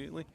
immediately.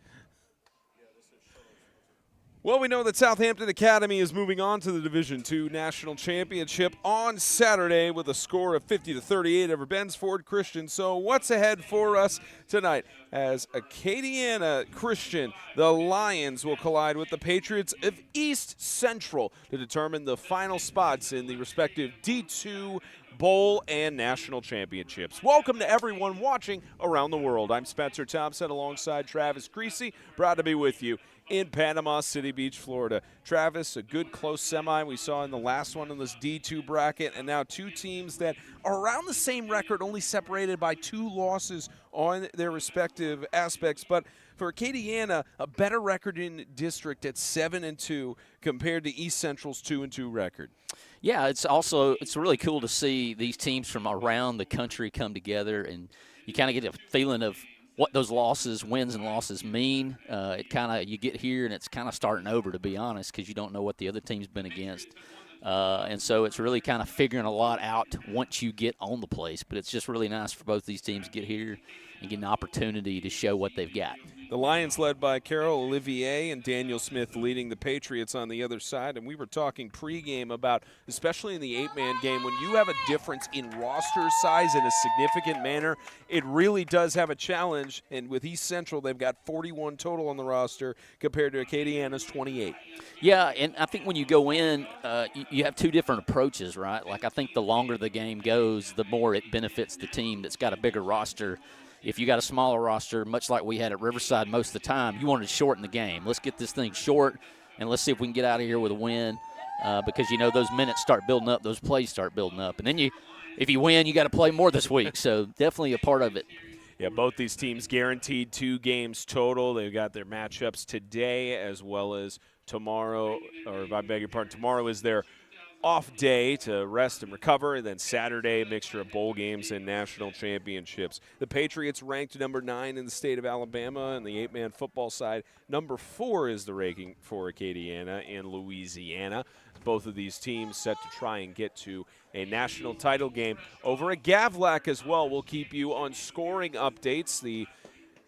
Well, we know that Southampton Academy is moving on to the Division II National Championship on Saturday with a score of 50-38 over Bensford Christian. So what's ahead for us tonight? As Acadiana Christian, the Lions will collide with the Patriots of East Central to determine the final spots in the respective D2 Bowl and National Championships. Welcome to everyone watching around the world. I'm Spencer Thompson alongside Travis Creasy. Proud to be with you in Panama City Beach, Florida. Travis, a good close semi we saw in the last one in this D2 bracket, and now two teams that are around the same record, only separated by 2 losses on their respective aspects. But for Acadiana, a better record in district at 7-2 compared to East Central's 2-2 record. Yeah, it's really cool to see these teams from around the country come together, and you kind of get a feeling of what those wins and losses mean. You get here and it's kind of starting over, to be honest, because you don't know what the other team's been against. And so it's really kind of figuring a lot out once you get on the place. But it's just really nice for both these teams to get here and get an opportunity to show what they've got. The Lions led by Carol Olivier and Daniel Smith leading the Patriots on the other side. And we were talking pregame about, especially in the 8-man game, when you have a difference in roster size in a significant manner, it really does have a challenge. And with East Central, they've got 41 total on the roster compared to Acadiana's 28. Yeah, and I think when you go in, you have 2 different approaches, right? Like, I think the longer the game goes, the more it benefits the team that's got a bigger roster. If you got a smaller roster, much like we had at Riverside most of the time, you wanted to shorten the game. Let's get this thing short, and let's see if we can get out of here with a win, because, those minutes start building up, those plays start building up. And then if you win, you got to play more this week, so definitely a part of it. Yeah, both these teams guaranteed 2 games total. They've got their matchups today as well as tomorrow, or if I beg your pardon, tomorrow is their off day to rest and recover, and then Saturday, a mixture of bowl games and national championships. The Patriots ranked number 9 in the state of Alabama, and the 8-man football side, number 4 is the ranking for Acadiana and Louisiana. Both of these teams set to try and get to a national title game over at Gavlac as well. We'll keep you on scoring updates. The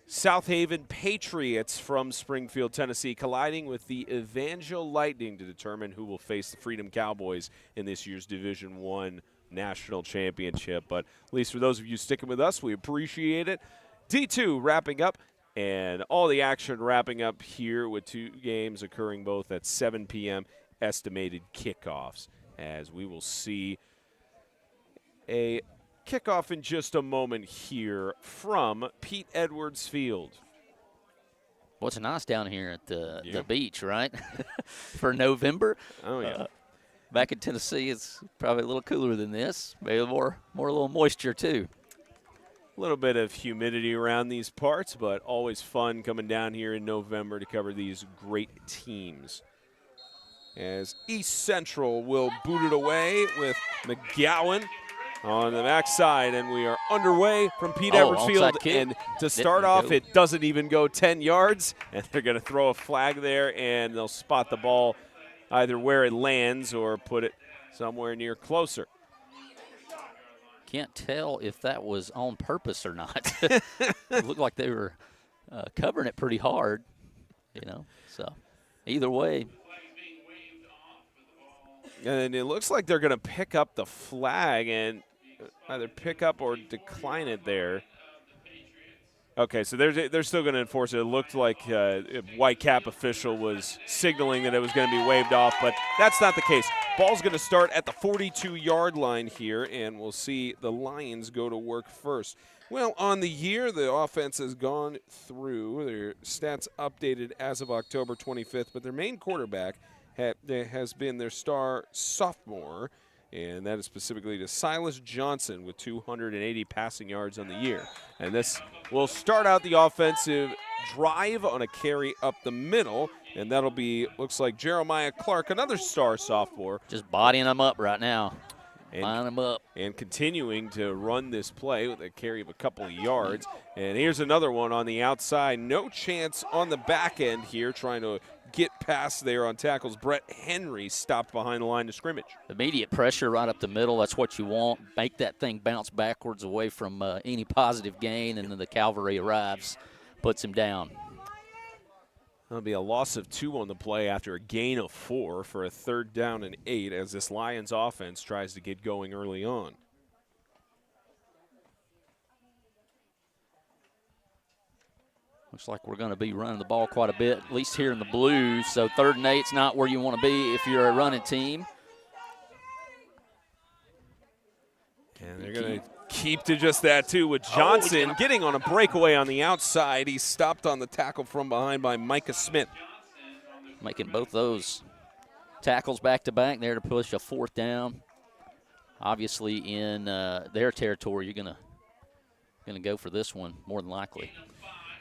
South Haven Patriots from Springfield, Tennessee, colliding with the Evangel Lightning to determine who will face the Freedom Cowboys in this year's Division I National Championship. But at least for those of you sticking with us, we appreciate it. D2 wrapping up, and all the action wrapping up here with 2 games occurring both at 7 p.m. estimated kickoffs, as we will see a kickoff in just a moment here from Pete Edwards Field. Well, it's nice down here at the beach, right? For November. Oh, yeah. Back in Tennessee, it's probably a little cooler than this. Maybe more a little moisture, too. A little bit of humidity around these parts, but always fun coming down here in November to cover these great teams. As East Central will boot it away with McGowan on the backside, and we are underway from Pete Edwards Field. And to start off, it doesn't even go 10 yards, and they're going to throw a flag there, and they'll spot the ball either where it lands or put it somewhere near closer. Can't tell if that was on purpose or not. It looked like they were covering it pretty hard, so either way. And it looks like they're going to pick up the flag and either pick up or decline it there. Okay, so they're still going to enforce it. It looked like a white cap official was signaling that it was going to be waved off, but that's not the case. Ball's going to start at the 42-yard line here, and we'll see the Lions go to work first. Well, on the year, the offense has gone through. Their stats updated as of October 25th, but their main quarterback has been their star sophomore, and that is specifically to Silas Johnson with 280 passing yards on the year. And this will start out the offensive drive on a carry up the middle, and that'll be, looks like Jeremiah Clark, another star sophomore. Just bodying them up right now. Line them up. And continuing to run this play with a carry of a couple of yards. And here's another one on the outside. No chance on the back end here, trying to get past there on tackles. Brett Henry stopped behind the line of scrimmage. Immediate pressure right up the middle. That's what you want. Make that thing bounce backwards away from any positive gain, and then the cavalry arrives, puts him down. That'll be a loss of 2 on the play after a gain of 4 for a 3rd down and 8 as this Lions offense tries to get going early on. Looks like we're going to be running the ball quite a bit, at least here in the Blues. So 3rd and 8's not where you want to be if you're a running team. And they're going to keep to just that, too, with Johnson getting on a breakaway on the outside. He's stopped on the tackle from behind by Micah Smith. Making both those tackles back-to-back there to push a 4th down. Obviously, in their territory, you're going to go for this one, more than likely.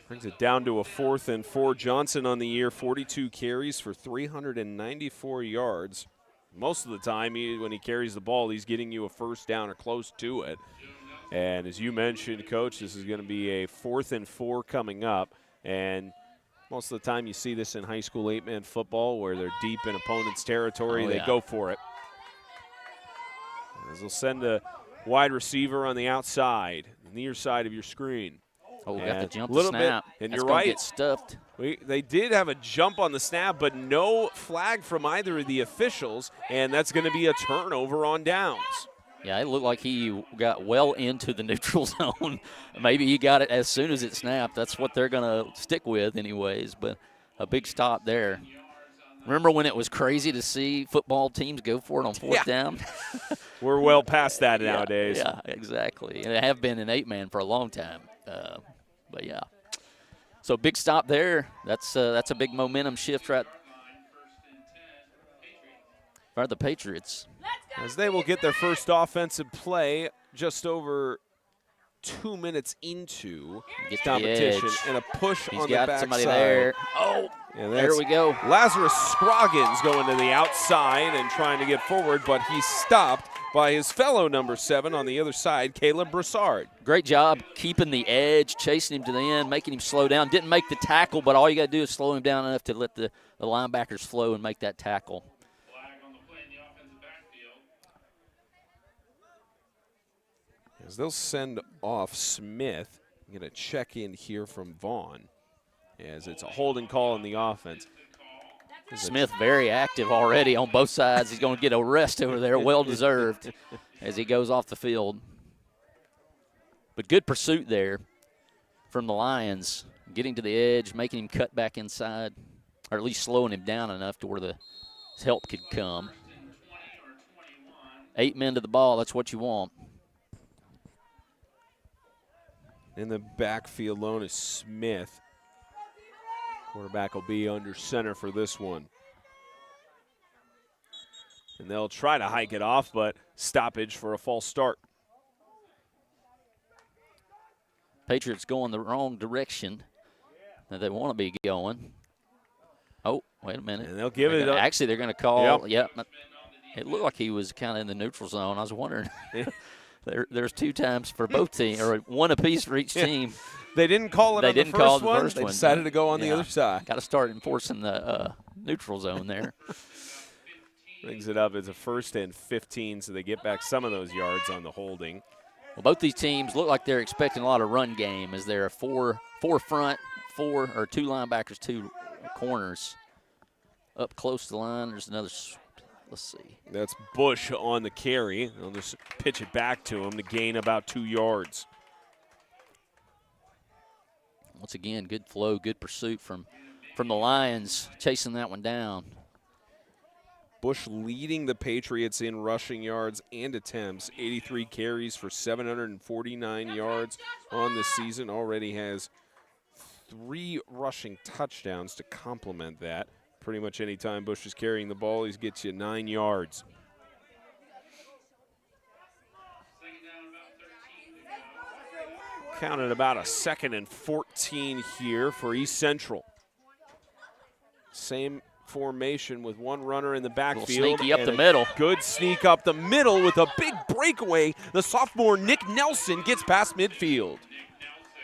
Brings it down to a 4th and 4. Johnson on the year, 42 carries for 394 yards. Most of the time, when he carries the ball, he's getting you a 1st down or close to it. And as you mentioned, Coach, this is going to be a 4th and 4 coming up. And most of the time you see this in high school 8-man football where they're deep in opponent's territory. They go for it. As they'll send a wide receiver on the outside, near side of your screen. Oh, we got to jump the snap. And That's you're right. Get stuffed. They did have a jump on the snap, but no flag from either of the officials, and that's going to be a turnover on downs. Yeah, it looked like he got well into the neutral zone. Maybe he got it as soon as it snapped. That's what they're going to stick with anyways, but a big stop there. Remember when it was crazy to see football teams go for it on 4th down? We're well past that nowadays. Yeah, exactly. And they have been in 8-man for a long time. But, yeah. So big stop there. That's a big momentum shift right for the Patriots. As they will get their first offensive play just over 2 minutes into competition and a push on the backside. Somebody there. Oh, and there we go. Lazarus Scroggins going to the outside and trying to get forward, but he's stopped by his fellow number 7 on the other side, Caleb Broussard. Great job keeping the edge, chasing him to the end, making him slow down. Didn't make the tackle, but all you got to do is slow him down enough to let the linebackers flow and make that tackle. As they'll send off Smith, I'm going to check in here from Vaughn as it's a holding call in the offense. Smith very active already on both sides. He's going to get a rest over there, well-deserved, as he goes off the field. But good pursuit there from the Lions, getting to the edge, making him cut back inside, or at least slowing him down enough to where the help could come. 8 men to the ball, that's what you want. In the backfield alone is Smith. Quarterback will be under center for this one. And they'll try to hike it off, but stoppage for a false start. Patriots going the wrong direction that they want to be going. Oh, wait a minute. And they'll give it up. Actually, they're going to call. Yep. It looked like he was kind of in the neutral zone. I was wondering. There's 2 times for both teams, or 1 apiece for each team. They didn't call it on the first one. They decided to go on the other side. Got to start enforcing the neutral zone there. Brings it up as a 1st and 15, so they get back some of those yards on the holding. Well, both these teams look like they're expecting a lot of run game as there are 4 front, 2 linebackers, 2 corners. Up close to the line, there's another. Let's see. That's Bush on the carry. They'll just pitch it back to him to gain about 2 yards. Once again, good flow, good pursuit from the Lions, chasing that one down. Bush leading the Patriots in rushing yards and attempts. 83 carries for 749 yards on the season. Already has 3 rushing touchdowns to complement that. Pretty much any time Bush is carrying the ball, he gets you 9 yards. Counted about a 2nd and 14 here for East Central. Same formation with 1 runner in the backfield. Sneaky up the middle. Good sneak up the middle with a big breakaway. The sophomore Nick Nelson gets past midfield.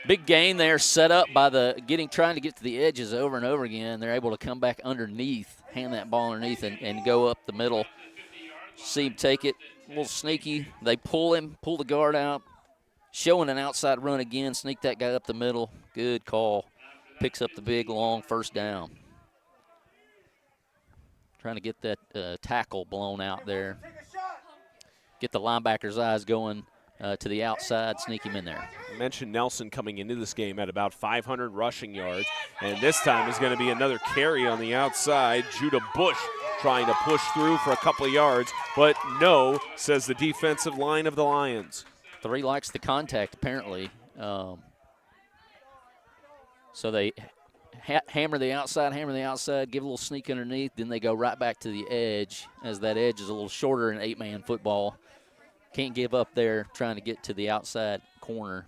Big gain there, set up by trying to get to the edges over and over again. They're able to come back underneath, hand that ball underneath, and go up the middle. See him take it, a little sneaky. They pull the guard out, showing an outside run again, sneak that guy up the middle. Good call. Picks up the big, long 1st down. Trying to get that tackle blown out there. Get the linebacker's eyes going to the outside, sneak him in there. I mentioned Nelson coming into this game at about 500 rushing yards, and this time is going to be another carry on the outside. Judah Bush trying to push through for a couple of yards, but no, says the defensive line of the Lions. 3 likes the contact, apparently. So they hammer the outside, give a little sneak underneath, then they go right back to the edge, as that edge is a little shorter in 8-man football. Can't give up there trying to get to the outside corner.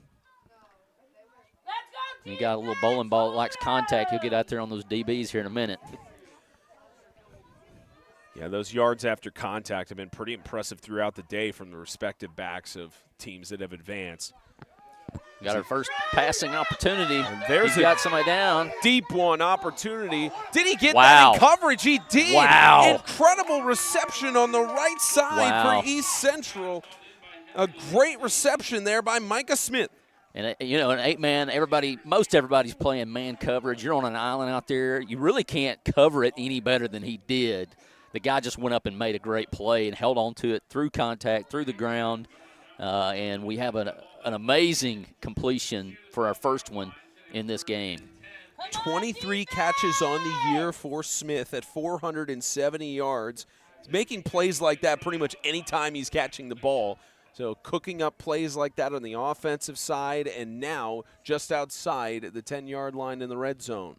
You got a little bowling ball that likes contact. He'll get out there on those DBs here in a minute. Yeah, those yards after contact have been pretty impressive throughout the day from the respective backs of teams that have advanced. Got our first passing opportunity. He's got somebody down. Deep one opportunity. Did he get Wow. that in coverage? He did. Wow. Incredible reception on the right side for East Central. A great reception there by Micah Smith. And, you know, an 8-man, most everybody's playing man coverage. You're on an island out there. You really can't cover it any better than he did. The guy just went up and made a great play and held on to it through contact, through the ground. And we have an amazing completion for our first one in this game. 23 catches on the year for Smith at 470 yards. He's making plays like that pretty much any time he's catching the ball. So cooking up plays like that on the offensive side, and now just outside the 10-yard line in the red zone.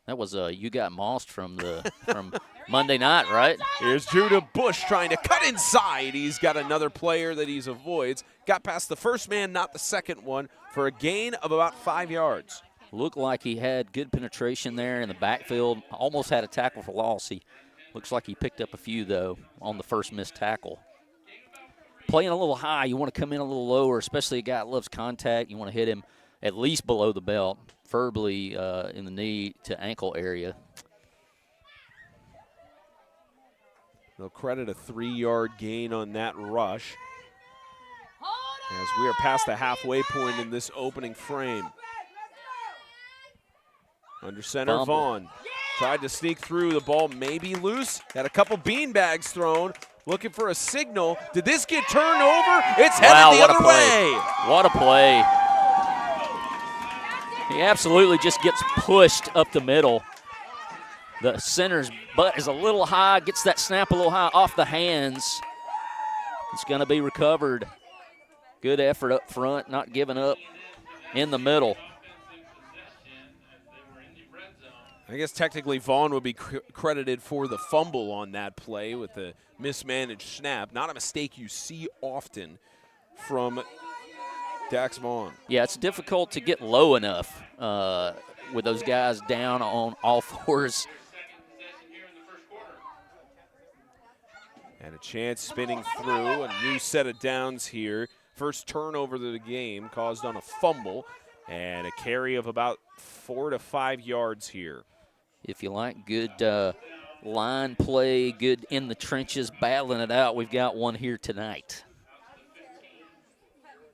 That was You Got Mossed from Monday night, right? Here's Judah Bush trying to cut inside. He's got another player that he avoids. Got past the first man, not the second one, for a gain of about 5 yards. Looked like he had good penetration there in the backfield. Almost had a tackle for loss. He looks like he picked up a few, though, on the first missed tackle. Playing a little high, you want to come in a little lower, especially a guy that loves contact. You want to hit him at least below the belt, preferably in the knee to ankle area. They'll credit a 3-yard gain on that rush as we are past the halfway point in this opening frame. Under center, Fumble. Vaughn tried to sneak through. The ball may be loose. Had a couple beanbags thrown. Looking for a signal. Did this get turned over? It's headed the other way. What a play. He absolutely just gets pushed up the middle. The center's butt is a little high, gets that snap a little high off the hands. It's going to be recovered. Good effort up front, not giving up in the middle. I guess technically Vaughn would be credited for the fumble on that play with the mismanaged snap. Not a mistake you see often from Dax Vaughn. Yeah, it's difficult to get low enough with those guys down on all fours. And a chance spinning through, a new set of downs here. First turnover of the game caused on a fumble, and a carry of about 4 to 5 yards here. If you like good line play, good in the trenches, battling it out, we've got one here tonight.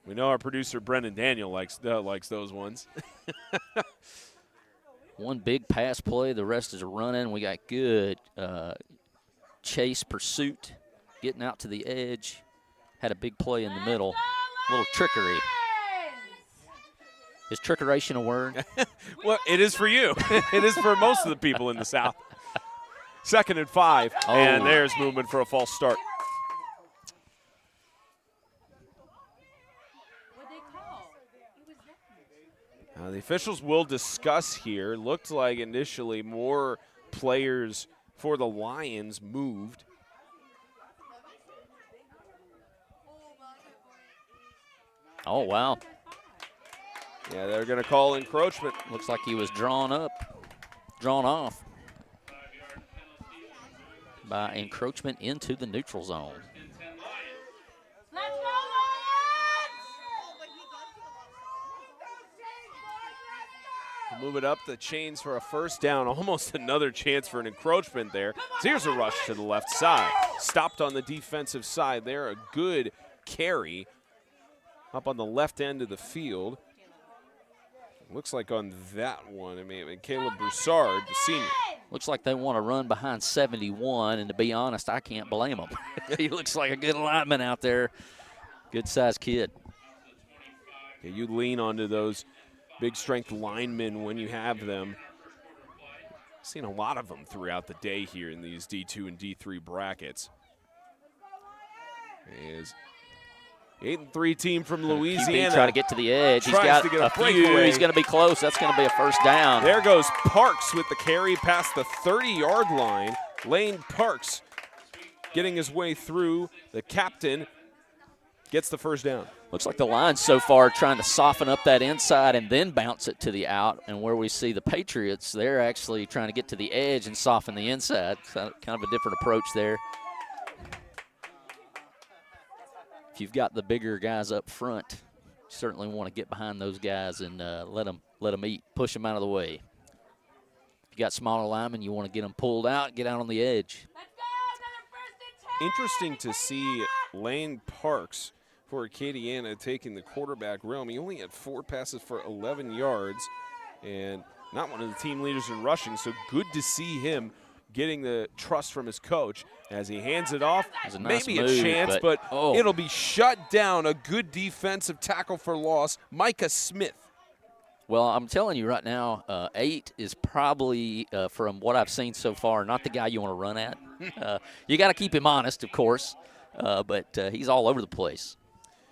We know our producer Brendan Daniel likes those ones. One big pass play, the rest is running. We got good chase pursuit, getting out to the edge. Had a big play in the middle. A little trickery. Is trickeration a word? Well, it is for you. It is for most of the people in the South. 2nd and 5, and there's movement for a false start. The officials will discuss here. Looked like initially more players for the Lions moved. Oh, wow. Yeah, they're going to call encroachment. Looks like he was drawn off by encroachment into the neutral zone. Move it up the chains for a first down. Almost another chance for an encroachment there. So here's a rush to the left side. Stopped on the defensive side there. A good carry up on the left end of the field. Looks like on that one, Caleb Broussard, the senior. Looks like they want to run behind 71, and to be honest, I can't blame him. He looks like a good lineman out there, good-sized kid. Yeah, you lean onto those big strength linemen when you have them. Seen a lot of them throughout the day here in these D2 and D3 brackets. Is 8-3 team from Louisiana. QB trying to get to the edge. He's Tries got to get a a few. breakaway. He's going to be close. That's going to be a first down. There goes Parks with the carry past the 30-yard line. Lane Parks getting his way through. The captain gets the first down. Looks like the line so far trying to soften up that inside and then bounce it to the out. And where we see the Patriots, they're actually trying to get to the edge and soften the inside. So kind of a different approach there. If you've got the bigger guys up front, you certainly want to get behind those guys and let them eat, push them out of the way. If you got smaller linemen, you want to get them pulled out, get out on the edge. Interesting to see Lane Parks for Acadiana taking the quarterback realm. He only had 4 passes for 11 yards and not one of the team leaders in rushing, so good to see him getting the trust from his coach as he hands it off. Nice Maybe move, a chance, but it'll be shut down. A good defensive tackle for loss, Micah Smith. Well, I'm telling you right now, 8 is probably, from what I've seen so far, not the guy you want to run at. You got to keep him honest, of course, but he's all over the place,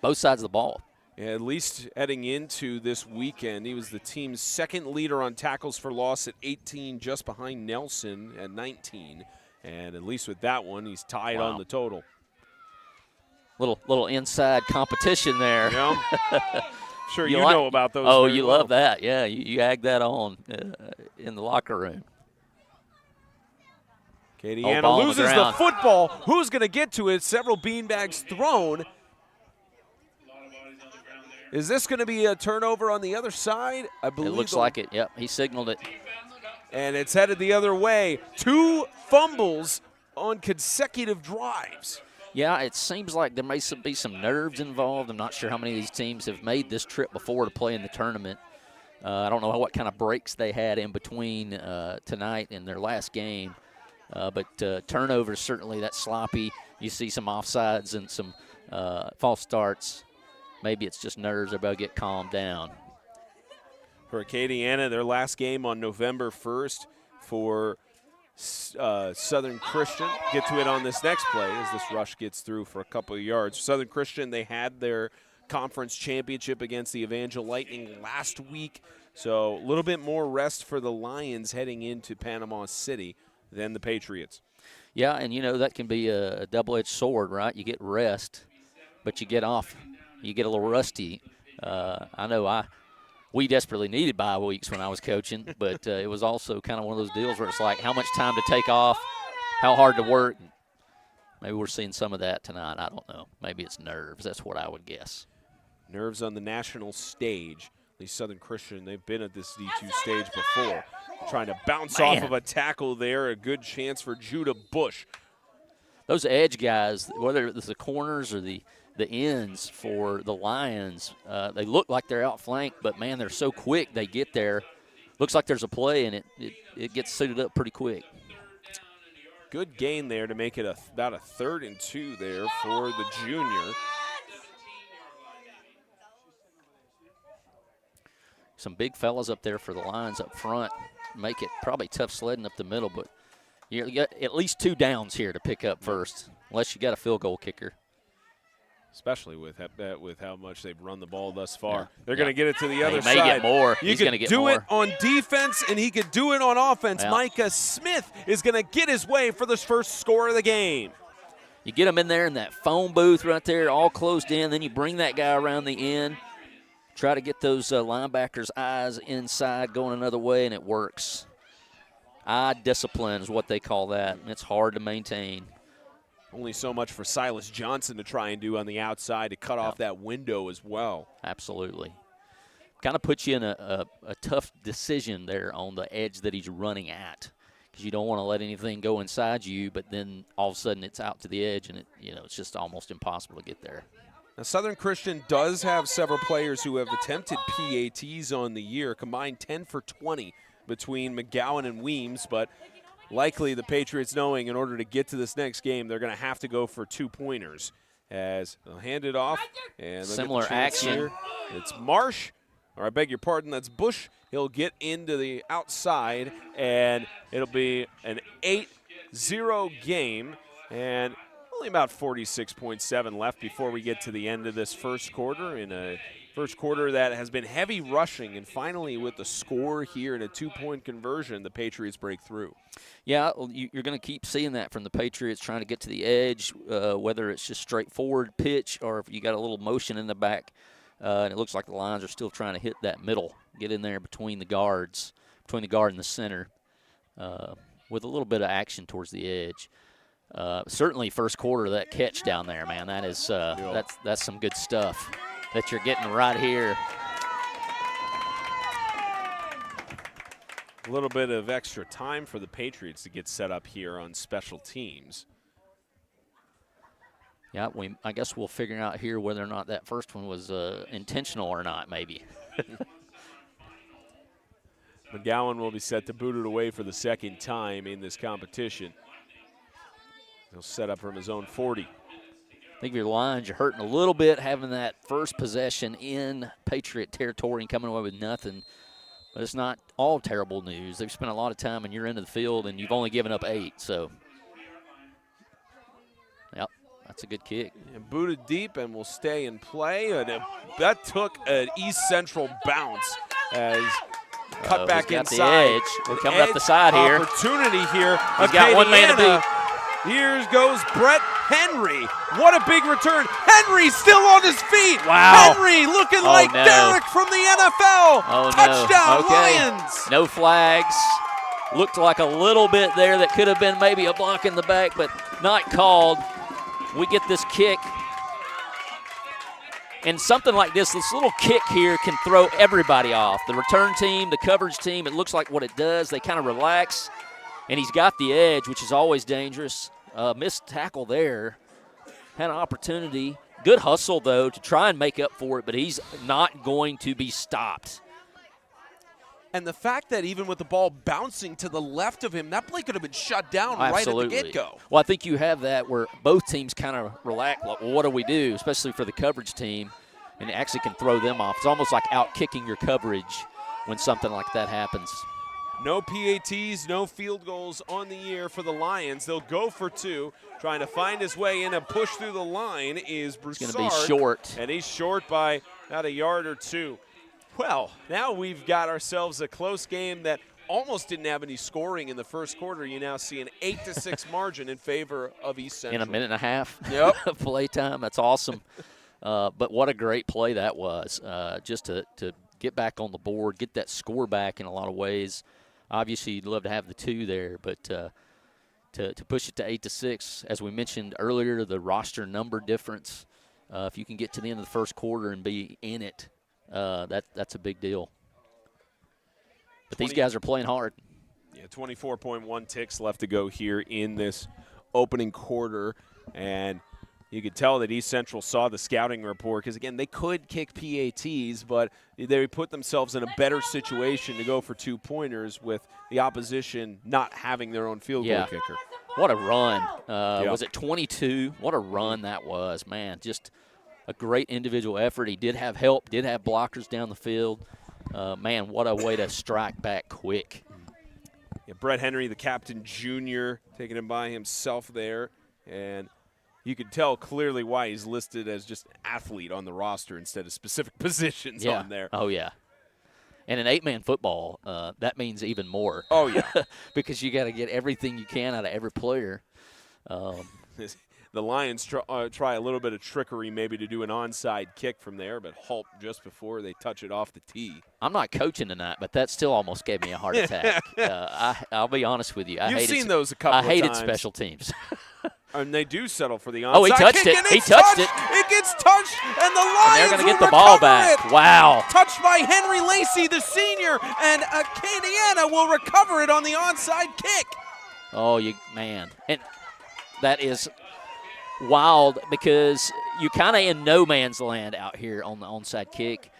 both sides of the ball. Yeah, at least heading into this weekend, he was the team's second leader on tackles for loss at 18, just behind Nelson at 19. And at least with that one, he's tied on the total. Little inside competition there. Yeah. Sure, you know about those. Oh, you love that. Yeah, you ag that on in the locker room. Acadiana loses the football. Who's going to get to it? Several beanbags thrown. Is this going to be a turnover on the other side? I believe it looks like it. Yep, he signaled it. And it's headed the other way. 2 fumbles on consecutive drives. Yeah, it seems like there may be some nerves involved. I'm not sure how many of these teams have made this trip before to play in the tournament. I don't know what kind of breaks they had in between tonight and their last game. But turnovers, certainly that's sloppy. You see some offsides and some false starts. Maybe it's just nerves. They're about to get calmed down. For Acadiana, their last game on November 1st for Southern Christian. Get to it on this next play as this rush gets through for a couple of yards. Southern Christian, they had their conference championship against the Evangel Lightning last week. So a little bit more rest for the Lions heading into Panama City than the Patriots. Yeah, and you know that can be a double-edged sword, right? You get rest, but you get off. You get a little rusty. I know we desperately needed bye weeks when I was coaching, but it was also kind of one of those deals where it's like how much time to take off, how hard to work. Maybe we're seeing some of that tonight. I don't know. Maybe it's nerves. That's what I would guess. Nerves on the national stage. At least Southern Christian, they've been at this D2 stage before. Trying to bounce off of a tackle there. A good chance for Judah Bush. Those edge guys, whether it's the corners or the ends for the Lions, they look like they're outflanked, but, man, they're so quick they get there. Looks like there's a play, and it gets suited up pretty quick. Good gain there to make it about a 3rd and 2 there for the junior. Some big fellas up there for the Lions up front. Make it probably tough sledding up the middle, but you got at least 2 downs here to pick up first, unless you got a field goal kicker. Especially with how much they've run the ball thus far. Yeah. They're going to get it to the other side. He may get more. He's going to do it on defense, and he could do it on offense. Yeah. Micah Smith is going to get his way for this first score of the game. You get him in there in that phone booth right there, all closed in. Then you bring that guy around the end. Try to get those linebackers' eyes inside going another way, and it works. Eye discipline is what they call that, and it's hard to maintain. Only so much for Silas Johnson to try and do on the outside to cut off that window as well. Absolutely. Kind of puts you in a tough decision there on the edge that he's running at, because you don't want to let anything go inside you, but then all of a sudden it's out to the edge, and it's just almost impossible to get there. Now, Southern Christian does have several players who have attempted PATs on the year, combined 10 for 20 between McGowan and Weems, but likely the Patriots knowing in order to get to this next game, they're going to have to go for 2-pointers as they'll hand it off. And similar action. Here. It's Marsh, or I beg your pardon, that's Bush. He'll get into the outside, and it'll be an 8-0 game. And only about 46.7 left before we get to the end of this first quarter. In a first quarter that has been heavy rushing, and finally with the score here and a 2-point conversion, the Patriots break through. Yeah, you're going to keep seeing that from the Patriots trying to get to the edge, whether it's just straightforward pitch or if you got a little motion in the back. And it looks like the Lions are still trying to hit that middle, get in there between the guards, between the guard and the center, with a little bit of action towards the edge. Certainly first quarter, that catch down there, man, that is that's some good stuff that you're getting right here. A little bit of extra time for the Patriots to get set up here on special teams. Yeah, I guess we'll figure out here whether or not that first one was intentional or not, maybe. McGowan will be set to boot it away for the second time in this competition. He'll set up from his own 40. I think if your Lions, you're hurting a little bit having that first possession in Patriot territory and coming away with nothing. But it's not all terrible news. They've spent a lot of time in your end of the field, and you've only given up 8. So, yep, that's a good kick. And booted deep and will stay in play. And that took an East Central bounce as cut back inside. The edge. We're coming up the side here. Opportunity here. He's got one man to beat. Here goes Brett Henry. What a big return. Henry still on his feet. Wow. Henry looking like Derek from the NFL. Oh, touchdown, no. Okay. Lions. No flags. Looked like a little bit there that could have been maybe a block in the back, but not called. We get this kick. And something like this little kick here can throw everybody off. The return team, the coverage team, it looks like what it does. They kind of relax. And he's got the edge, which is always dangerous. Missed tackle there. Had an opportunity. Good hustle, though, to try and make up for it, but he's not going to be stopped. And the fact that even with the ball bouncing to the left of him, that play could have been shut down right at the get-go. Well, I think you have that where both teams kind of relax. Like, well, what do we do, especially for the coverage team? And it actually can throw them off. It's almost like out-kicking your coverage when something like that happens. No PATs, no field goals on the year for the Lions. They'll go for 2. Trying to find his way in and push through the line is Broussard. He's going to be short. And he's short by about a yard or 2. Well, now we've got ourselves a close game that almost didn't have any scoring in the first quarter. You now see an 8-6 margin in favor of East Central. In a minute and a half of play time. That's awesome. But what a great play that was, just to get back on the board, get that score back in a lot of ways. Obviously, you'd love to have the 2 there, but to push it to 8-6, as we mentioned earlier, the roster number difference. If you can get to the end of the first quarter and be in it, that's a big deal. But these guys are playing hard. Yeah, 24.1 ticks left to go here in this opening quarter, and you could tell that East Central saw the scouting report because, again, they could kick PATs, but they put themselves in a better situation to go for 2-pointers with the opposition not having their own field goal kicker. What a run. Was it 22? What a run that was, man. Just a great individual effort. He did have help, did have blockers down the field. Man, what a way to strike back quick. Yeah, Brett Henry, the captain junior, taking him by himself there, and you can tell clearly why he's listed as just athlete on the roster instead of specific positions on there. Oh, yeah. And in 8-man football, that means even more. Oh, yeah. Because you got to get everything you can out of every player. The Lions try a little bit of trickery maybe to do an onside kick from there, but halt just before they touch it off the tee. I'm not coaching tonight, but that still almost gave me a heart attack. I'll be honest with you. You've seen those a couple of times. I hated special teams. And they do settle for the onside. Oh, he touched kick, it. He touched it. It gets touched, and the Lions they're going to get the ball back. It. Wow. Touched by Henry Lacey, the senior, and Acadiana will recover it on the onside kick. Oh, man. And that is wild because you're kind of in no man's land out here on the onside kick.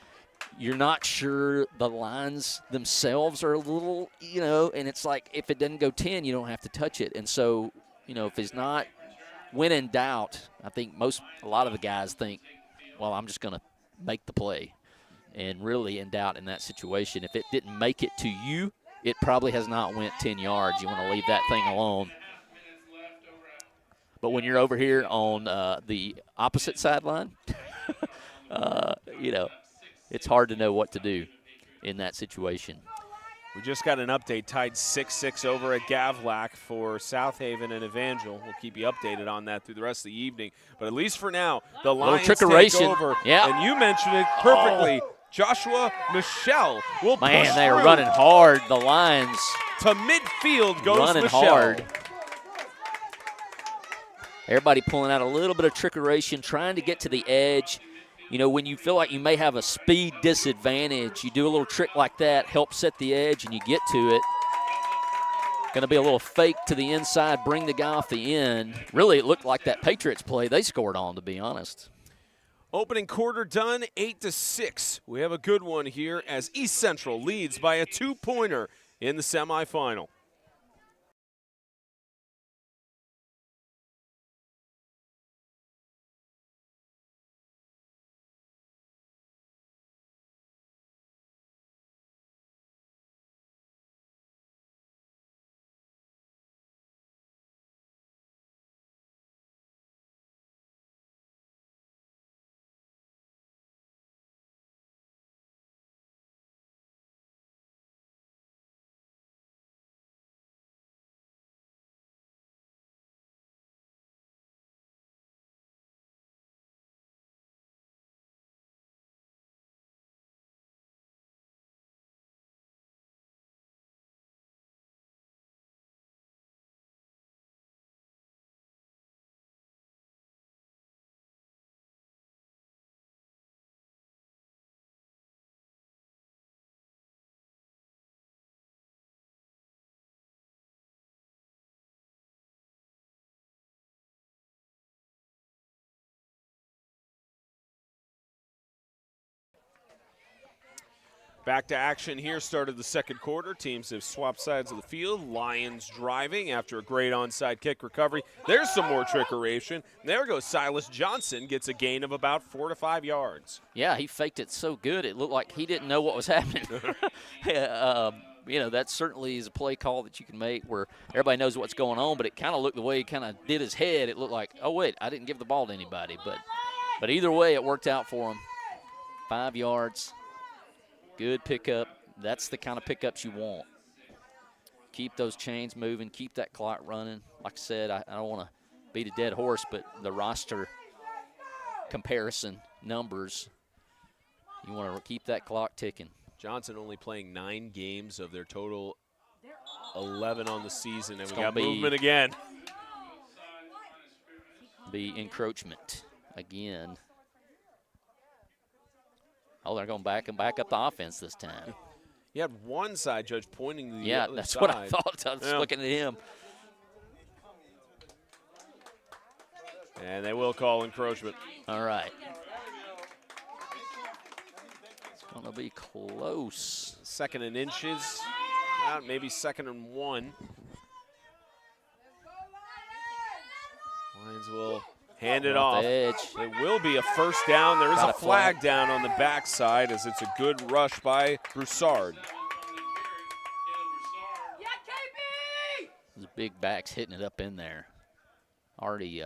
you're not sure the lines themselves are a little, and it's like if it doesn't go 10, you don't have to touch it. And so, if it's not, when in doubt, I think a lot of the guys think, well, I'm just going to make the play. And really in doubt in that situation. If it didn't make it to you, it probably has not went 10 yards. You want to leave that thing alone. But when you're over here on the opposite sideline, it's hard to know what to do in that situation. We just got an update, tied 6-6 over at Gavlac for South Haven and Evangel. We'll keep you updated on that through the rest of the evening. But at least for now, the Lions take over. Yeah. And you mentioned it perfectly. Oh. Joshua Michelle will push Man, they are running hard. The Lions. To midfield goes running Michelle. Hard. Everybody pulling out a little bit of trickeration, trying to get to the edge. When you feel like you may have a speed disadvantage, you do a little trick like that, help set the edge, and you get to it. Going to be a little fake to the inside, bring the guy off the end. Really, it looked like that Patriots play they scored on, to be honest. Opening quarter done, 8-6. We have a good one here as East Central leads by a 2-pointer in the semifinal. Back to action here, started the second quarter. Teams have swapped sides of the field. Lions driving after a great onside kick recovery. There's some more trickeration. There goes Silas Johnson, gets a gain of about 4 to 5 yards. Yeah, he faked it so good it looked like he didn't know what was happening. That certainly is a play call that you can make where everybody knows what's going on, but it kind of looked the way he kind of did his head. It looked like, oh, wait, I didn't give the ball to anybody. But either way, it worked out for him. 5 yards. Good pickup. That's the kind of pickups you want. Keep those chains moving. Keep that clock running. Like I said, I don't want to beat a dead horse, but the roster comparison numbers, you want to keep that clock ticking. Johnson only playing 9 games of their total 11 on the season, and we got movement again. Be encroachment again. Oh, they're going back up the offense this time. You had one side judge pointing to the other that's side. what I thought. I was looking at him. And they will call encroachment. All right. It's going to be close. 2nd and inches. Maybe 2nd and 1. Lions will hand it off. It will be a first down. There is a flag down on the backside as it's a good rush by Broussard. Those big backs hitting it up in there. Already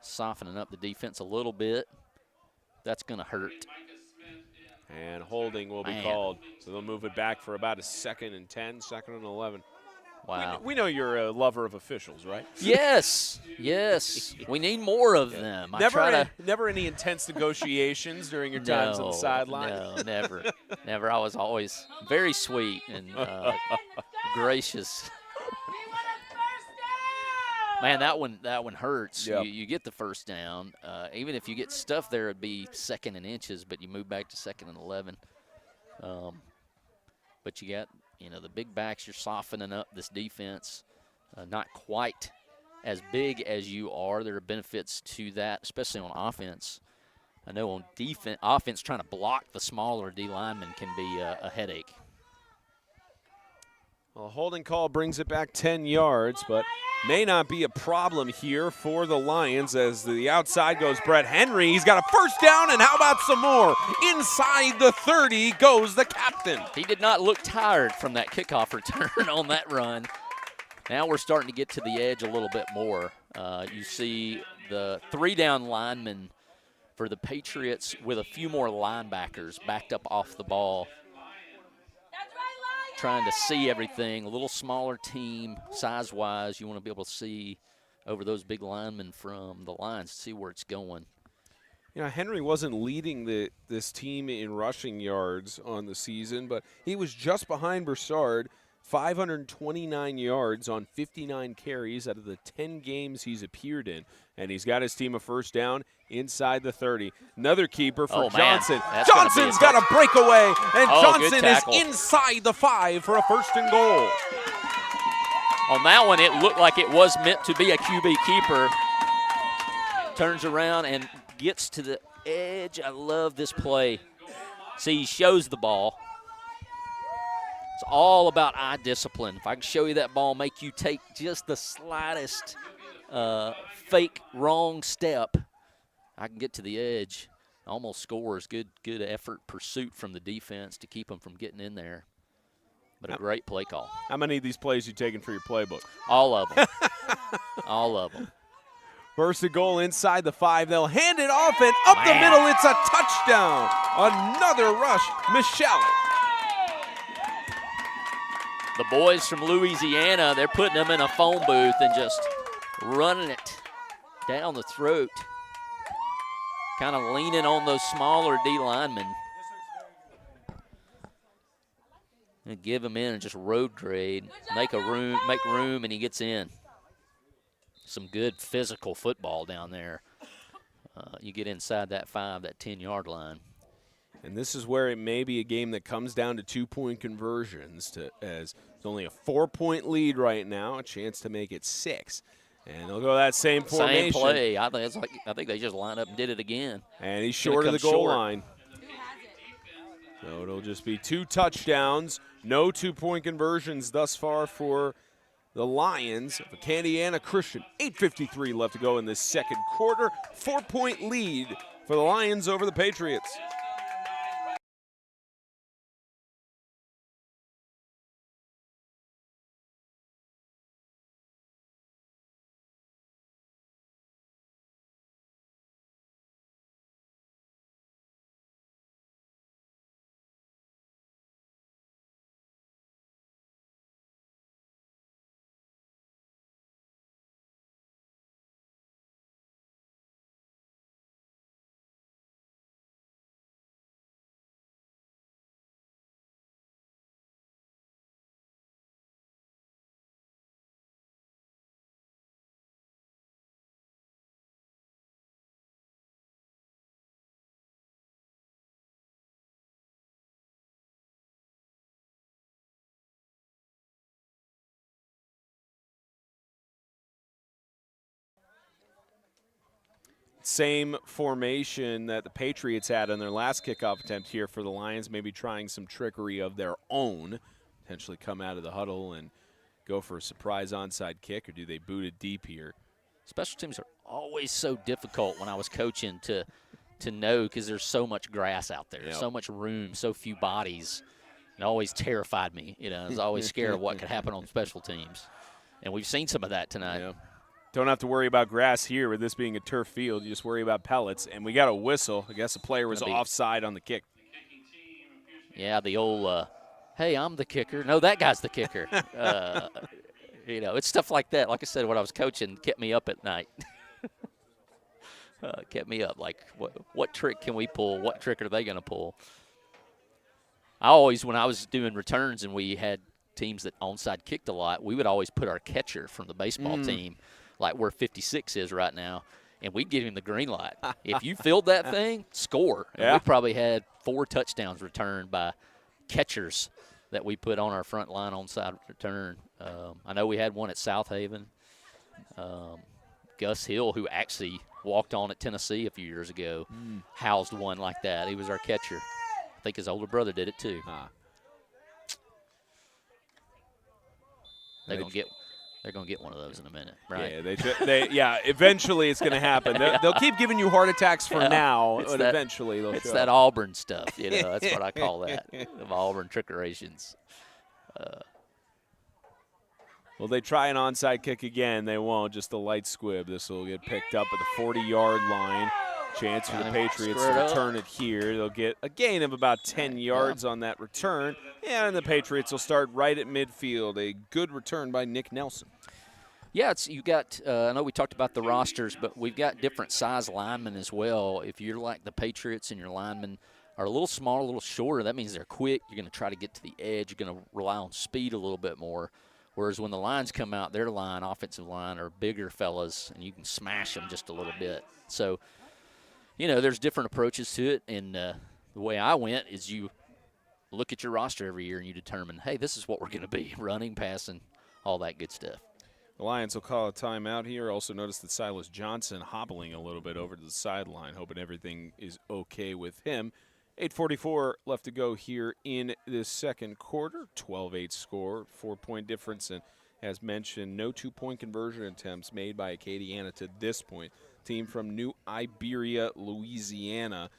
softening up the defense a little bit. That's going to hurt. And holding will be called. So they'll move it back for about a 2nd and 10, 2nd and 11. Wow. We know you're a lover of officials, right? Yes. We need more of them. Never any intense negotiations during your times on the sideline? No, never. Never. I was always very sweet and gracious. Man, that one hurts. Yep. You get the first down. Even if you get stuff there, it'd be 2nd and inches, but you move back to 2nd and 11. But you got, the big backs, you're softening up this defense. Not quite as big as you are. There are benefits to that, especially on offense. I know on defense, offense, trying to block the smaller D linemen can be a headache. Well, a holding call brings it back 10 yards, but may not be a problem here for the Lions as the outside goes Brett Henry. He's got a first down, and how about some more? Inside the 30 goes the captain. He did not look tired from that kickoff return on that run. Now we're starting to get to the edge a little bit more. You see the 3-down linemen for the Patriots with a few more linebackers backed up off the ball, trying to see everything. A little smaller team, size-wise, you want to be able to see over those big linemen from the lines, see where it's going. You know, Henry wasn't leading this team in rushing yards on the season, but he was just behind Broussard, 529 yards on 59 carries out of the 10 games he's appeared in. And he's got his team a first down inside the 30. Another keeper for Johnson. Johnson's got a breakaway, and Johnson is inside the 5 for a first and goal. On that one, it looked like it was meant to be a QB keeper. Turns around and gets to the edge. I love this play. See, he shows the ball. It's all about eye discipline. If I can show you that ball, make you take just the slightest fake wrong step, I can get to the edge. Almost scores. Good effort, pursuit from the defense to keep them from getting in there. But a great play call. How many of these plays you taking for your playbook? All of them. All of them. First and goal inside the 5. They'll hand it off, and up the middle, it's a touchdown. Another rush, Michelle. The boys from Louisiana, they're putting them in a phone booth and just running it down the throat. Kind of leaning on those smaller D linemen. And give him in and just road grade, make room, and he gets in. Some good physical football down there. You get inside that 5, that 10-yard line. And this is where it may be a game that comes down to 2-point conversions, as it's only a 4-point lead right now, a chance to make it 6. And they'll go that same formation. Same play. I think they just lined up and did it again. And he's short of the goal line. So it'll just be 2 touchdowns, no 2-point conversions thus far for the Lions of Candiana Christian. 8:53 left to go in this second quarter. 4-point lead for the Lions over the Patriots. Same formation that the Patriots had on their last kickoff attempt here for the Lions, maybe trying some trickery of their own, potentially come out of the huddle and go for a surprise onside kick, or do they boot it deep here? Special teams are always so difficult when I was coaching to know, because there's so much grass out there, so much room, so few bodies. It always terrified me. I was always scared of what could happen on special teams. And we've seen some of that tonight. Yeah. Don't have to worry about grass here with this being a turf field. You just worry about pellets. And we got a whistle. I guess the player was offside on the kick. Yeah, the old, hey, I'm the kicker. No, that guy's the kicker. It's stuff like that. Like I said, when I was coaching, kept me up at night. Kept me up. Like, what trick can we pull? What trick are they going to pull? I always, when I was doing returns and we had teams that onside kicked a lot, we would always put our catcher from the baseball team, like where 56 is right now, and we'd give him the green light. If you filled that thing, score. And we probably had 4 touchdowns returned by catchers that we put on our front line onside return. I know we had one at South Haven. Gus Hill, who actually walked on at Tennessee a few years ago, housed one like that. He was our catcher. I think his older brother did it too. They're gonna get one of those in a minute, right? Yeah, eventually it's going to happen. They'll keep giving you heart attacks for now, but eventually they'll It's show that up. Auburn stuff, you know. That's what I call that, of Auburn trickerations. Well, they try an onside kick again. They won't. Just a light squib. This will get picked up at the 40-yard line. Chance for the Patriots to return it here. They'll get a gain of about 10 yards on that return. And the Patriots will start right at midfield. A good return by Nick Nelson. Yeah, you got. I know we talked about the rosters, but we've got different size linemen as well. If you're like the Patriots and your linemen are a little smaller, a little shorter, that means they're quick. You're going to try to get to the edge. You're going to rely on speed a little bit more. Whereas when the lines come out, their line, offensive line, are bigger fellas, and you can smash them just a little bit. So, you know, there's different approaches to it. And the way I went is you look at your roster every year and you determine, hey, this is what we're going to be, running, passing, all that good stuff. The Lions will call a timeout here. Also notice that Silas Johnson hobbling a little bit over to the sideline, hoping everything is okay with him. 8:44 left to go here in this second quarter. 12-8 score, 4-point difference, and as mentioned, no two-point conversion attempts made by Acadiana to this point. Team from New Iberia, Louisiana,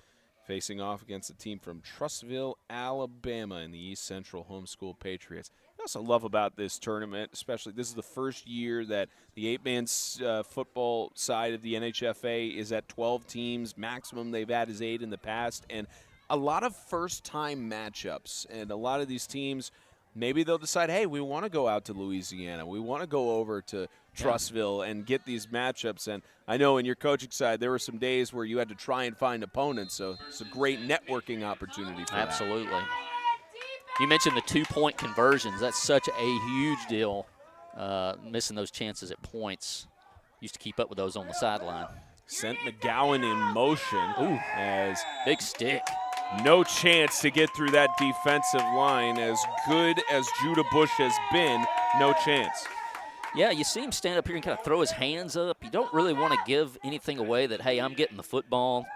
facing off against a team from Trussville, Alabama in the East Central Homeschool Patriots. I also love about this tournament, especially this is the first year that the 8-man football side of the NHFA is at 12 teams. Maximum they've had is 8 in the past, and a lot of first-time matchups. And a lot of these teams, maybe they'll decide, hey, we want to go out to Louisiana. We want to go over to Trussville and get these matchups. And I know in your coaching side, there were some days where you had to try and find opponents, so it's a great networking opportunity for Absolutely. That. You mentioned the two-point conversions. That's such a huge deal, missing those chances at points. Used to keep up with those on the sideline. Sent McGowan in motion. Ooh, as big stick. No chance to get through that defensive line. As good as Judah Bush has been, no chance. Yeah, you see him stand up here and kind of throw his hands up. You don't really want to give anything away that, hey, I'm getting the football.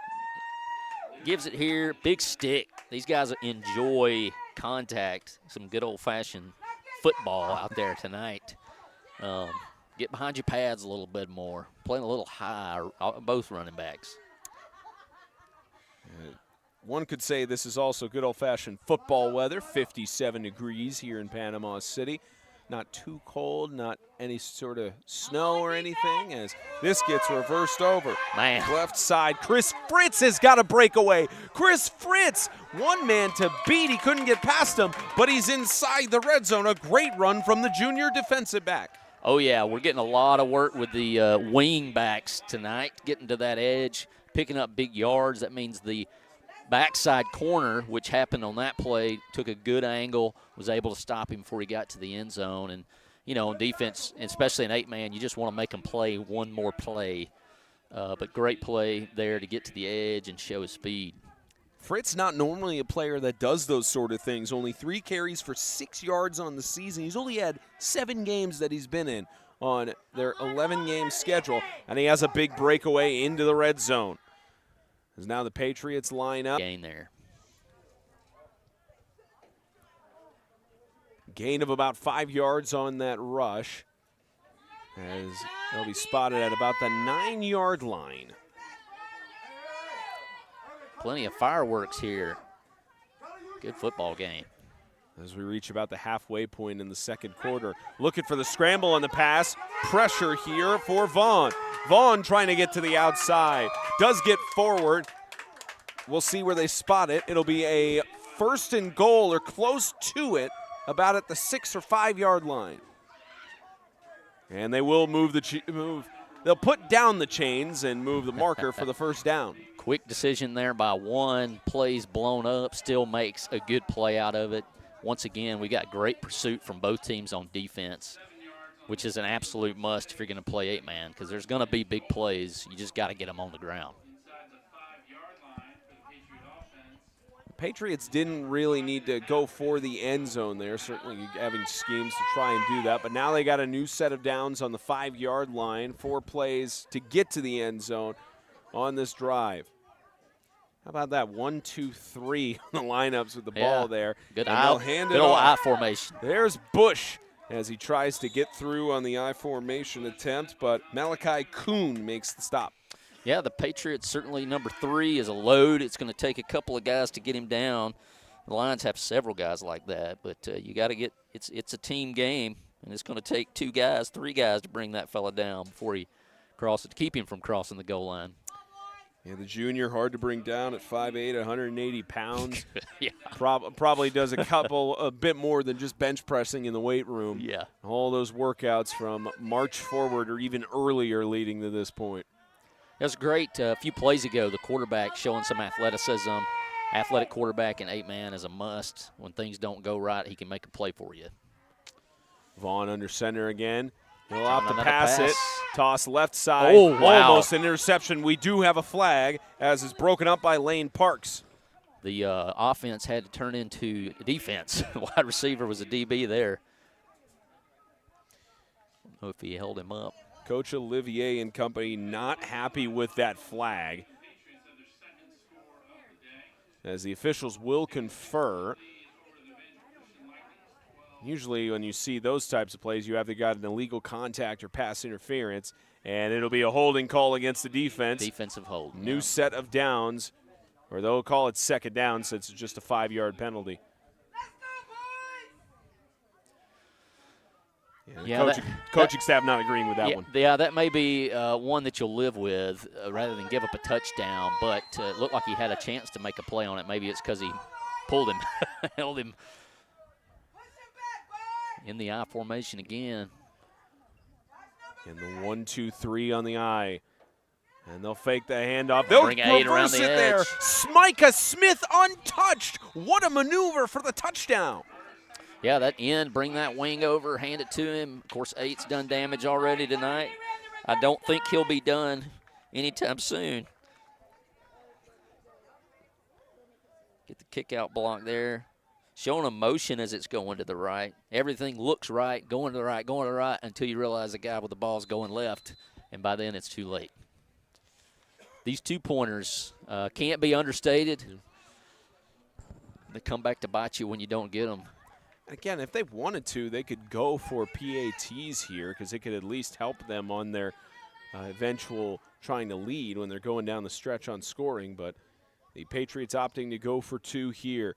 Gives it here, big stick. These guys enjoy contact. Some good old-fashioned football out there tonight. Get behind your pads a little bit more. Playing a little high, both running backs. One could say this is also good old-fashioned football weather, 57 degrees here in Panama City. Not too cold, not any sort of snow or anything, as this gets reversed over. Man. Left side, Chris Fritz has got a breakaway. Chris Fritz, one man to beat. He couldn't get past him, but he's inside the red zone. A great run from the junior defensive back. Oh, yeah, we're getting a lot of work with the wing backs tonight, getting to that edge, picking up big yards. That means the backside corner, which happened on that play, took a good angle, was able to stop him before he got to the end zone. And, you know, on defense, especially in 8-man, you just want to make them play one more play. But great play there to get to the edge and show his speed. Fritz not normally a player that does those sort of things. Only 3 carries for 6 yards on the season. He's only had 7 games that he's been in on their 11-game schedule, and he has a big breakaway into the red zone. As now the Patriots line up. Gain there. Gain of about 5 yards on that rush, as they'll be spotted at about the 9-yard line. Plenty of fireworks here. Good football game. As we reach about the halfway point in the second quarter. Looking for the scramble on the pass. Pressure here for Vaughn. Vaughn trying to get to the outside. Does get forward. We'll see where they spot it. It'll be a 1st and goal or close to it, about at the 6 or 5 yard line. And they will move They'll put down the chains and move the marker for the first down. Quick decision there by one. Plays blown up, still makes a good play out of it. Once again, we got great pursuit from both teams on defense, which is an absolute must if you're going to play 8-man, because there's going to be big plays. You just got to get them on the ground. Patriots didn't really need to go for the end zone there, certainly having schemes to try and do that, but now they got a new set of downs on the 5-yard line, 4 plays to get to the end zone. on this drive. How about that 1, 2, 3 on the lineups with the ball there? Good and eye, they'll hand good it old off. I formation. There's Bush as he tries to get through on the I formation attempt, but Malachi Kuhn makes the stop. Yeah, the Patriots, certainly number 3 is a load. It's going to take a couple of guys to get him down. The Lions have several guys like that, but you got to get it's a team game, and it's going to take 2 guys, 3 guys to bring that fella down before he crosses, to keep him from crossing the goal line. Yeah, the junior, hard to bring down at 5'8", 180 pounds. Yeah. Probably does a bit more than just bench pressing in the weight room. Yeah. All those workouts from March forward or even earlier leading to this point. It was great. A few plays ago, the quarterback showing some athleticism. Athletic quarterback in 8-man is a must. When things don't go right, he can make a play for you. Vaughn under center again. He'll opt to pass it. Toss left side. Oh, wow. Almost an interception. We do have a flag as is broken up by Lane Parks. The offense had to turn into defense. The wide receiver was a DB there. I don't know if he held him up. Coach Olivier and company not happy with that flag, as the officials will confer. Usually when you see those types of plays, you have got an illegal contact or pass interference, and it'll be a holding call against the defense. Defensive hold. New set of downs, or they'll call it second down since it's just a 5-yard penalty. Yeah, coaching staff not agreeing with that one. Yeah, that may be one that you'll live with rather than give up a touchdown, but it looked like he had a chance to make a play on it. Maybe it's because he pulled him, held him in the I formation again. And the 1, 2, 3 on the I. And they'll fake the handoff. They'll bring 8 around the it edge. there. Micah Smith untouched. What a maneuver for the touchdown. Yeah, that end, bring that wing over, hand it to him. Of course, 8's done damage already tonight. I don't think he'll be done anytime soon. Get the kick out block there. Showing a motion as it's going to the right. Everything looks right, going to the right, until you realize the guy with the ball is going left, and by then it's too late. These 2-pointers can't be understated. They come back to bite you when you don't get them. Again, if they wanted to, they could go for PATs here because it could at least help them on their eventual trying to lead when they're going down the stretch on scoring. But the Patriots opting to go for 2 here.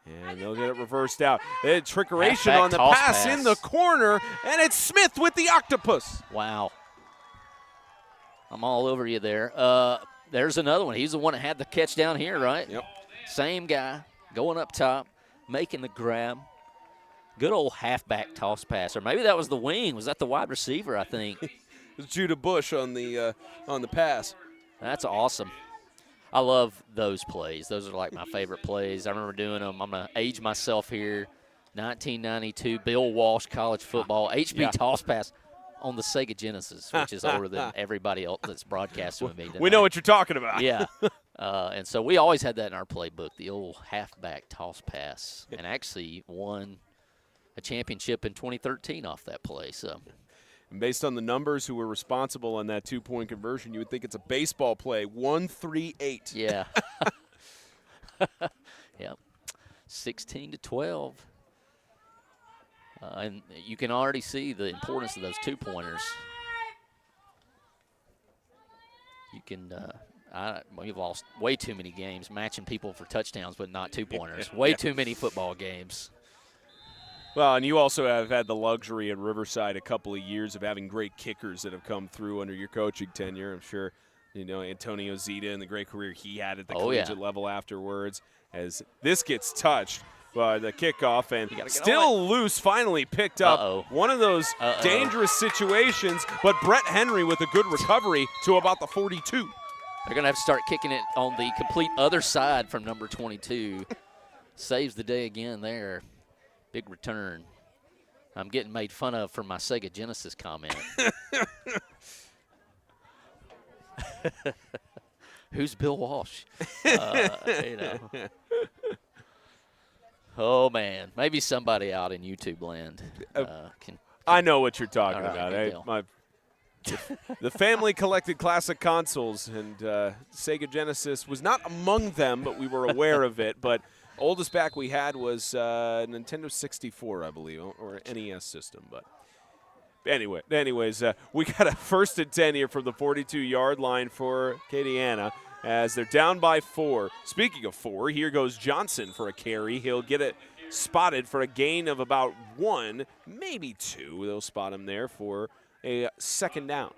And they'll get it reversed out. Trickeration on the pass in the corner, and it's Smith with the octopus. Wow. I'm all over you there. There's another one. He's the one that had the catch down here, right? Yep. Same guy going up top, making the grab. Good old halfback toss pass. Or maybe that was the wing. Was that the wide receiver, I think? It was Judah Bush on the pass. That's awesome. I love those plays. Those are like my favorite plays. I remember doing them. I'm going to age myself here. 1992, Bill Walsh, college football, HB toss pass on the Sega Genesis, which is older than everybody else that's broadcasting with me tonight. We know what you're talking about. Yeah. And so we always had that in our playbook, the old halfback toss pass, and actually won a championship in 2013 off that play. So. And based on the numbers who were responsible on that 2-point conversion, you would think it's a baseball play. 1-3-8. Yeah. Yep. 16-12. And you can already see the importance of those 2-pointers. You can we've lost way too many games matching people for touchdowns, but not 2-pointers. Way too many football games. Well, and you also have had the luxury at Riverside a couple of years of having great kickers that have come through under your coaching tenure. I'm sure you know Antonio Zita and the great career he had at the collegiate level afterwards. As this gets touched by the kickoff and still loose, finally picked up. One of those dangerous situations, but Brett Henry with a good recovery to about the 42. They're going to have to start kicking it on the complete other side from number 22. Saves the day again there. Big return. I'm getting made fun of for my Sega Genesis comment. Who's Bill Walsh? Oh, man. Maybe somebody out in YouTube land can. I know what you're talking about. The family collected classic consoles, and Sega Genesis was not among them, but we were aware of it. But oldest back we had was Nintendo 64, I believe, or NES system. But anyways, we got a 1st and 10 here from the 42-yard line for Acadiana as they're down by 4. Speaking of 4, here goes Johnson for a carry. He'll get it spotted for a gain of about 1, maybe 2. They'll spot him there for a 2nd down.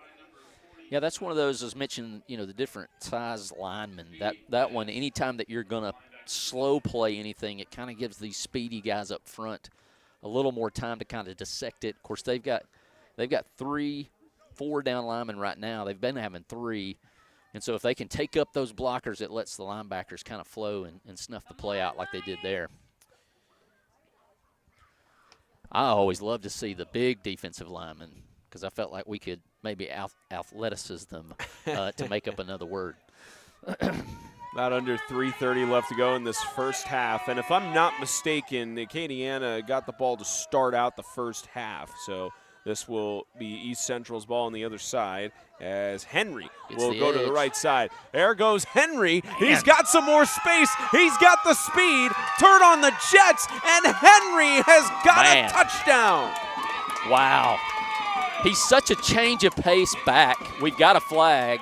Yeah, that's one of those, as mentioned, the different size linemen. That one, anytime that you're going to slow play anything, it kind of gives these speedy guys up front a little more time to kind of dissect it. Of course, they've got 4 down linemen right now. They've been having 3. And so if they can take up those blockers, it lets the linebackers kind of flow and snuff the play out like they did there. I always love to see the big defensive linemen because I felt like we could maybe athleticism them to make up another word. About under 3:30 left to go in this first half. And if I'm not mistaken, Acadiana got the ball to start out the first half. So this will be East Central's ball on the other side as Henry will go to the right side. There goes Henry. Man. He's got some more space. He's got the speed. Turn on the Jets, and Henry has got a touchdown. Wow. He's such a change of pace back. We've got a flag.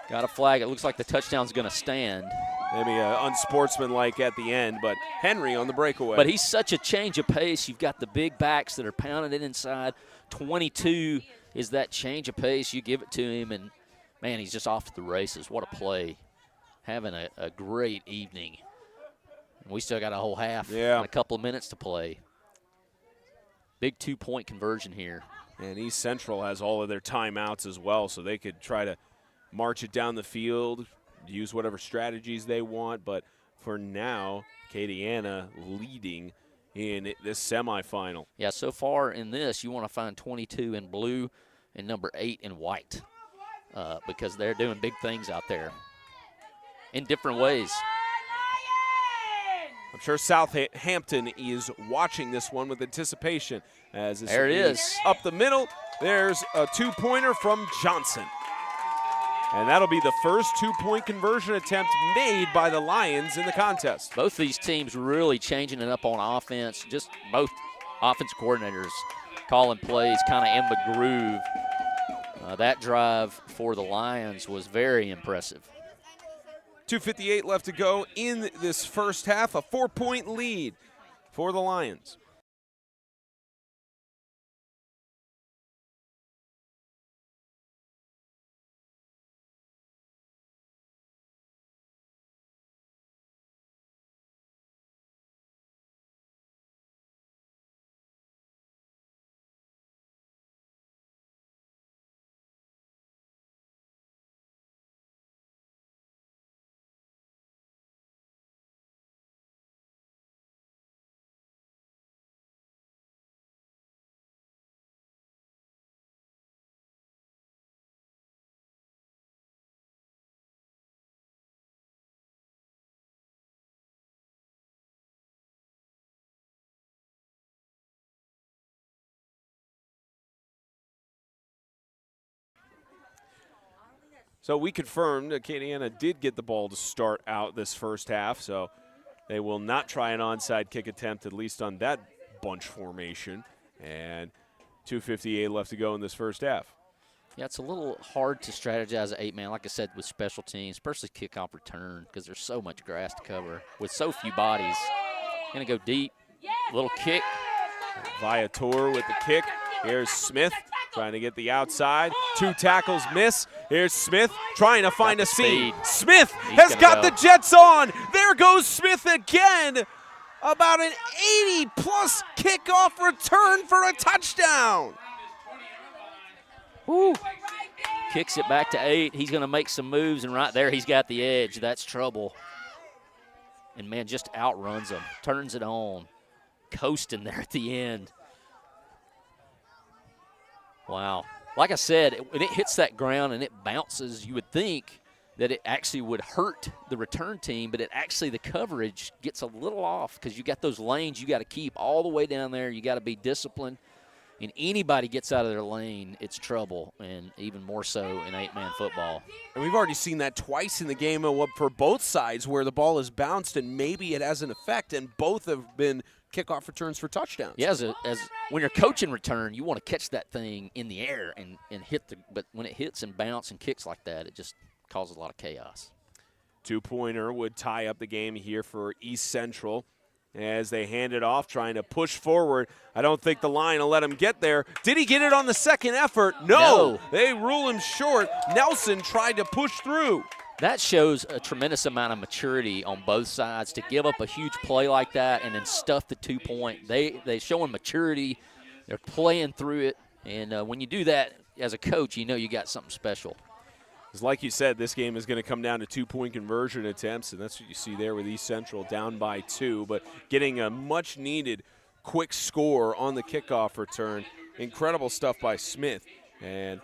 Got a flag. It looks like the touchdown's going to stand. Maybe unsportsmanlike at the end, but Henry on the breakaway. But he's such a change of pace. You've got the big backs that are pounding it inside. 22 is that change of pace. You give it to him, and, man, he's just off to the races. What a play. Having a great evening. We still got a whole half and a couple of minutes to play. Big 2-point conversion here. And East Central has all of their timeouts as well, so they could try to march it down the field, use whatever strategies they want. But for now, Acadiana leading in this semifinal. Yeah, so far in this, you want to find 22 in blue and number 8 in white because they're doing big things out there in different ways. I'm sure Southampton is watching this one with anticipation. As there it is. Up the middle, there's a 2-pointer from Johnson. And that'll be the first 2-point conversion attempt made by the Lions in the contest. Both these teams really changing it up on offense. Just both offensive coordinators calling plays kind of in the groove. That drive for the Lions was very impressive. 2:58 left to go in this first half, a 4-point lead for the Lions. So we confirmed Acadiana did get the ball to start out this first half, so they will not try an onside kick attempt, at least on that bunch formation. And 2:58 left to go in this first half. Yeah, it's a little hard to strategize at 8-man, like I said, with special teams, especially kickoff return, because there's so much grass to cover with so few bodies. Going to go deep, little kick. Viator with the kick. Here's Smith trying to get the outside. 2 tackles miss. Here's Smith trying to find a seam. Smith has got the Jets on. There goes Smith again. About an 80-plus kickoff return for a touchdown. Woo. Kicks it back to 8. He's going to make some moves, and right there he's got the edge. That's trouble. And, man, just outruns him. Turns it on. Coasting there at the end. Wow. Like I said, when it hits that ground and it bounces, you would think that it actually would hurt the return team, but it actually, the coverage gets a little off because you got those lanes you got to keep all the way down there. You got to be disciplined. and anybody gets out of their lane, it's trouble, and even more so in 8-man football. And we've already seen that twice in the game for both sides where the ball is bounced and maybe it has an effect, and both have been kickoff returns for touchdowns. Yeah, as when you're coaching return, you want to catch that thing in the air and hit but when it hits and bounce and kicks like that, it just causes a lot of chaos. Two-pointer would tie up the game here for East Central as they hand it off, trying to push forward. I don't think the line will let him get there. Did he get it on the second effort? No. They rule him short. Nelson tried to push through. That shows a tremendous amount of maturity on both sides to give up a huge play like that and then stuff the 2-point. They showing maturity. They're playing through it. And when you do that as a coach, you know you got something special. Because like you said, this game is going to come down to 2-point conversion attempts, and that's what you see there with East Central down by 2. But getting a much-needed quick score on the kickoff return. Incredible stuff by Smith. And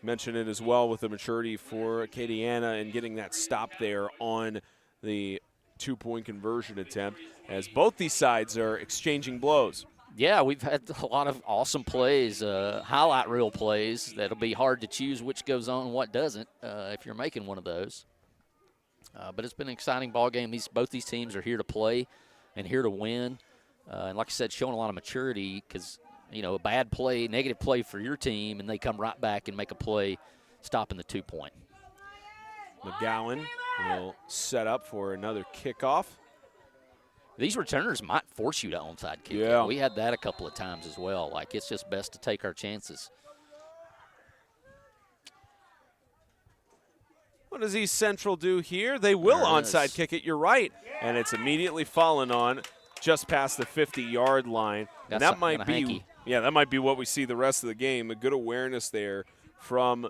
mentioned it as well with the maturity for Acadiana and getting that stop there on the 2-point conversion attempt as both these sides are exchanging blows. Yeah, we've had a lot of awesome plays, highlight reel plays. That'll be hard to choose which goes on and what doesn't if you're making one of those. But it's been an exciting ball game. Both these teams are here to play and here to win. And like I said, showing a lot of maturity because, you know, a bad play, negative play for your team, and they come right back and make a play stopping the 2-point. McGowan will set up for another kickoff. These returners might force you to onside kick. Yeah. We had that a couple of times as well. Like, it's just best to take our chances. What does East Central do here? They will onside kick it, you're right. And it's immediately fallen on just past the 50-yard line. And that might be, that might be what we see the rest of the game. A good awareness there from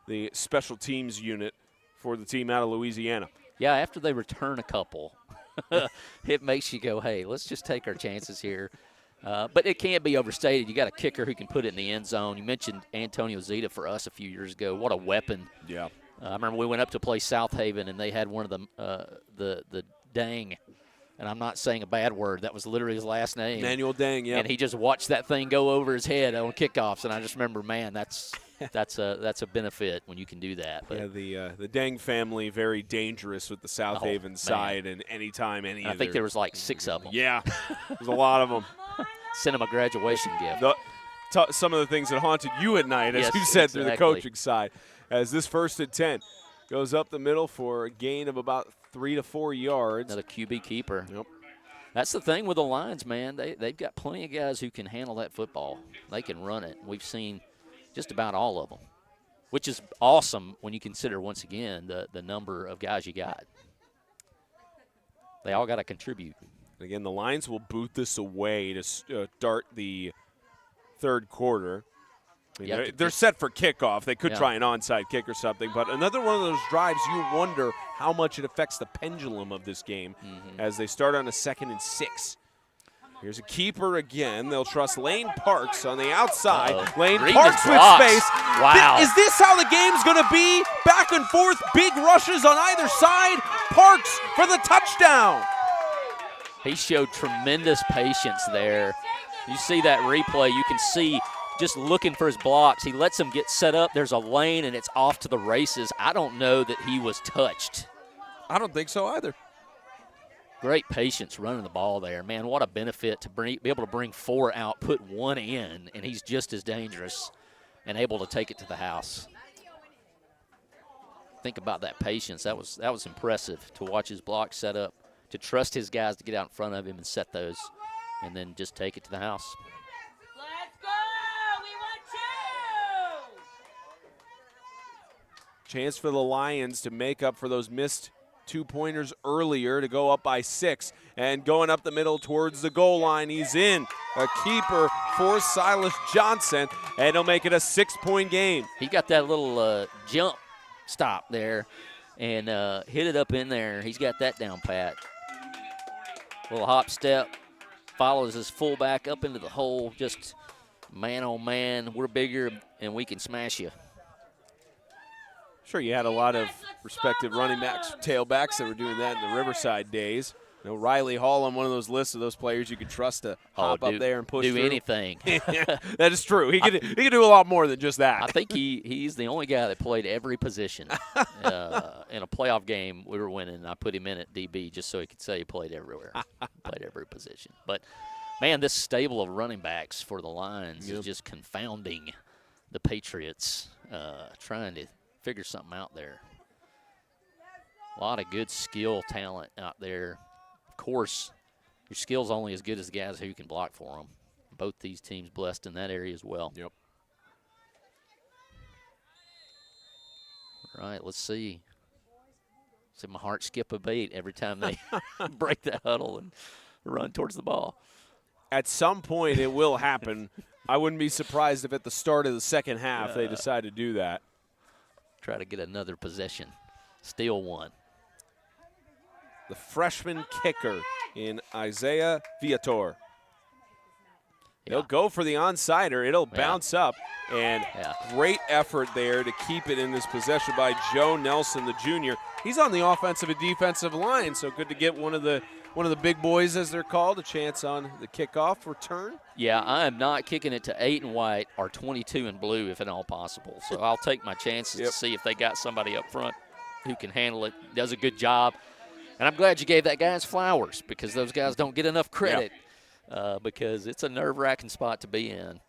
the special teams unit for the team out of Louisiana. Yeah, after they return a couple, it makes you go, hey, let's just take our chances here. But it can't be overstated. You got a kicker who can put it in the end zone. You mentioned Antonio Zeta for us a few years ago. What a weapon. Yeah. I remember we went up to play South Haven, and they had one of the Dang, and I'm not saying a bad word. That was literally his last name. Manuel Dang, yeah. And he just watched that thing go over his head on kickoffs, and I just remember, man, that's a benefit when you can do that. But yeah, the Dang family, very dangerous with the South Haven side, and anytime any I of think there was like 6 of them. Yeah, there's a lot of them. Sent him a graduation gift. Some of the things that haunted you at night, as you said, through the coaching side. As this 1st and 10 goes up the middle for a gain of about 3 to 4 yards. Another QB keeper. Yep. That's the thing with the Lions, man. They've got plenty of guys who can handle that football. They can run it. We've seen just about all of them, which is awesome when you consider, once again, the number of guys you got. They all got to contribute. Again, the Lions will boot this away to start the 3rd quarter. They're set for kickoff. They could try an onside kick or something, but another one of those drives you wonder how much it affects the pendulum of this game as they start on a 2nd and 6. Here's a keeper again. They'll trust Lane Parks on the outside. Lane Parks with space. Wow. Is this how the game's going to be? Back and forth, big rushes on either side. Parks for the touchdown. He showed tremendous patience there. You see that replay, you can see just looking for his blocks. He lets him get set up. There's a lane, and it's off to the races. I don't know that he was touched. I don't think so either. Great patience running the ball there. Man, what a benefit to be able to bring 4 out, put 1 in, and he's just as dangerous and able to take it to the house. Think about that patience. That was impressive to watch his block set up, to trust his guys to get out in front of him and set those, and then just take it to the house. Chance for the Lions to make up for those missed 2-pointers earlier to go up by 6. And going up the middle towards the goal line, he's in. A keeper for Silas Johnson, and he'll make it a 6-point game. He got that little jump stop there and hit it up in there. He's got that down pat. Little hop step, follows his fullback up into the hole. Just man on man, we're bigger and we can smash you. Sure, you had a lot of respected running backs, tailbacks that were doing that in the Riverside days. No, Riley Hall on one of those lists of those players you could trust to hop up there and push do through. anything. That is true. He can do a lot more than just that. I think he's the only guy that played every position. In a playoff game we were winning, and I put him in at DB just so he could say he played everywhere, played every position. But, man, this stable of running backs for the Lions is just confounding the Patriots, trying to figure something out there. A lot of good skill talent out there. Of course, your skill's only as good as the guys who can block for them. Both these teams blessed in that area as well. Yep. All right, let's see. See my heart skip a beat every time they break that huddle and run towards the ball. At some point it will happen. I wouldn't be surprised if at the start of the second half they decide to do that. Try to get another possession. Steal one. The freshman kicker in Isaiah Viator. He'll go for the onside-er. It'll bounce up. And great effort there to keep it in this possession by Joe Nelson, the junior. He's on the offensive and defensive line, so good to get one of the big boys, as they're called, a chance on the kickoff return. Yeah, I am not kicking it to 8 in white or 22 in blue if at all possible. So I'll take my chances to see if they got somebody up front who can handle it, does a good job. And I'm glad you gave that guy his flowers, because those guys don't get enough credit because it's a nerve-wracking spot to be in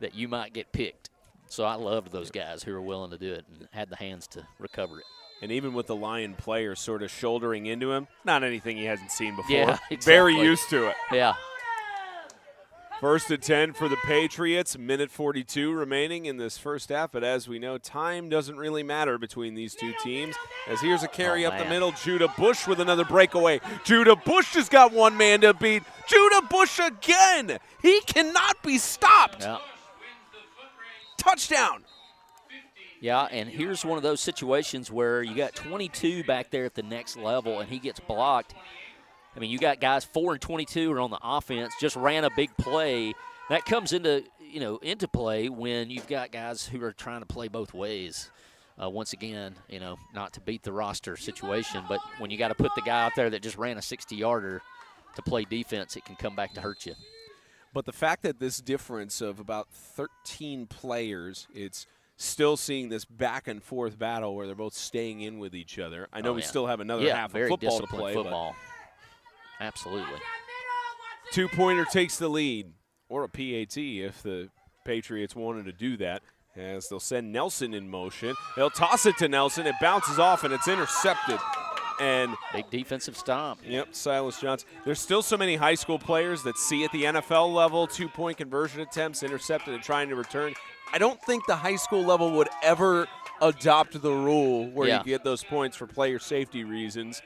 that you might get picked. So I loved those guys who were willing to do it and had the hands to recover it. And even with the Lion player sort of shouldering into him, not anything he hasn't seen before. Yeah, exactly. Very used to it. Yeah. First and 10 for the Patriots, minute 42 remaining in this first half. But as we know, time doesn't really matter between these two teams. As here's a carry up the middle, Judah Bush with another breakaway. Judah Bush has got one man to beat. Judah Bush again. He cannot be stopped. Yeah. Touchdown. Yeah, and here's one of those situations where you got 22 back there at the next level, and he gets blocked. I mean, you got guys 4 and 22 are on the offense, just ran a big play. That comes into play when you've got guys who are trying to play both ways. Once again, not to beat the roster situation, but when you got to put the guy out there that just ran a 60-yarder to play defense, it can come back to hurt you. But the fact that this difference of about 13 players, it's still seeing this back-and-forth battle where they're both staying in with each other. I know we still have another half of football to play. Football. Absolutely. Two-pointer takes the lead, or a PAT if the Patriots wanted to do that, as they'll send Nelson in motion. They'll toss it to Nelson. It bounces off, and it's intercepted. And big defensive stop. Yep, Silas Johnson. There's still so many high school players that see at the NFL level two-point conversion attempts intercepted and trying to return. I don't think the high school level would ever adopt the rule where you get those points for player safety reasons.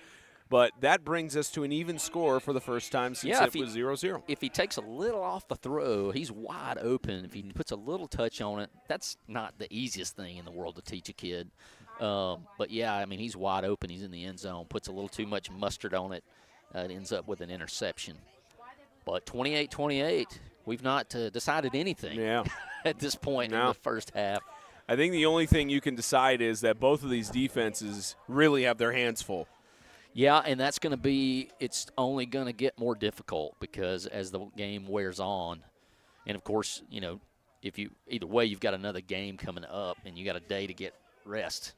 But that brings us to an even score for the first time since it was 0-0. If he takes a little off the throw, he's wide open. If he puts a little touch on it, that's not the easiest thing in the world to teach a kid. But, yeah, I mean, he's wide open. He's in the end zone, puts a little too much mustard on it. It ends up with an interception. But 28-28, we've not decided anything at this point in the first half. I think the only thing you can decide is that both of these defenses really have their hands full. Yeah, and that's going to be – it's only going to get more difficult because as the game wears on, and, of course, if you – either way, you've got another game coming up and you got a day to get rest.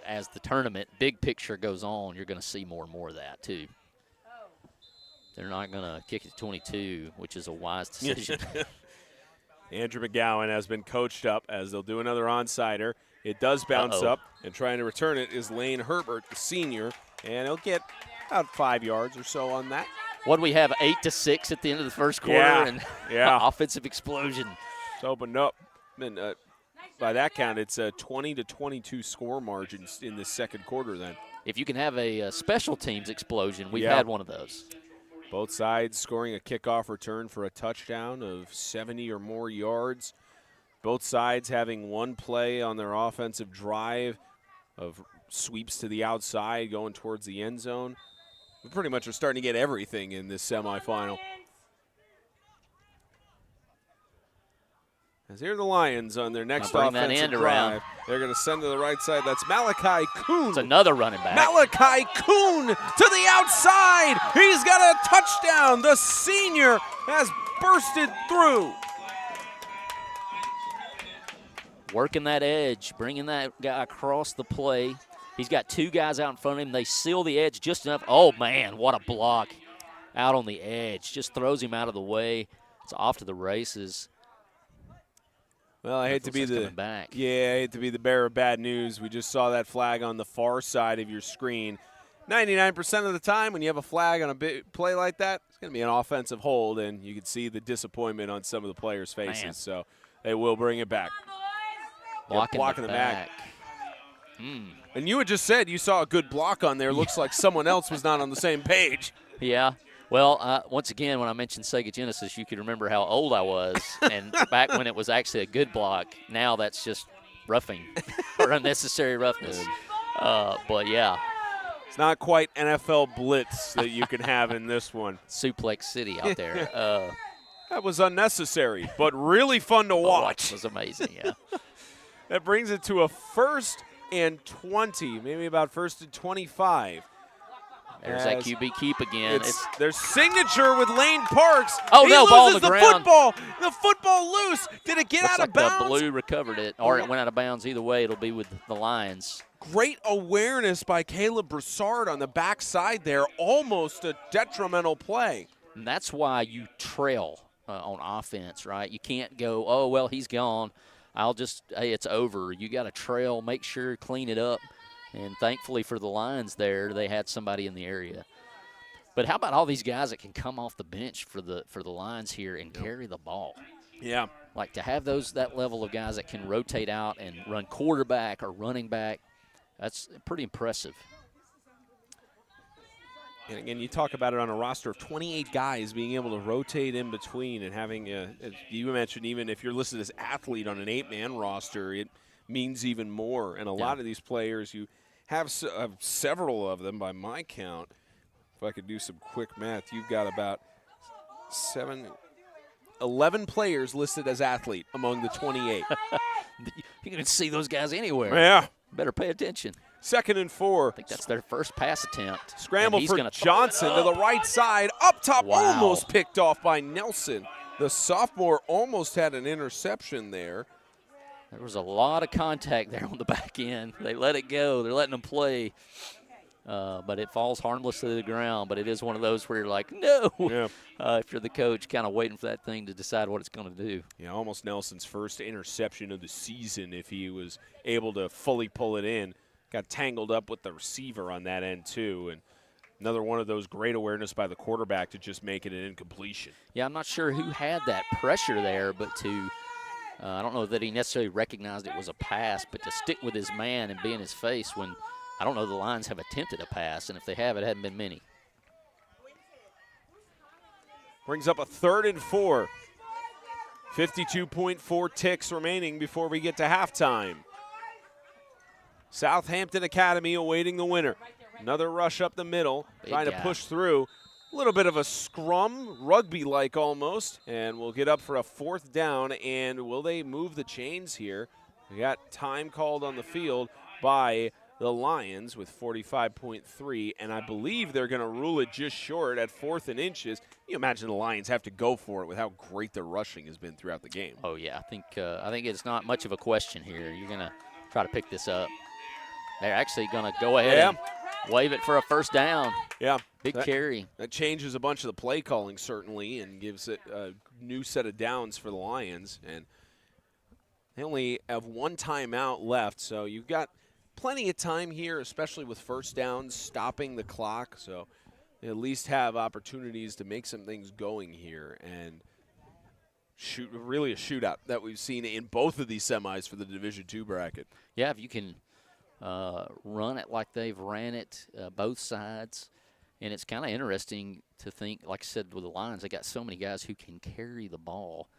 As the tournament, big picture goes on, you're going to see more and more of that too. They're not going to kick it to 22, which is a wise decision. Andrew McGowan has been coached up as they'll do another onside-er. It does bounce up, and trying to return it is Lane Herbert, the senior, and he'll get about 5 yards or so on that. What do we have, 8-6 at the end of the first quarter? And offensive explosion. It's opened up. And, by that count, it's a 20-22 score margin in the second quarter then. If you can have a special teams explosion, we've had one of those. Both sides scoring a kickoff return for a touchdown of 70 or more yards. Both sides having one play on their offensive drive of sweeps to the outside going towards the end zone. We pretty much are starting to get everything in this semifinal. As here are the Lions on their next bring that offensive end drive. around. They're going to send to the right side. That's Malachi Kuhn. It's another running back. Malachi Kuhn to the outside. He's got a touchdown. The senior has bursted through. Working that edge, bringing that guy across the play. He's got two guys out in front of him. They seal the edge just enough. Oh, man, what a block out on the edge. Just throws him out of the way. It's off to the races. Well, I hate to be the back. Yeah, I hate to be the bearer of bad news. We just saw that flag on the far side of your screen. 99% of the time when you have a flag on a big play like that, it's going to be an offensive hold, and you can see the disappointment on some of the players' faces. Man. So they will bring it back. Blocking the back. And you had just said you saw a good block on there. Looks like someone else was not on the same page. Yeah. Well, once again, when I mentioned Sega Genesis, you could remember how old I was. And back when it was actually a good block, now that's just roughing or unnecessary roughness. But, yeah. It's not quite NFL blitz that you can have in this one. Suplex City out there. That was unnecessary, but really fun to watch. It was amazing, yeah. That brings it to a 1st and 20, maybe about 1st and 25. There's that QB keep again. It's their signature with Lane Parks. Oh, he no, ball on loses the ground. The football loose. Did it get Looks out like of bounds? The Blue recovered it, or it went out of bounds. Either way, it'll be with the Lions. Great awareness by Caleb Broussard on the backside there. Almost a detrimental play. And that's why you trail on offense, right? You can't go, oh, well, he's gone. Hey, it's over. You got to trail, make sure, clean it up. And thankfully for the Lions there, they had somebody in the area. But how about all these guys that can come off the bench for the Lions here and carry the ball? Yeah. Like to have that level of guys that can rotate out and run quarterback or running back, that's pretty impressive. And again, you talk about it on a roster of 28 guys being able to rotate in between and having, you mentioned even if you're listed as athlete on an 8-man roster, it means even more. And a lot of these players, you have several of them by my count. If I could do some quick math, you've got about 11 players listed as athlete among the 28. You can see those guys anywhere. Yeah. Better pay attention. 2nd and 4. I think that's their first pass attempt. Scramble for Johnson to the right side. Up top, almost picked off by Nelson. The sophomore almost had an interception there. There was a lot of contact there on the back end. They let it go. They're letting them play. But it falls harmlessly to the ground. But it is one of those where you're like, no. Yeah. If you're the coach, kind of waiting for that thing to decide what it's going to do. Yeah, almost Nelson's first interception of the season if he was able to fully pull it in. Got tangled up with the receiver on that end, too. And another one of those great awareness by the quarterback to just make it an incompletion. Yeah, I'm not sure who had that pressure there, but I don't know that he necessarily recognized it was a pass, but to stick with his man and be in his face when I don't know the Lions have attempted a pass, and if they have, it hadn't been many. Brings up a 3rd and 4. 52.4 ticks remaining before we get to halftime. Southampton Academy awaiting the winner. Another rush up the middle, trying to push through. A little bit of a scrum, rugby-like almost, and we'll get up for a 4th down, and will they move the chains here? We got time called on the field by the Lions with 45.3, and I believe they're going to rule it just short at 4th and inches. You imagine the Lions have to go for it with how great their rushing has been throughout the game. Oh, yeah, I think it's not much of a question here. You're going to try to pick this up. They're actually going to go ahead and wave it for a 1st down. Yeah. Big carry. That changes a bunch of the play calling, certainly, and gives it a new set of downs for the Lions. And they only have 1 timeout left, so you've got plenty of time here, especially with 1st downs, stopping the clock. So they at least have opportunities to make some things going here and really a shootout that we've seen in both of these semis for the Division II bracket. Yeah, if you can run it like they've ran it, both sides. And it's kind of interesting to think, like I said, with the Lions, they got so many guys who can carry the ball.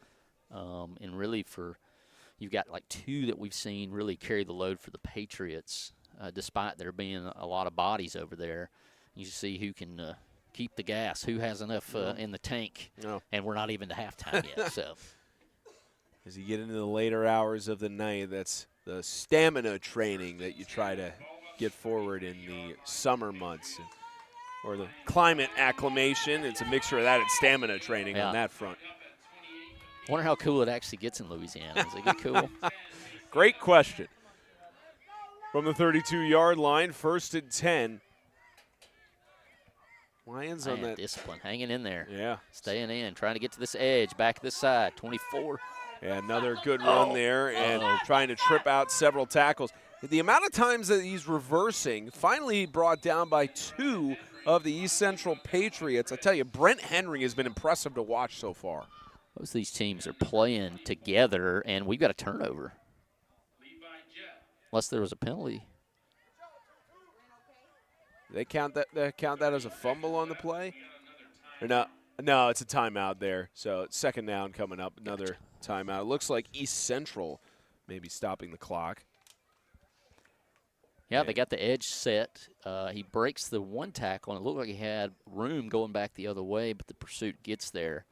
And really you've got like 2 that we've seen really carry the load for the Patriots, despite there being a lot of bodies over there. You see who can keep the gas, who has enough in the tank. No. And we're not even to halftime yet. So. As you get into the later hours of the night, that's the stamina training that you try to get forward in the summer months. Or the climate acclimation. It's a mixture of that and stamina training on that front. Wonder how cool it actually gets in Louisiana. Does it get cool? Great question. From the 32-yard line, 1st and 10. Lions on that. Discipline, hanging in there. Yeah. Staying in, trying to get to this edge, back to this side, 24. Yeah, another good run there and trying to trip out several tackles. The amount of times that he's reversing, finally brought down by 2 of the East Central Patriots. I tell you, Brent Henry has been impressive to watch so far. Most of these teams are playing together, and we've got a turnover. Unless there was a penalty. They count that as a fumble on the play? Or no, it's a timeout there. So 2nd down coming up, another timeout. It looks like East Central maybe stopping the clock. Yeah, they got the edge set. He breaks the 1 tackle, and it looked like he had room going back the other way, but the pursuit gets there.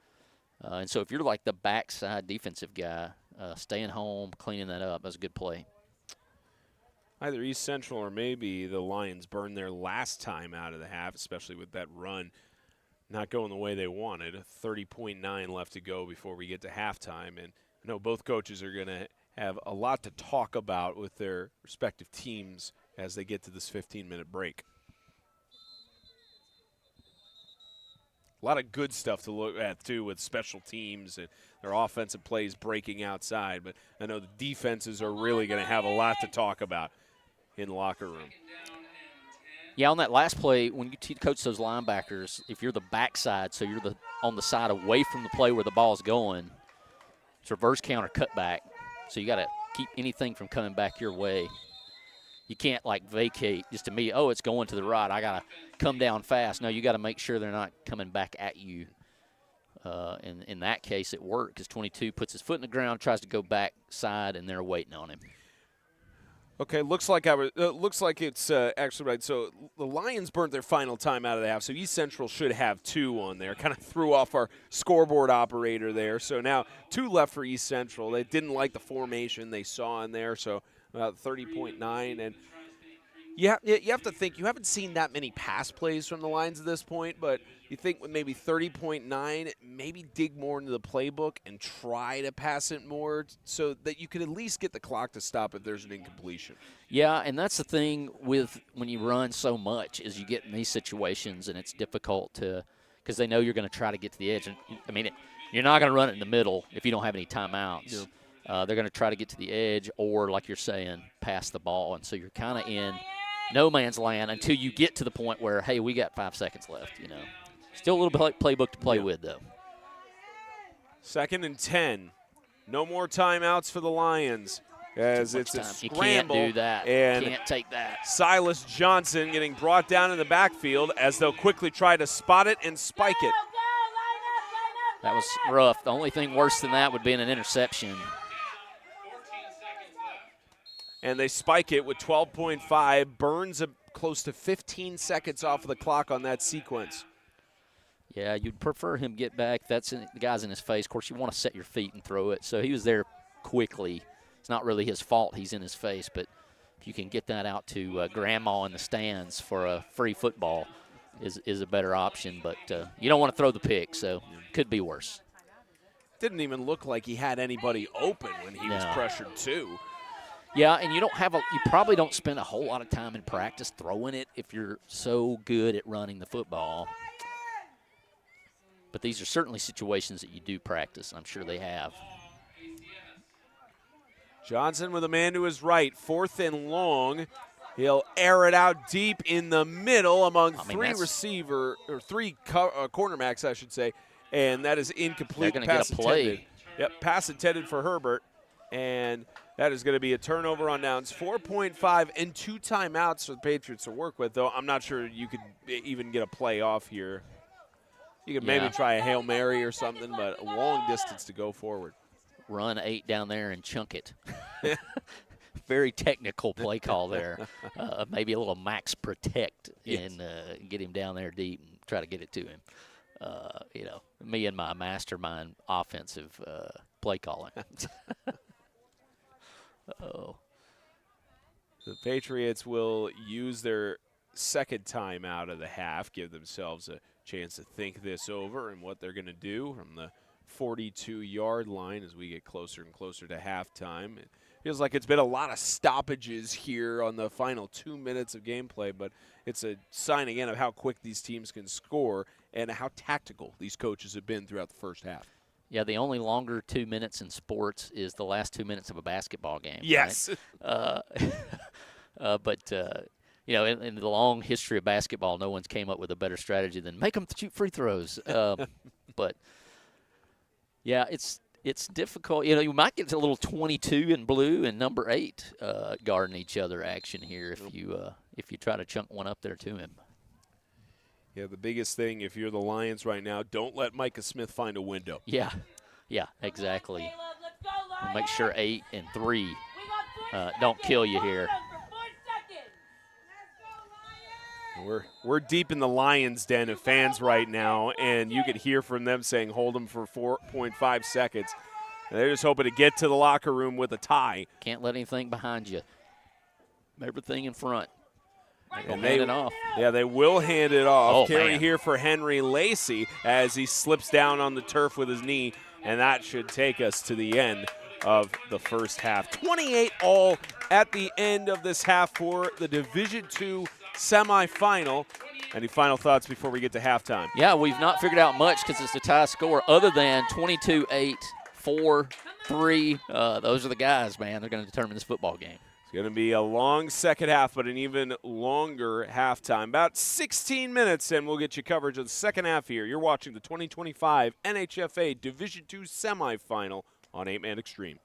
And so if you're like the backside defensive guy, staying home, cleaning that up, that's a good play. Either East Central or maybe the Lions burned their last time out of the half, especially with that run not going the way they wanted. 30.9 left to go before we get to halftime. And I know both coaches are going to have a lot to talk about with their respective teams as they get to this 15-minute break. A lot of good stuff to look at, too, with special teams and their offensive plays breaking outside. But I know the defenses are really going to have a lot to talk about in the locker room. Yeah, on that last play, when you coach those linebackers, if you're the backside, so you're on the side away from the play where the ball's going, it's reverse counter cutback. So you got to keep anything from coming back your way. You can't, like, vacate just immediately, it's going to the right. I got to come down fast. No, you got to make sure they're not coming back at you. And in that case, it worked because 22 puts his foot in the ground, tries to go backside, and they're waiting on him. Okay, looks like it's actually right. So the Lions burnt their final time out of the half, so East Central should have 2 on there. Kind of threw off our scoreboard operator there. So now 2 left for East Central. They didn't like the formation they saw in there, so about 30.9. And you have to think, you haven't seen that many pass plays from the Lions at this point, but you think with maybe 30.9, maybe dig more into the playbook and try to pass it more so that you could at least get the clock to stop if there's an incompletion. Yeah, and that's the thing with when you run so much is you get in these situations and it's difficult to because they know you're going to try to get to the edge. And I mean, you're not going to run it in the middle if you don't have any timeouts. Yeah. They're going to try to get to the edge or, like you're saying, pass the ball. And so you're kind of in no man's land until you get to the point where, hey, we got 5 seconds left, Still a little bit playbook to play with, though. 2nd and 10. No more timeouts for the Lions as it's a scramble. You can't do that. And can't take that. Silas Johnson getting brought down in the backfield as they'll quickly try to spot it and spike it. That was rough. The only thing worse than that would be an interception. And they spike it with 12.5. Burns close to 15 seconds off of the clock on that sequence. Yeah, you'd prefer him get back. The guy's in his face. Of course, you want to set your feet and throw it. So he was there quickly. It's not really his fault he's in his face, but if you can get that out to grandma in the stands for a free football is a better option. But you don't want to throw the pick, so could be worse. Didn't even look like he had anybody open when he was pressured too. Yeah, and you probably don't spend a whole lot of time in practice throwing it if you're so good at running the football. But these are certainly situations that you do practice. I'm sure they have. Johnson with a man to his right, 4th and long. He'll air it out deep in the middle among three cornerbacks, I should say, and that is incomplete. They're going to get a play. Intended. Yep, pass intended for Herbert, and that is going to be a turnover on downs. 4.5 and 2 timeouts for the Patriots to work with, though I'm not sure you could even get a play off here. You could maybe try a Hail Mary or something, but a long distance to go forward. Run 8 down there and chunk it. Very technical play call there. Maybe a little max protect and get him down there deep and try to get it to him. Me and my mastermind offensive play calling. Oh. The Patriots will use their second time out of the half, give themselves a chance to think this over and what they're going to do from the 42-yard line as we get closer and closer to halftime. It feels like it's been a lot of stoppages here on the final 2 minutes of gameplay, but it's a sign again of how quick these teams can score and how tactical these coaches have been throughout the first half. Yeah, the only longer 2 minutes in sports is the last 2 minutes of a basketball game. Yes. Right? But you know, in the long history of basketball, no one's came up with a better strategy than make them shoot free throws. But yeah, it's difficult. You know, you might get a little 22 in blue and number 8 guarding each other action here if you try to chunk one up there to him. Yeah, the biggest thing if you're the Lions right now, don't let Micah Smith find a window. Yeah, exactly. And make sure 8 and 3 don't kill you here. We're deep in the Lions' den of fans right now, and you could hear from them saying hold them for 4.5 seconds. And they're just hoping to get to the locker room with a tie. Can't let anything behind you. Everything in front. And hand it off. Yeah, they will hand it off. Oh, Carry man. here for Henry Lacey as he slips down on the turf with his knee, and that should take us to the end of the first half. 28 all at the end of this half for the Division II semifinal. Any final thoughts before we get to halftime? Yeah, we've not figured out much because it's a tie score other than 22-8, 4-3. Those are the guys, man. They're going to determine this football game. It's going to be a long second half, but an even longer halftime. About 16 minutes, and we'll get you coverage of the second half here. You're watching the 2025 NHFA Division II semifinal on 8-Man Extreme.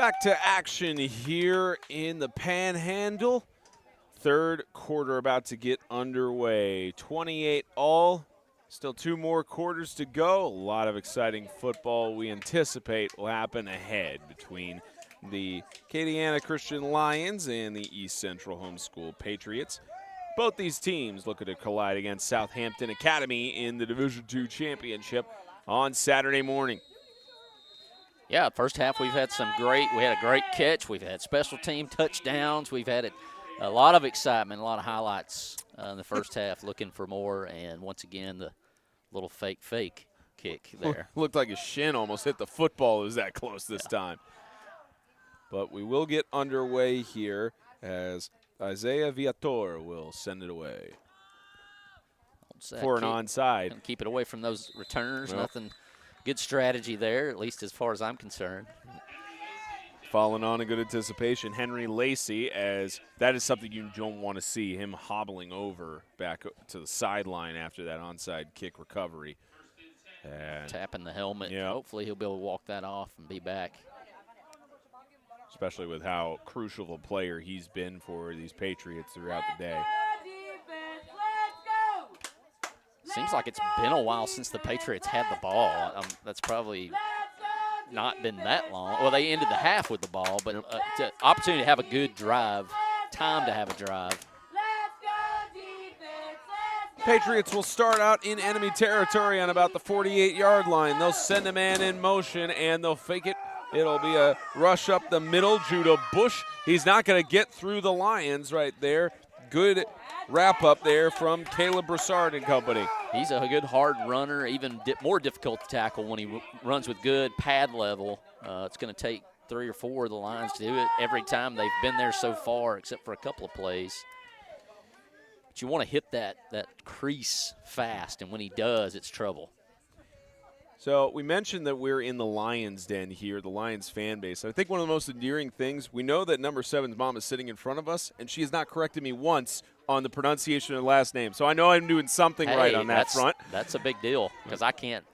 Back to action here in the Panhandle. Third quarter about to get underway. 28 all. Still 2 more quarters to go. A lot of exciting football we anticipate will happen ahead between the Acadiana Christian Lions and the East Central Homeschool Patriots. Both these teams looking to collide against Southampton Academy in the Division II Championship on Saturday morning. Yeah, first half we had a great catch. We've had special team touchdowns. We've had a lot of excitement, a lot of highlights in the first half, looking for more. And once again, the little fake kick there. Looked like his shin almost hit the football. It was that close this time. But we will get underway here as Isaiah Viator will send it away for an onside. Keep it away from those returners. Yep. Nothing. Good strategy there, at least as far as I'm concerned. Falling on a good anticipation, Henry Lacey, as that is something you don't want to see, him hobbling over back to the sideline after that onside kick recovery. And tapping the helmet. Yep. Hopefully he'll be able to walk that off and be back. Especially with how crucial a player he's been for these Patriots throughout the day. Seems like it's been a while since the Patriots had the ball. That's probably not been that long. Well, they ended the half with the ball, but opportunity to have a good drive, time to have a drive. Patriots will start out in enemy territory on about the 48-yard line. They'll send a man in motion, and they'll fake it. It'll be a rush up the middle. Judah Bush, he's not going to get through the Lions right there. Good wrap up there from Caleb Broussard and company. He's a good hard runner, even more difficult to tackle when he runs with good pad level. It's going to take 3 or 4 of the Lions to do it every time they've been there so far, except for a couple of plays. But you want to hit that crease fast, and when he does, it's trouble. So we mentioned that we're in the Lions Den here, the Lions fan base. I think one of the most endearing things, we know that number 7's mom is sitting in front of us, and she has not corrected me once on the pronunciation of the last name. So I know I'm doing something right on that front. That's a big deal because I can't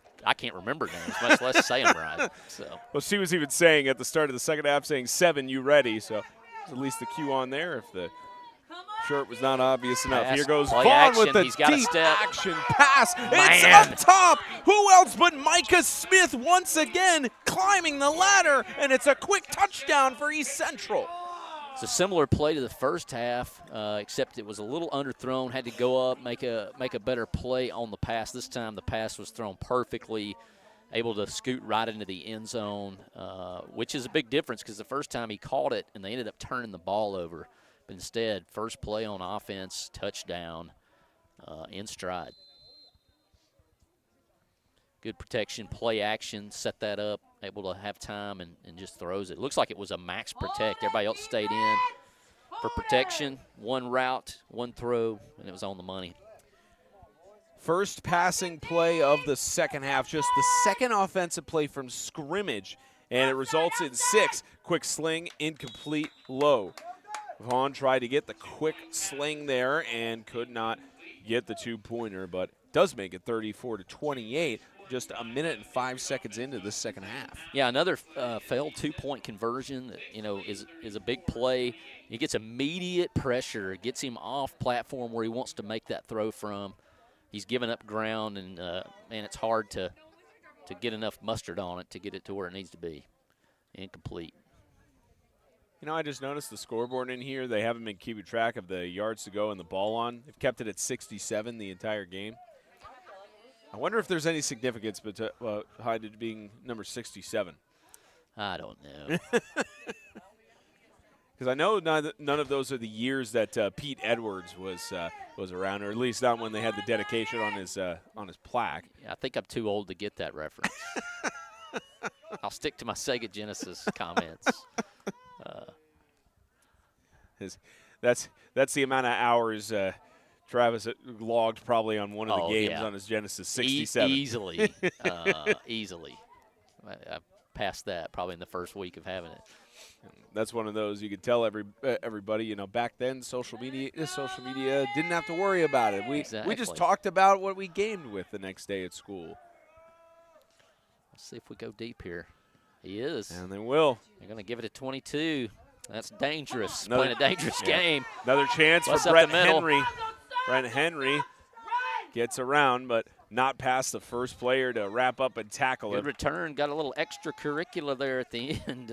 remember names, much less say them right. So. Well, she was even saying at the start of the second half, saying 7, you ready? So there's at least the cue on there if the shirt was not obvious enough. Here goes Vaughn with the deep action pass. It's up top. Who else but Micah Smith once again climbing the ladder, and it's a quick touchdown for East Central. It's a similar play to the first half, except it was a little underthrown. Had to go up, make a better play on the pass. This time the pass was thrown perfectly, able to scoot right into the end zone, which is a big difference because the first time he caught it and they ended up turning the ball over. But instead, first play on offense, touchdown, in stride. Good protection, play action, set that up, able to have time and just throws it. Looks like it was a max protect. Everybody else stayed in for protection. One route, one throw, and it was on the money. First passing play of the second half, just the second offensive play from scrimmage, and it results in 6. Quick sling, incomplete, low. Vaughn tried to get the quick sling there and could not get the 2-pointer, but does make it 34-28, just a minute and 5 seconds into the second half. Yeah, another failed 2-point conversion that, is a big play. He gets immediate pressure, gets him off platform where he wants to make that throw from. He's giving up ground, and man, it's hard to get enough mustard on it to get it to where it needs to be. Incomplete. I just noticed the scoreboard in here. They haven't been keeping track of the yards to go and the ball on. They've kept it at 67 the entire game. I wonder if there's any significance behind it being number 67. I don't know. Because I know none of those are the years that Pete Edwards was around, or at least not when they had the dedication on his plaque. Yeah, I think I'm too old to get that reference. I'll stick to my Sega Genesis comments. That's the amount of hours Travis logged probably on one of the games on his Genesis 67. Easily. Easily. I passed that probably in the first week of having it. That's one of those you could tell everybody, back then social media didn't have to worry about it. We just talked about what we gamed with the next day at school. Let's see if we go deep here. He is. And they will. They're going to give it a 22. That's dangerous. Playing a dangerous game. Another chance for Brett Henry. Brett Henry gets around, but not past the first player to wrap up and tackle it. Good return. Got a little extracurricular there at the end.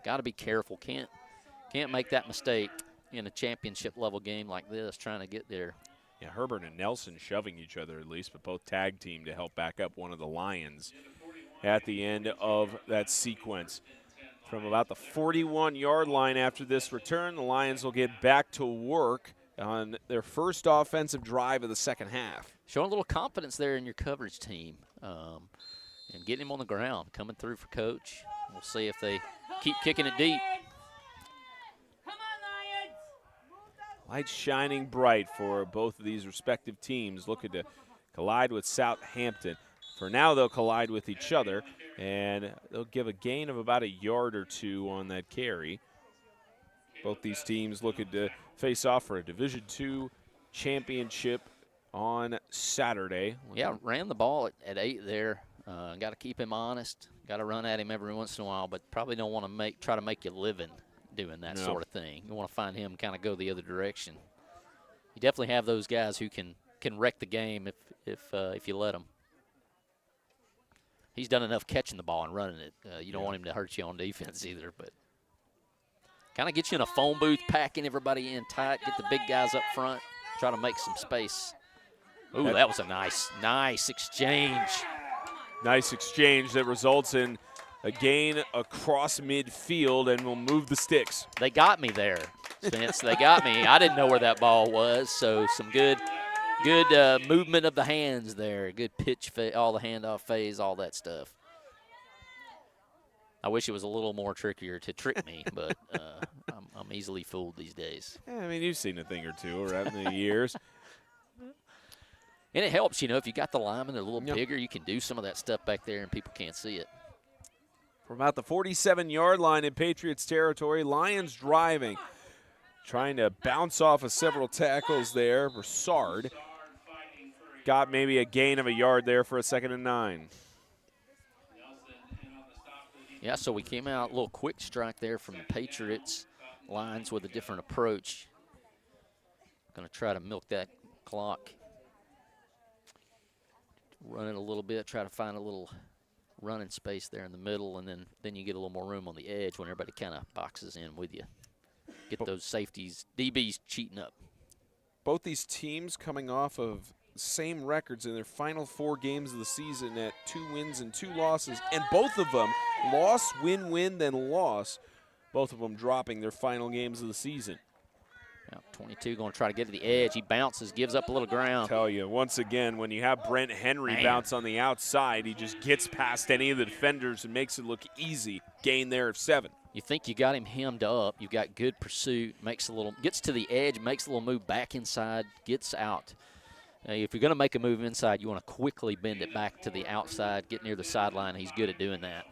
Got to be careful. Can't make that mistake in a championship level game like this, trying to get there. Yeah, Herbert and Nelson shoving each other at least, but both tag team to help back up one of the Lions at the end of that sequence. From about the 41-yard line after this return, the Lions will get back to work on their first offensive drive of the second half. Showing a little confidence there in your coverage team and getting him on the ground, coming through for Coach. We'll see if they keep kicking it deep. Lights shining bright for both of these respective teams, looking to collide with Southampton. For now, they'll collide with each other, and they'll give a gain of about a yard or two on that carry. Both these teams looking to face off for a Division II championship on Saturday. Yeah, ran the ball at 8 there. Got to keep him honest. Got to run at him every once in a while, but probably don't want to try to make you living doing that sort of thing. You want to find him kind of go the other direction. You definitely have those guys who can wreck the game if you let them. He's done enough catching the ball and running it. You don't want him to hurt you on defense either, but kind of get you in a phone booth, packing everybody in tight, get the big guys up front, try to make some space. Ooh, that was a nice exchange. Nice exchange that results in a gain across midfield and will move the sticks. They got me there, Spence. They got me. I didn't know where that ball was, so some good movement of the hands there. Good pitch, all the handoff phase, all that stuff. I wish it was a little more trickier to trick me, but I'm easily fooled these days. Yeah, I mean, you've seen a thing or two around the years. And it helps, if you got the linemen, they're a little bigger, you can do some of that stuff back there and people can't see it. From about the 47-yard line in Patriots territory, Lions driving, trying to bounce off of several tackles there. Broussard got maybe a gain of a yard there for a 2nd and 9. Yeah, so we came out a little quick strike there from the Patriots. Lions with a different approach. Going to try to milk that clock. Run it a little bit, try to find a little running space there in the middle, and then you get a little more room on the edge when everybody kind of boxes in with you. Get those safeties, DBs cheating up. Both these teams coming off of same records in their final 4 games of the season at 2 wins and 2 losses, and both of them loss, win, then loss, both of them dropping their final games of the season. Yeah, 22 going to try to get to the edge. He bounces, gives up a little ground. I tell you, once again, when you have Brent Henry bounce on the outside, he just gets past any of the defenders and makes it look easy. Gain there of 7. You think you got him hemmed up. You've got good pursuit. Gets to the edge, makes a little move back inside, gets out. If you're going to make a move inside, you want to quickly bend it back to the outside, get near the sideline. He's good at doing that.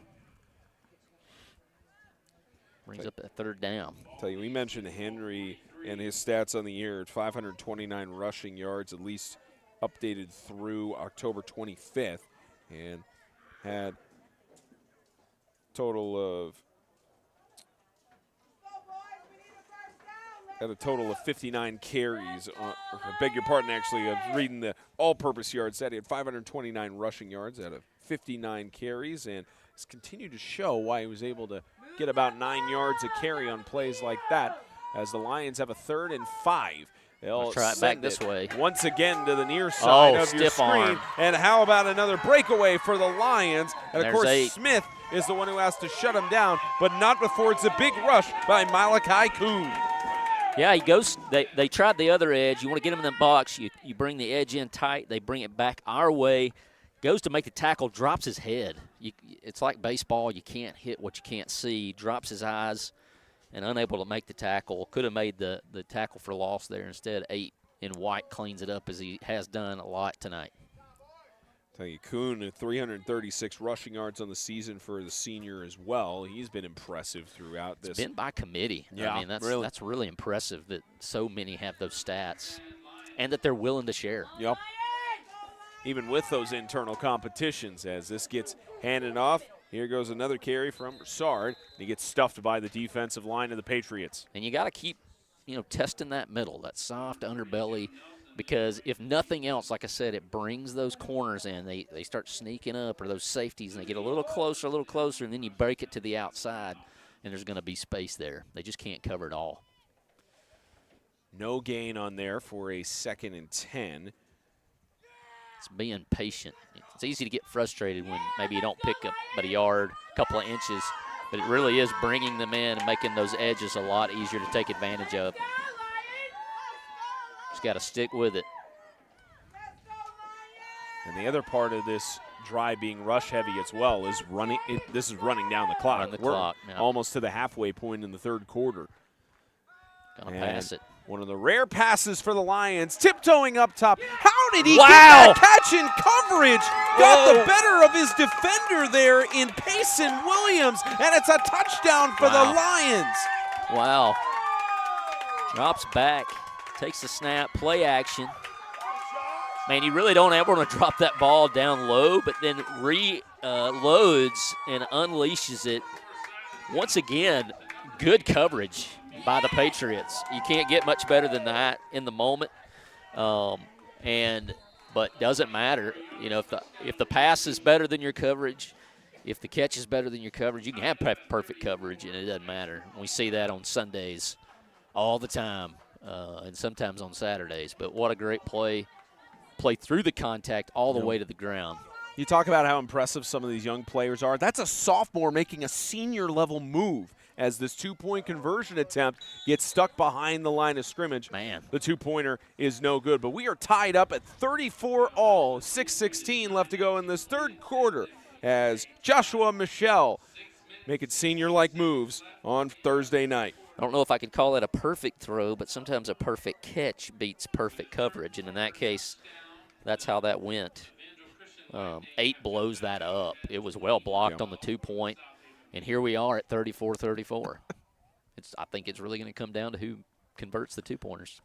Brings up that 3rd down. I tell you, we mentioned Henry and his stats on the year at 529 rushing yards, at least updated through October 25th, and had a total of 59 carries. I beg your pardon, actually, of reading the all-purpose yard stat. He had 529 rushing yards out of 59 carries, and has continued to show why he was able to get about 9 yards a carry on plays like that. As the Lions have a 3rd and 5. They'll try it back this way. Once again to the near side of your screen. Arm. And how about another breakaway for the Lions? And of course, 8. Smith is the one who has to shut him down, but not before it's a big rush by Malachi Kuhn. Yeah, he goes. They tried the other edge. You want to get him in the box. You bring the edge in tight. They bring it back our way. Goes to make the tackle, drops his head. It's like baseball. You can't hit what you can't see. Drops his eyes and unable to make the tackle. Could have made the tackle for loss there. Instead, 8 in white cleans it up as he has done a lot tonight. Tell you, Kuhn, 336 rushing yards on the season for the senior as well. He's been impressive throughout this. It's been by committee. Yeah, I mean, that's really impressive that so many have those stats and that they're willing to share. Yep. Even with those internal competitions, as this gets handed off, Here goes another carry from Broussard. And he gets stuffed by the defensive line of the Patriots. And you got to keep, testing that middle, that soft underbelly, because if nothing else, like I said, it brings those corners in. They start sneaking up, or those safeties, and they get a little closer, and then you break it to the outside, and there's going to be space there. They just can't cover it all. No gain on there for a 2nd and 10. It's being patient. It's easy to get frustrated when maybe you don't pick up but a yard, a couple of inches, but it really is bringing them in and making those edges a lot easier to take advantage of. Just got to stick with it. And the other part of this drive being rush heavy as well is running. This is running down the clock. We're almost to the halfway point in the 3rd quarter. Gonna pass it. One of the rare passes for the Lions, tiptoeing up top. How did he Wow. get that catch in coverage? Got the better of his defender there in Payson Williams, and it's a touchdown for the Lions. Wow. Drops back, takes the snap, play action. Man, you really don't ever want to drop that ball down low, but then reloads and unleashes it. Once again, good coverage by the Patriots. You can't get much better than that in the moment, but doesn't matter. If the pass is better than your coverage, if the catch is better than your coverage, you can have perfect coverage, and it doesn't matter. We see that on Sundays all the time, and sometimes on Saturdays. But what a great play through the contact all the way to the ground. You talk about how impressive some of these young players are. That's a sophomore making a senior-level move as this 2-point conversion attempt gets stuck behind the line of scrimmage. Man. The 2-pointer is no good. But we are tied up at 34 all, 6:16 left to go in this 3rd quarter as Joshua Michelle making senior-like moves on Thursday night. I don't know if I could call it a perfect throw, but sometimes a perfect catch beats perfect coverage. And in that case, that's how that went. 8 blows that up. It was well blocked on the 2-point. And here we are at 34-34. I think it's really going to come down to who converts the 2-pointers.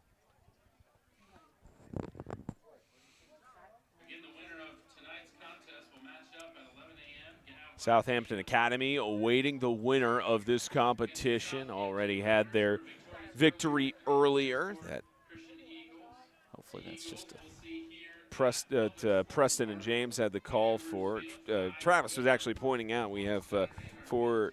Southampton Academy awaiting the winner of this competition. Already had their victory earlier. Hopefully that's just a... Preston and James had the call for. Travis was actually pointing out we have for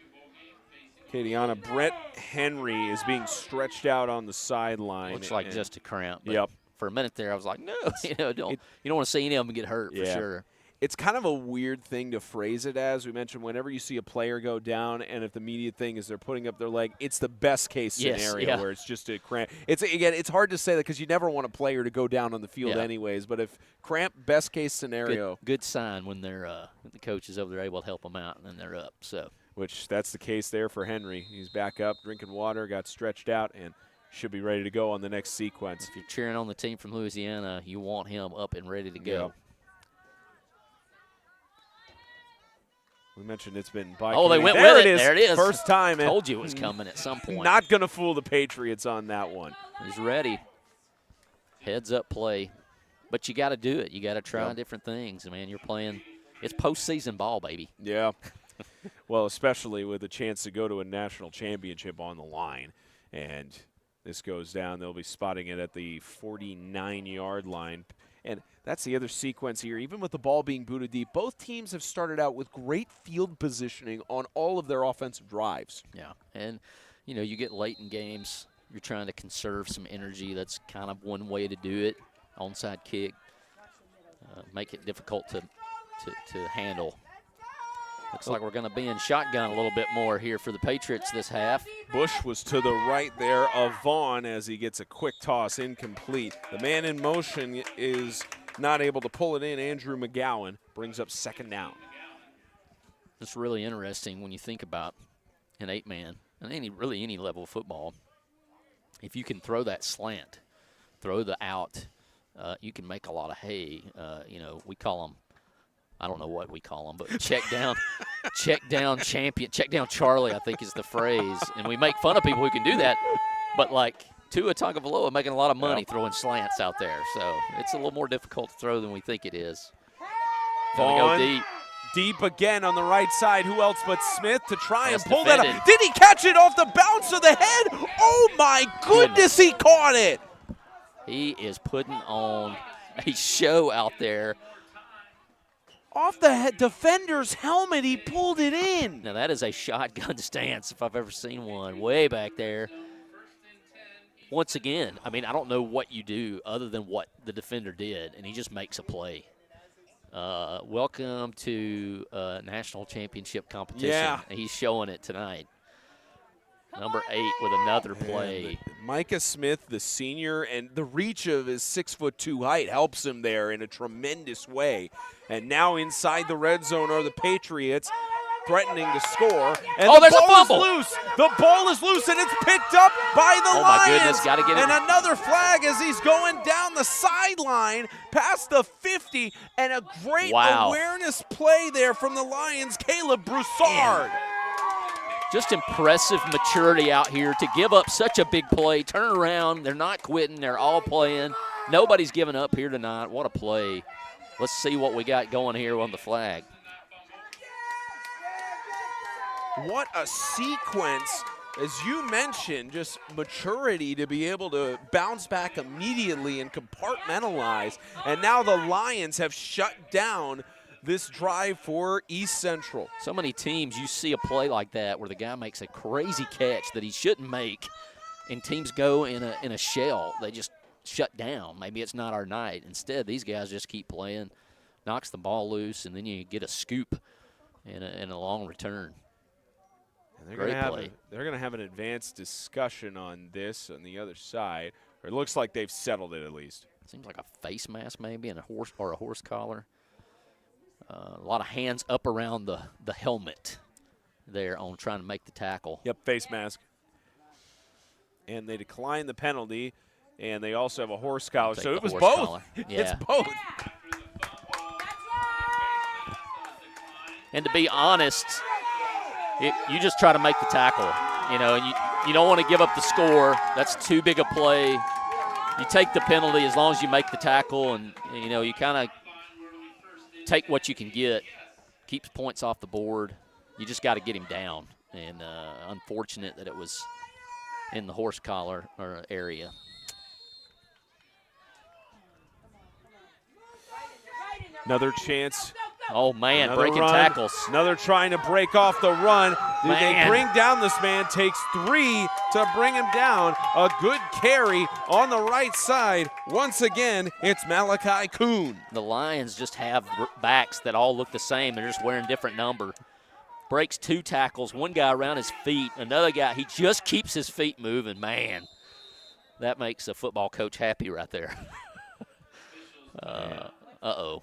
Kadiana, Brett Henry is being stretched out on the sideline. Looks like just a cramp. Yep. For a minute there, I was like, no, you don't want to see any of them get hurt for sure. It's kind of a weird thing to phrase it as. We mentioned whenever you see a player go down, and if the immediate thing is they're putting up their leg, it's the best case scenario where it's just a cramp. It's hard to say that because you never want a player to go down on the field anyways. But if cramp, best case scenario, good sign when they're the coaches over there able to help them out, and then they're up. So which that's the case there for Henry. He's back up, drinking water, got stretched out, and should be ready to go on the next sequence. If you're cheering on the team from Louisiana, you want him up and ready to go. Yeah. We mentioned it's been by. Oh, they went there with it. Is. There it is. First time. Told you it was coming at some point. Not going to fool the Patriots on that one. He's ready. Heads up play. But you got to do it. You got to try different things. Man, you're playing. It's postseason ball, baby. Yeah. Well, especially with a chance to go to a national championship on the line. And this goes down. They'll be spotting it at the 49-yard line. And that's the other sequence here. Even with the ball being booted deep, both teams have started out with great field positioning on all of their offensive drives. Yeah, and, you get late in games, you're trying to conserve some energy. That's kind of one way to do it. Onside kick, make it difficult to handle. Looks like we're going to be in shotgun a little bit more here for the Patriots this half. Bush was to the right there of Vaughn as he gets a quick toss incomplete. The man in motion is not able to pull it in. Andrew McGowan brings up 2nd down. It's really interesting when you think about an 8-man and any level of football. If you can throw that slant, throw the out, you can make a lot of hay. We call them, I don't know what we call them, but check down champion, check down Charlie, I think is the phrase. And we make fun of people who can do that, but like Tua Tagovailoa making a lot of money throwing slants out there. So it's a little more difficult to throw than we think it is. Vaughn go deep. Deep again on the right side. Who else but Smith to try and pull defended. that up? Did he catch it off the bounce of the head? Oh my goodness, he caught it. He is putting on a show out there. Off the defender's helmet, he pulled it in. Now that is a shotgun stance if I've ever seen one, way back there. Once again, I mean, I don't know what you do other than what the defender did, and he just makes a play. Welcome to national championship competition. Yeah. And he's showing it tonight. Number 8 with another play. Micah Smith, the senior, and the reach of his 6'2" height helps him there in a tremendous way. And now inside the red zone are the Patriots, threatening to score. And there's a fumble. Is loose. The ball is loose, and it's picked up by the Lions. My goodness, got to get it. And another flag as he's going down the sideline past the 50, and a great awareness play there from the Lions, Caleb Broussard. Just impressive maturity out here to give up such a big play, turn around. They're not quitting. They're all playing. Nobody's giving up here tonight. What a play. Let's see what we got going here on the flag. What a sequence. As you mentioned, just maturity to be able to bounce back immediately and compartmentalize. And now the Lions have shut down this drive for East Central. So many teams, you see a play like that where the guy makes a crazy catch that he shouldn't make, and teams go in a shell. They just shut down. Maybe it's not our night. Instead, these guys just keep playing, knocks the ball loose, and then you get a scoop and a long return. And they're going to have an advanced discussion on this on the other side. Or it looks like they've settled it at least. Seems like a face mask maybe and a horse collar. A lot of hands up around the helmet there on trying to make the tackle. Yep, face mask. And they decline the penalty, and they also have a horse collar. So it was both. Yeah. It's both. And to be honest, you just try to make the tackle, and you don't want to give up the score. That's too big a play. You take the penalty as long as you make the tackle, and you kind of take what you can get, keeps points off the board. You just got to get him down, and unfortunate that it was in the horse collar area. Another chance. Oh, man, Another breaking run. tackles. Another trying to break off the run. They bring down this man. Takes 3 to bring him down. A good carry on the right side. Once again, it's Malachi Kuhn. The Lions just have backs that all look the same. They're just wearing different number. Breaks 2 tackles. One guy around his feet. Another guy, he just keeps his feet moving. Man, that makes a football coach happy right there. Uh-oh.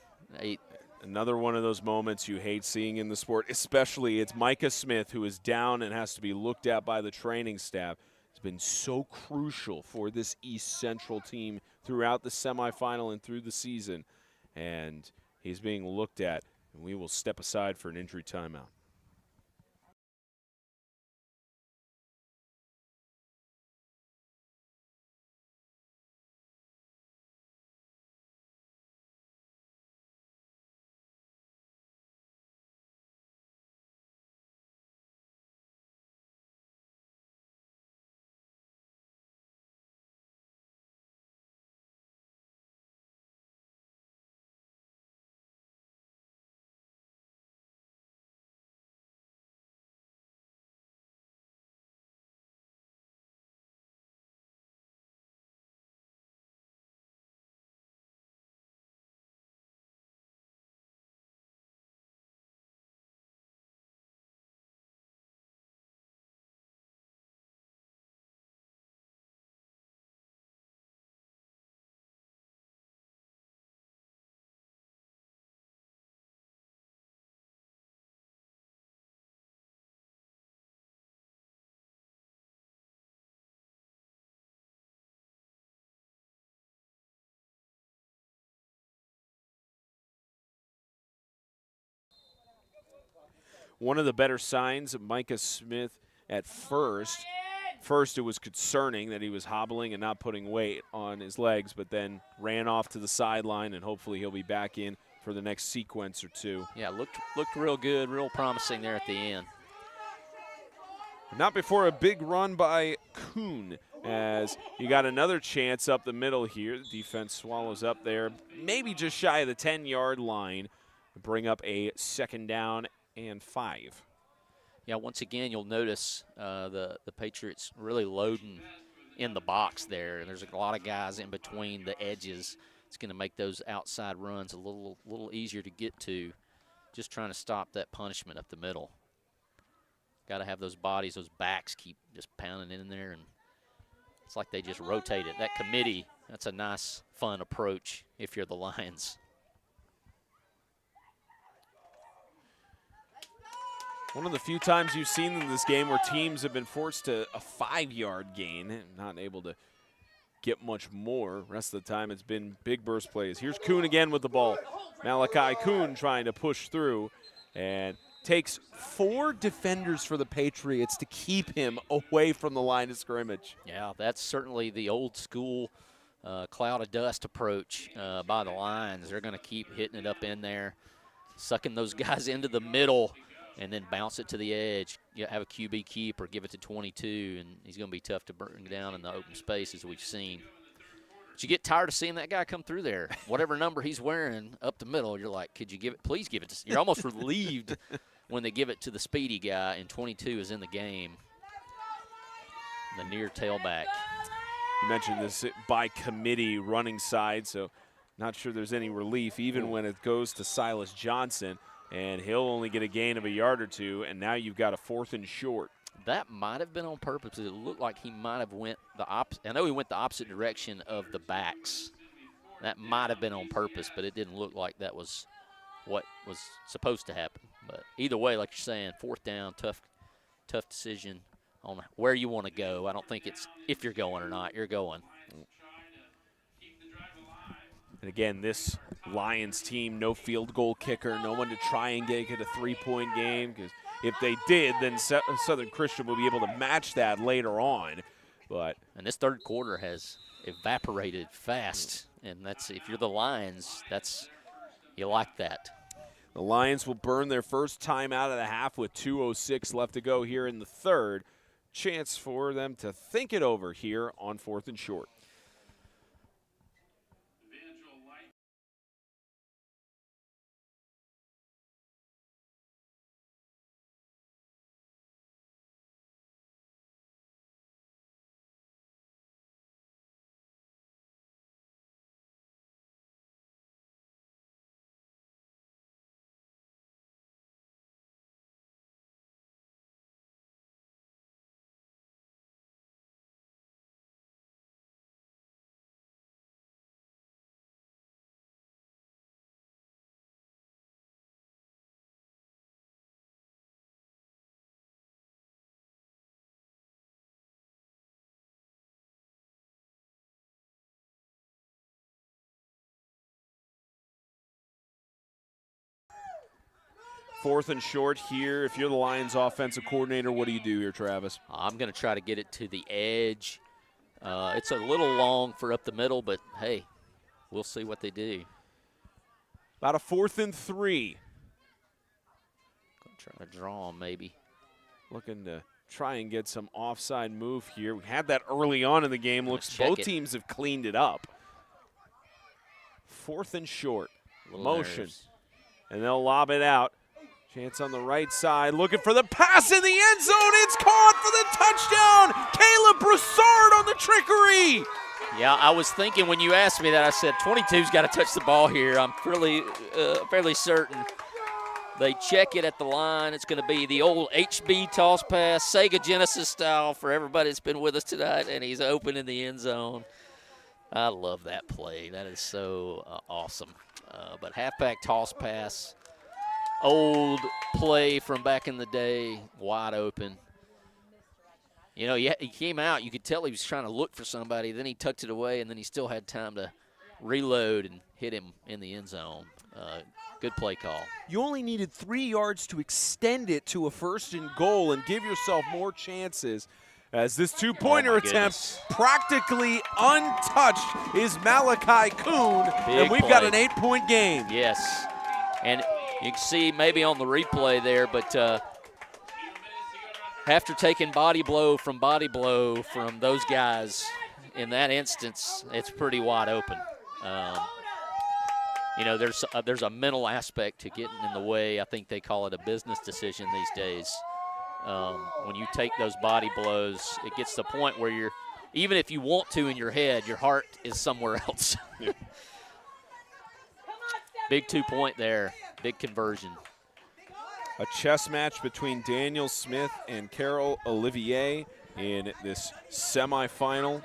Another one of those moments you hate seeing in the sport, especially it's Micah Smith, who is down and has to be looked at by the training staff. It's been so crucial for this East Central team throughout the semifinal and through the season. And he's being looked at, and we will step aside for an injury timeout. One of the better signs of Micah Smith at first it was concerning that he was hobbling and not putting weight on his legs, but then ran off to the sideline, and hopefully he'll be back in for the next sequence or two. Yeah, looked real good, real promising there at the end. Not before a big run by Kuhn, as you got another chance up the middle here. The defense swallows up there, maybe just shy of the 10-yard line, bring up a 2nd down and 5. Yeah, once again, you'll notice the Patriots really loading in the box there. And there's a lot of guys in between the edges. It's going to make those outside runs a little easier to get to, just trying to stop that punishment up the middle. Got to have those bodies, those backs keep just pounding in there, and it's like they just rotate it. That committee, that's a nice, fun approach if you're the Lions. One of the few times you've seen in this game where teams have been forced to a 5-yard gain, not able to get much more. Rest of the time it's been big burst plays. Here's Kuhn again with the ball. Malachi Kuhn trying to push through, and takes 4 defenders for the Patriots to keep him away from the line of scrimmage. Yeah, that's certainly the old school cloud of dust approach by the Lions. They're going to keep hitting it up in there, sucking those guys into the middle, and then bounce it to the edge. You have a QB keep or give it to 22, and he's going to be tough to bring down in the open space, as we've seen. But you get tired of seeing that guy come through there. Whatever number he's wearing up the middle, you're like, could you give it? Please give it to. You're almost relieved when they give it to the speedy guy, and 22 is in the game, the near tailback. You mentioned this by committee running side, so not sure there's any relief even when it goes to Silas Johnson, and he'll only get a gain of a yard or two, and now you've got a 4th and short. That might have been on purpose. It looked like he might have went the opposite. I know he went the opposite direction of the backs. That might have been on purpose, but it didn't look like that was what was supposed to happen. But either way, like you're saying, 4th down, tough decision on where you want to go. I don't think it's if you're going or not. You're going. And again, this Lions team, no field goal kicker, no one to try and get a 3-point game, because if they did, then Southern Christian will be able to match that later on. And this 3rd quarter has evaporated fast, and that's, if you're the Lions, you like that. The Lions will burn their first time out of the half with 2:06 left to go here in the 3rd. Chance for them to think it over here on 4th and short. Fourth and short here. If you're the Lions offensive coordinator, what do you do here, Travis? I'm going to try to get it to the edge. It's a little long for up the middle, but, hey, we'll see what they do. About a 4th and 3. Trying to draw them maybe. Looking to try and get some offside move here. We had that early on in the game. Looks both teams have cleaned it up. 4th and short. Motion. Nerves. And they'll lob it out. Chance on the right side, looking for the pass in the end zone. It's caught for the touchdown. Caleb Broussard on the trickery. Yeah, I was thinking when you asked me that, I said 22's got to touch the ball here. I'm fairly certain. They check it at the line. It's going to be the old HB toss pass, Sega Genesis style for everybody that's been with us tonight, and he's open in the end zone. I love that play. That is so awesome. But halfback toss pass, old play from back in the day, wide open. You know, he came out. You could tell he was trying to look for somebody. Then he tucked it away, and then he still had time to reload and hit him in the end zone. Good play call. You only needed 3 yards to extend it to a 1st and goal and give yourself more chances. As this two-pointer attempt practically untouched is Malachi Kuhn, and we've got an 8-point game. Yes. And you can see maybe on the replay there, but after taking body blow from those guys, in that instance, it's pretty wide open. You know, there's a mental aspect to getting in the way. I think they call it a business decision these days. When you take those body blows, it gets to the point where even if you want to in your head, your heart is somewhere else. Yeah. Big 2-point there, big conversion. A chess match between Daniel Smith and Carol Olivier in this semifinal.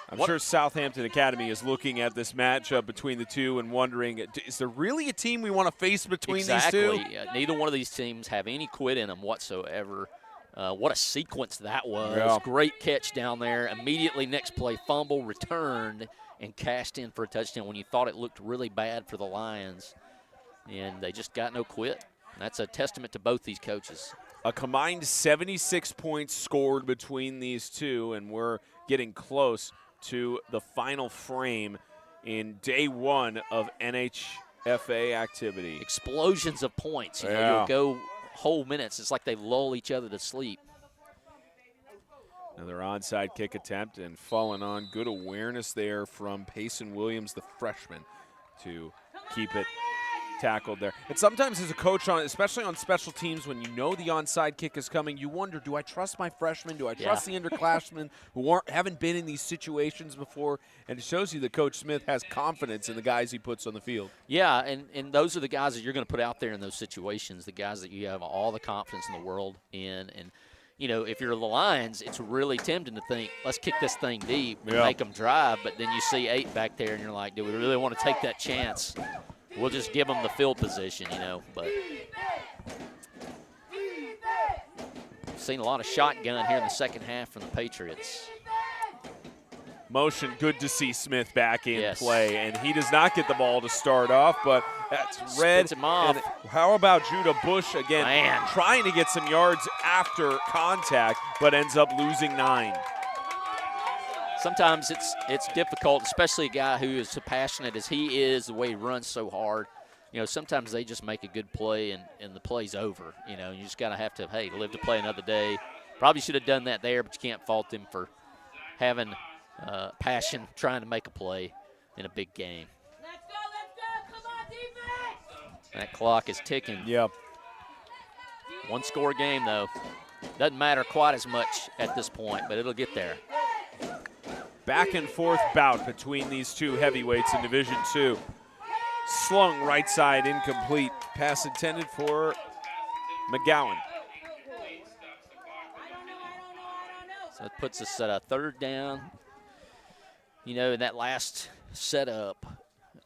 I'm sure Southampton Academy is looking at this matchup between the two and wondering, is there really a team we want to face between these two? Neither one of these teams have any quit in them whatsoever. What a sequence that was. Yeah. Great catch down there. Immediately next play, fumble, returned, and cashed in for a touchdown when you thought it looked really bad for the Lions. And they just got no quit. That's a testament to both these coaches. A combined 76 points scored between these two, and we're getting close to the final frame in day one of NHFA activity. Explosions of points. You know, you'll go whole minutes. It's like they lull each other to sleep. Another onside kick attempt and falling on. Good awareness there from Payson Williams, the freshman, to keep it tackled there. And sometimes as a coach, especially on special teams, when you know the onside kick is coming, you wonder, do I trust my freshmen? Do I trust the underclassmen who haven't been in these situations before? And it shows you that Coach Smith has confidence in the guys he puts on the field. Yeah, and those are the guys that you're going to put out there in those situations, the guys that you have all the confidence in the world in. And, you know, if you're the Lions, it's really tempting to think, let's kick this thing deep and make them drive. But then you see 8 back there, and you're like, do we really want to take that chance? We'll just give them the field position, you know. But seen a lot of shotgun here in the second half from the Patriots. Motion, good to see Smith back in play, and he does not get the ball to start off, but that's red. Spits him off. And how about Judah Bush again, trying to get some yards after contact, but ends up losing 9. Sometimes it's difficult, especially a guy who is so passionate as he is, the way he runs so hard. You know, sometimes they just make a good play and the play's over. You know, you just got to have to, hey, live to play another day. Probably should have done that there, but you can't fault him for having passion, trying to make a play in a big game. Let's go, come on, defense! That clock is ticking. Yep. One-score game, though. Doesn't matter quite as much at this point, but it'll get there. Back and forth bout between these two heavyweights in Division II. Slung right side, incomplete. Pass intended for McGowan. So it puts us at a 3rd down. You know, in that last setup,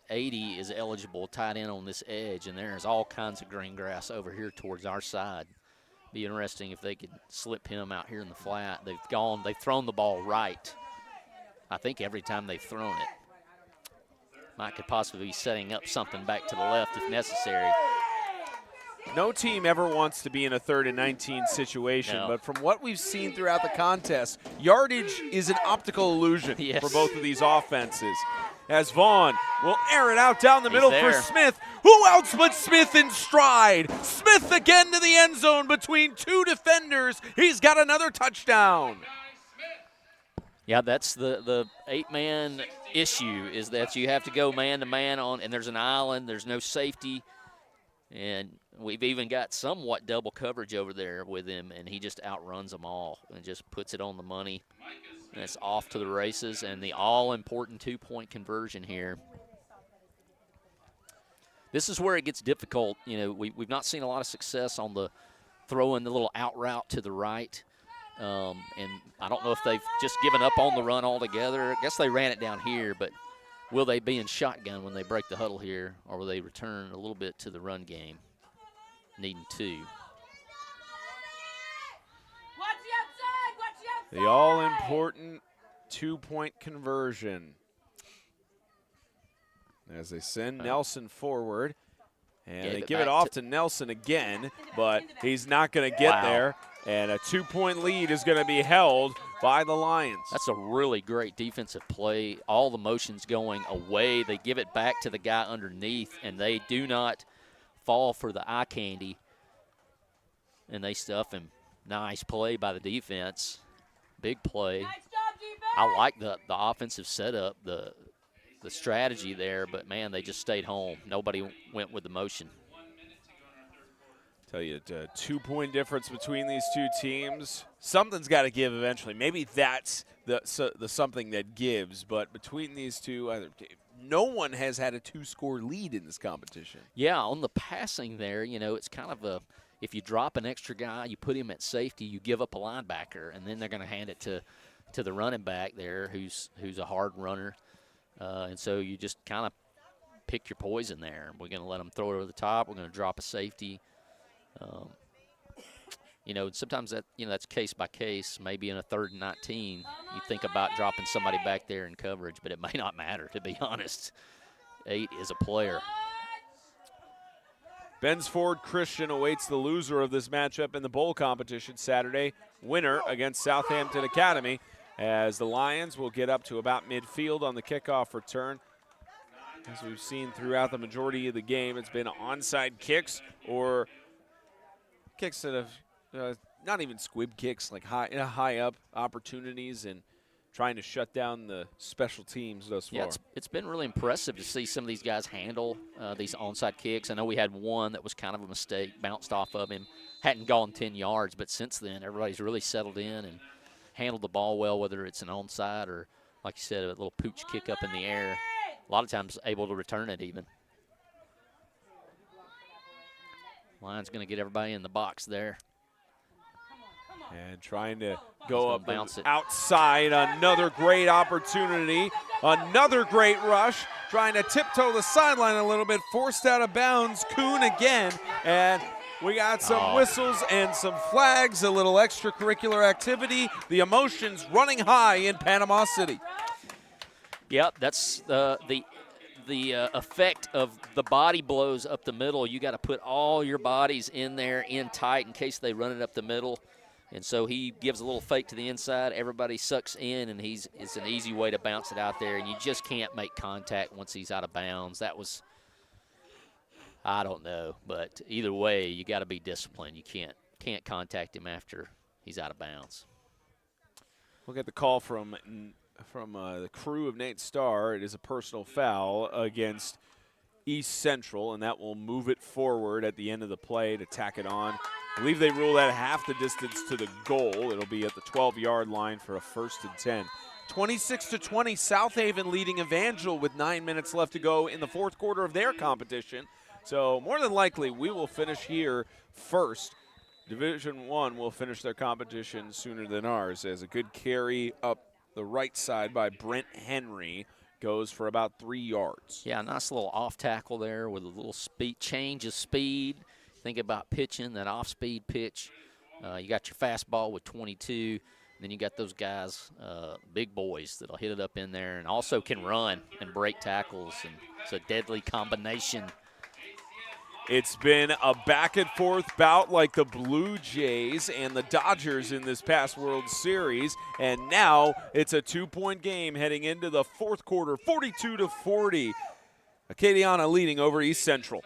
80 is eligible tight end on this edge, and there's all kinds of green grass over here towards our side. Be interesting if they could slip him out here in the flat. They've thrown the ball right. I think every time they've thrown it. Mike could possibly be setting up something back to the left if necessary. No team ever wants to be in a 3rd and 19 situation, but from what we've seen throughout the contest, yardage is an optical illusion for both of these offenses. As Vaughn will air it out down the middle for Smith. Who else but Smith in stride? Smith again to the end zone between 2 defenders. He's got another touchdown. Yeah, that's the 8-man issue, is that you have to go man-to-man on, and there's an island, there's no safety, and we've even got somewhat double coverage over there with him, and he just outruns them all and just puts it on the money. And it's off to the races, and the all-important 2-point conversion here. This is where it gets difficult. You know, we've not seen a lot of success on the throwing the little out route to the right. And I don't know if they've just given up on the run altogether. I guess they ran it down here, but will they be in shotgun when they break the huddle here, or will they return a little bit to the run game, needing 2? The all-important 2-point conversion. As they send Nelson forward. And they give it off to Nelson again, but he's not going to get there. And a 2-point lead is going to be held by the Lions. That's a really great defensive play. All the motion's going away. They give it back to the guy underneath, and they do not fall for the eye candy. And they stuff him. Nice play by the defense. Big play. Nice job, defense. I like the offensive setup, the strategy there, but, man, they just stayed home. Nobody went with the motion. Tell you, a 2-point difference between these two teams. Something's got to give eventually. Maybe that's the something that gives. But between these two, no one has had a 2-score lead in this competition. Yeah, on the passing there, it's kind of if you drop an extra guy, you put him at safety, you give up a linebacker, and then they're going to hand it to the running back there who's a hard runner. And so you just kind of pick your poison there. We're going to let them throw it over the top. We're going to drop a safety. Sometimes that's case by case. Maybe in a 3rd and 19, you think about dropping somebody back there in coverage, but it may not matter, to be honest. 8 is a player. Bensford Christian awaits the loser of this matchup in the bowl competition Saturday. Winner against Southampton Academy, as the Lions will get up to about midfield on the kickoff return. As we've seen throughout the majority of the game, it's been onside kicks or kicks that have not even squib kicks, like high up opportunities, and trying to shut down the special teams thus far. Yeah, it's been really impressive to see some of these guys handle these onside kicks. I know we had one that was kind of a mistake, bounced off of him, hadn't gone 10 yards, but since then everybody's really settled in and handled the ball well, whether it's an onside or, like you said, a little pooch kick up in the air. A lot of times able to return it even. Lions going to get everybody in the box there. And trying to go up bounce it outside. Another great opportunity. Another great rush. Trying to tiptoe the sideline a little bit. Forced out of bounds. Kuhn again. And we got some whistles and some flags. A little extracurricular activity. The emotions running high in Panama City. Yep, that's the effect of the body blows up the middle. You got to put all your bodies in there in tight in case they run it up the middle. And so he gives a little fake to the inside. Everybody sucks in, and it's an easy way to bounce it out there. And you just can't make contact once he's out of bounds. That was, I don't know. But either way, you got to be disciplined. You can't contact him after he's out of bounds. We'll get the call from the crew of Nate Starr. It is a personal foul against East Central, and that will move it forward at the end of the play to tack it on. I believe they rule that half the distance to the goal. It'll be at the 12-yard line for a 1st and 10. 26-20, South Haven leading Evangel with 9 minutes left to go in the 4th quarter of their competition. So more than likely, we will finish here first. Division I will finish their competition sooner than ours, as a good carry up the right side by Brent Henry goes for about 3 yards. Yeah, nice little off tackle there with a little change of speed. Think about pitching, that off-speed pitch. You got your fastball with 22. Then you got those guys, big boys, that'll hit it up in there and also can run and break tackles. And it's a deadly combination. It's been a back-and-forth bout like the Blue Jays and the Dodgers in this past World Series. And now it's a 2-point game heading into the 4th quarter, 42-40. Acadiana leading over East Central.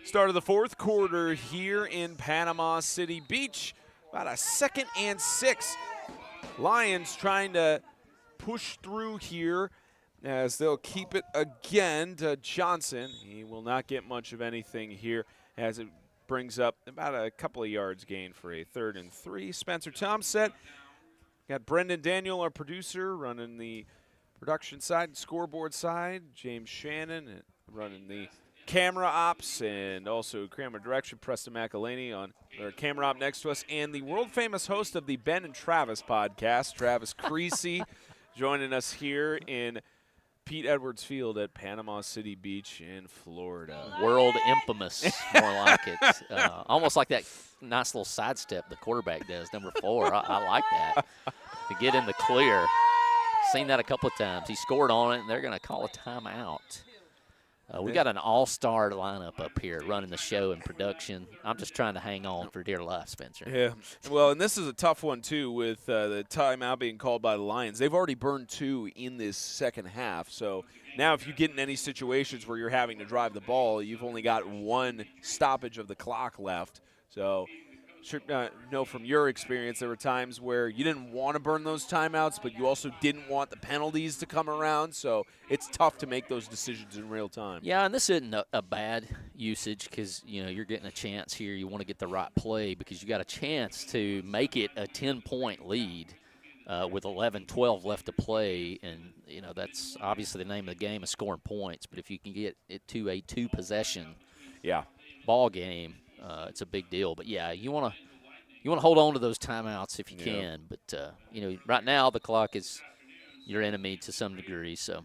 Start of the fourth quarter here in Panama City Beach. About a 2nd and 6. Lions trying to push through here as they'll keep it again to Johnson. He will not get much of anything here as it brings up about a couple of yards gain for a 3rd and 3. Spencer Tomset. Got Brendan Daniel, our producer, running the production side and scoreboard side. James Shannon running the camera ops, and also camera direction, Preston McElhaney on our camera op next to us, and the world-famous host of the Ben and Travis podcast, Travis Creasy, joining us here in Pete Edwards Field at Panama City Beach in Florida. World infamous, more like it. Almost like that nice little sidestep the quarterback does, number 4. I like that, to get in the clear. Seen that a couple of times. He scored on it, and they're going to call a timeout. We got an all-star lineup up here running the show and production. I'm just trying to hang on for dear life, Spencer. Yeah, well, and this is a tough one, too, with the timeout being called by the Lions. They've already burned 2 in this second half. So now if you get in any situations where you're having to drive the ball, you've only got 1 stoppage of the clock left. So know from your experience, there were times where you didn't want to burn those timeouts, but you also didn't want the penalties to come around. So it's tough to make those decisions in real time. Yeah, and this isn't a bad usage because, you're getting a chance here. You want to get the right play because you got a chance to make it a 10-point lead with 11-12 left to play. And, that's obviously the name of the game is scoring points. But if you can get it to a 2-possession ball game, it's a big deal. But, yeah, you want to hold on to those timeouts if you can. But, right now the clock is your enemy to some degree. So,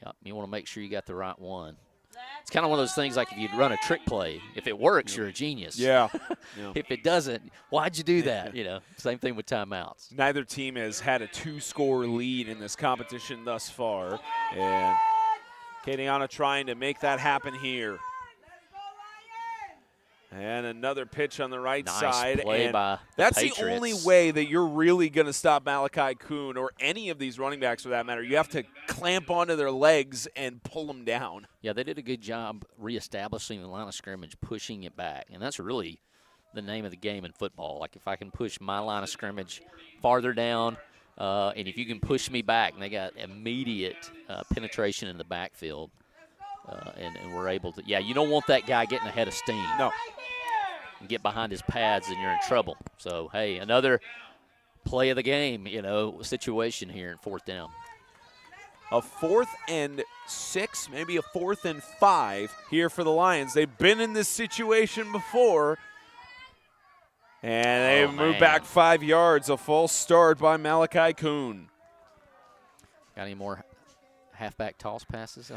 yeah, you want to make sure you got the right one. It's kind of one of those things like if you run a trick play. If it works, you're a genius. Yeah. If it doesn't, why'd you do that? Same thing with timeouts. Neither team has had a 2-score lead in this competition thus far. And Kadiana trying to make that happen here. And another pitch on the right side. Play and by that's Patriots. The only way that you're really going to stop Malachi Kuhn or any of these running backs for that matter. You have to clamp onto their legs and pull them down. Yeah, they did a good job reestablishing the line of scrimmage, pushing it back. And that's really the name of the game in football. Like if I can push my line of scrimmage farther down, and if you can push me back, and they got immediate penetration in the backfield. And we're able to, you don't want that guy getting ahead of steam. No. And get behind his pads, and you're in trouble. So, hey, another play of the game, situation here in 4th down. A 4th and 6, maybe a 4th and 5 here for the Lions. They've been in this situation before. And they move back 5 yards. A false start by Malachi Kuhn. Got any more halfback toss passes?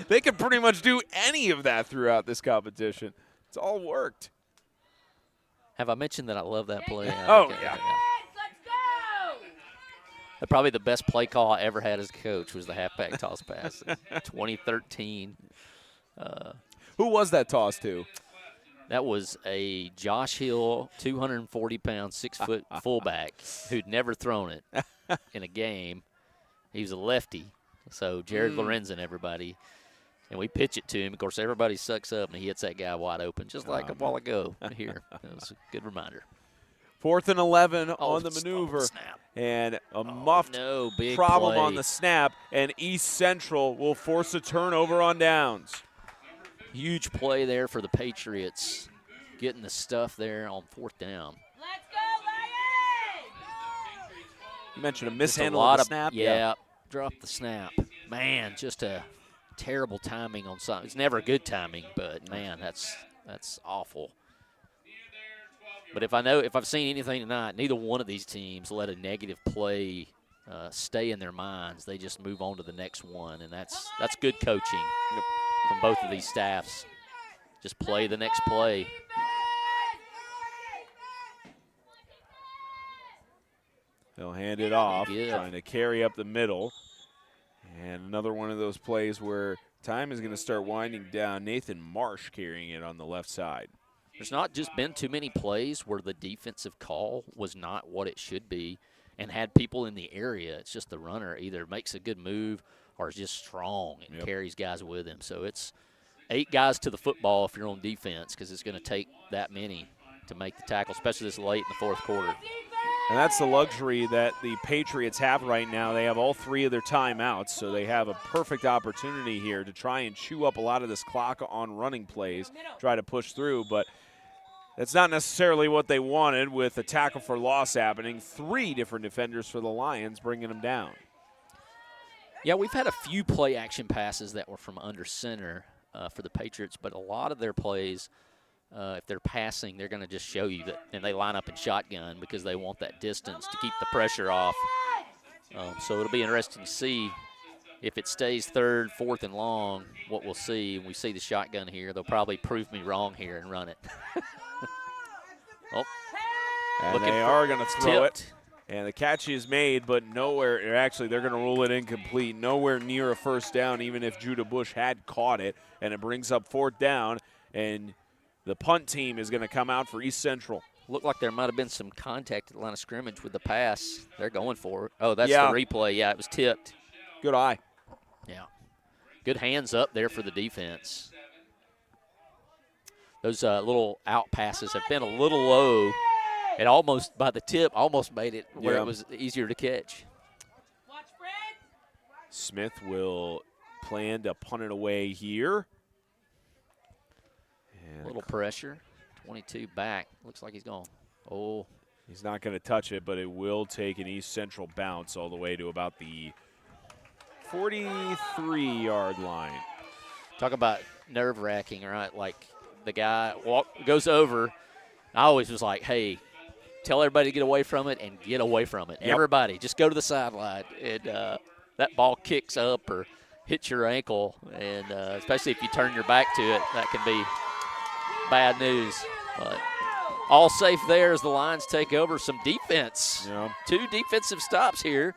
They can pretty much do any of that throughout this competition. It's all worked. Have I mentioned that I love that play? Oh, Let's go! Probably the best play call I ever had as a coach was the halfback toss pass. 2013. Who was that toss to? That was a Josh Hill, 240-pound, 6-foot fullback who'd never thrown it in a game. He was a lefty, so Jared Lorenzen, everybody. And we pitch it to him. Of course, everybody sucks up, and he hits that guy wide open, just like a while ago here. That was a good reminder. 4th and 11 on the maneuver. Snap. And a muffed big problem play on the snap, and East Central will force a turnover on downs. Huge play there for the Patriots, getting the stuff there on 4th down. Let's go, Lions! You mentioned a mishandle of the snap. Yeah, drop the snap. Man, just a terrible timing on something. It's never good timing, but, man, that's awful. But if I've seen anything tonight, neither one of these teams let a negative play stay in their minds. They just move on to the next one, and that's good coaching from both of these staffs. Just play the next play. They'll hand it off, Yeah. trying to carry up the middle. And another one of those plays where time is going to start winding down. Nathan Marsh carrying it on the left side. There's not just been too many plays where the defensive call was not what it should be and had people in the area. It's just the runner either makes a good move or is just strong and carries guys with him. So it's 8 guys to the football if you're on defense, because it's going to take that many to make the tackle, especially this late in the fourth quarter. And that's the luxury that the Patriots have right now. They have all 3 of their timeouts, so they have a perfect opportunity here to try and chew up a lot of this clock on running plays, try to push through, but that's not necessarily what they wanted with a tackle for loss happening. 3 different defenders for the Lions bringing them down. Yeah, we've had a few play-action passes that were from under center for the Patriots, but a lot of their plays, if they're passing, they're going to just show you that, and they line up in shotgun because they want that distance to keep the pressure off. So it'll be interesting to see if it stays 3rd, 4th, and long, what we'll see. We see the shotgun here. They'll probably prove me wrong here and run it. And they are going to throw it. And the catch is made, but nowhere. Actually, they're going to rule it incomplete. Nowhere near a first down, even if Judah Bush had caught it. And it brings up 4th down. And the punt team is going to come out for East Central. Looked like there might have been some contact at the line of scrimmage with the pass. They're going for it. Oh, that's the replay. Yeah, it was tipped. Good eye. Yeah. Good hands up there for the defense. Those little out passes have been a little low. It almost, by the tip, almost made it where it was easier to catch. Smith will plan to punt it away here. And a little pressure. 22 back. Looks like he's gone. Oh. He's not going to touch it, but it will take an East Central bounce all the way to about the 43-yard line. Talk about nerve-wracking, right? Like the guy goes over. I always was like, hey, tell everybody to get away from it and get away from it. Yep. Everybody, just go to the sideline. And that ball kicks up or hits your ankle, and especially if you turn your back to it, that can be bad news. But all safe there as the Lions take over some defense. Yeah. 2 defensive stops here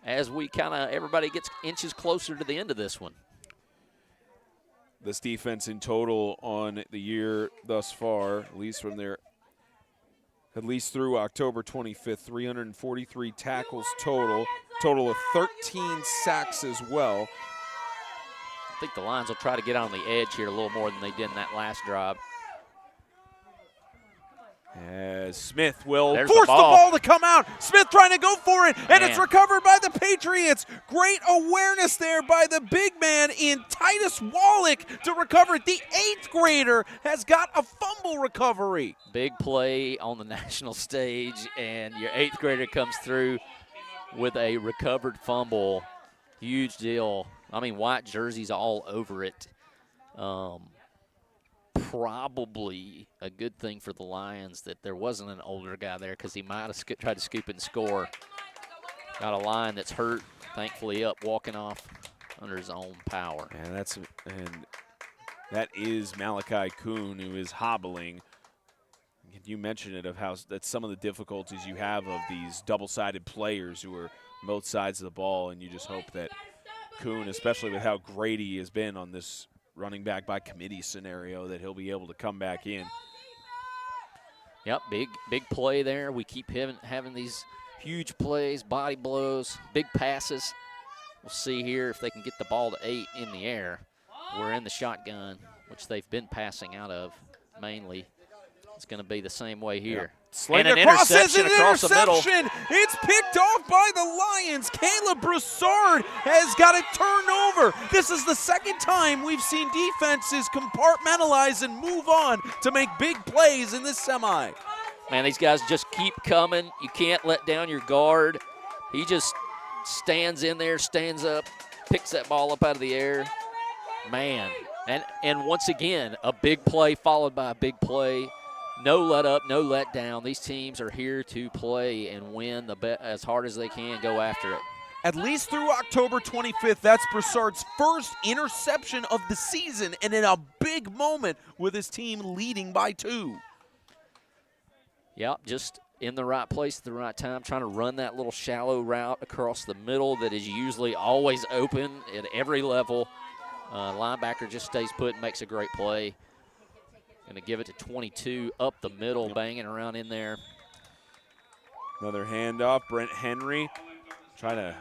as we everybody gets inches closer to the end of this one. This defense in total on the year thus far, at least through October 25th, 343 tackles total of 13 sacks as well. I think the Lions will try to get on the edge here a little more than they did in that last drive. As Smith will force the ball to come out. Smith trying to go for it, and it's recovered by the Patriots. Great awareness there by the big man in Titus Wallach to recover it. The 8th grader has got a fumble recovery. Big play on the national stage, and your 8th grader comes through with a recovered fumble. Huge deal. I mean, white jerseys all over it. Probably a good thing for the Lions that there wasn't an older guy there, because he might have tried to scoop and score. Got a line that's hurt, thankfully up, walking off under his own power. And that is Malachi Kuhn, who is hobbling. You mentioned it, of how that's some of the difficulties you have of these double-sided players who are both sides of the ball, and you just hope that Kuhn, especially with how great he has been on this running back by committee scenario, that he'll be able to come back in. Yep, big play there. We keep having these huge plays, body blows, big passes. We'll see here if they can get the ball to 8 in the air. We're in the shotgun, which they've been passing out of mainly. It's going to be the same way here. Yep. And an interception across the middle. It's picked off by the Lions. Caleb Broussard has got a turnover. This is the 2nd time we've seen defenses compartmentalize and move on to make big plays in this semi. Man, these guys just keep coming. You can't let down your guard. He just stands in there, stands up, picks that ball up out of the air. Man, and once again, a big play followed by a big play. No let up, no let down. These teams are here to play and win as hard as they can, go after it. At least through October 25th, that's Broussard's first interception of the season, and in a big moment with his team leading by 2. Yep, just in the right place at the right time, trying to run that little shallow route across the middle that is usually always open at every level. Linebacker just stays put and makes a great play. Going to give it to 22 up the middle, banging around in there. Another handoff. Brent Henry trying to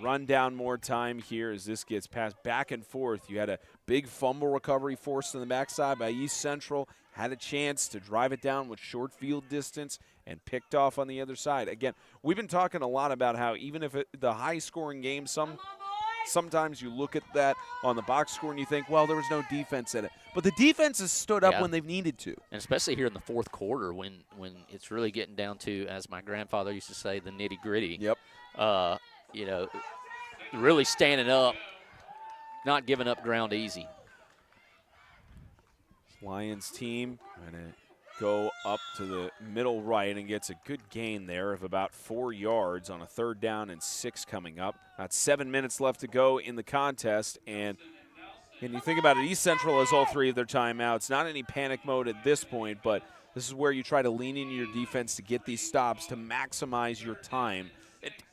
run down more time here as this gets passed back and forth. You had a big fumble recovery forced on the backside by East Central, had a chance to drive it down with short field distance and picked off on the other side. Again, we've been talking a lot about how even if the high-scoring game, sometimes you look at that on the box score and you think, well, there was no defense in it. But the defense has stood up when they've needed to. And especially here in the fourth quarter when it's really getting down to, as my grandfather used to say, the nitty-gritty. Yep. You know, really standing up, not giving up ground easy. Lions team going to go up to the middle right and gets a good gain there of about 4 yards on a 3rd down and 6 coming up. About 7 minutes left to go in the contest, and you think about it, East Central has all 3 of their timeouts. Not any panic mode at this point, but this is where you try to lean into your defense to get these stops to maximize your time.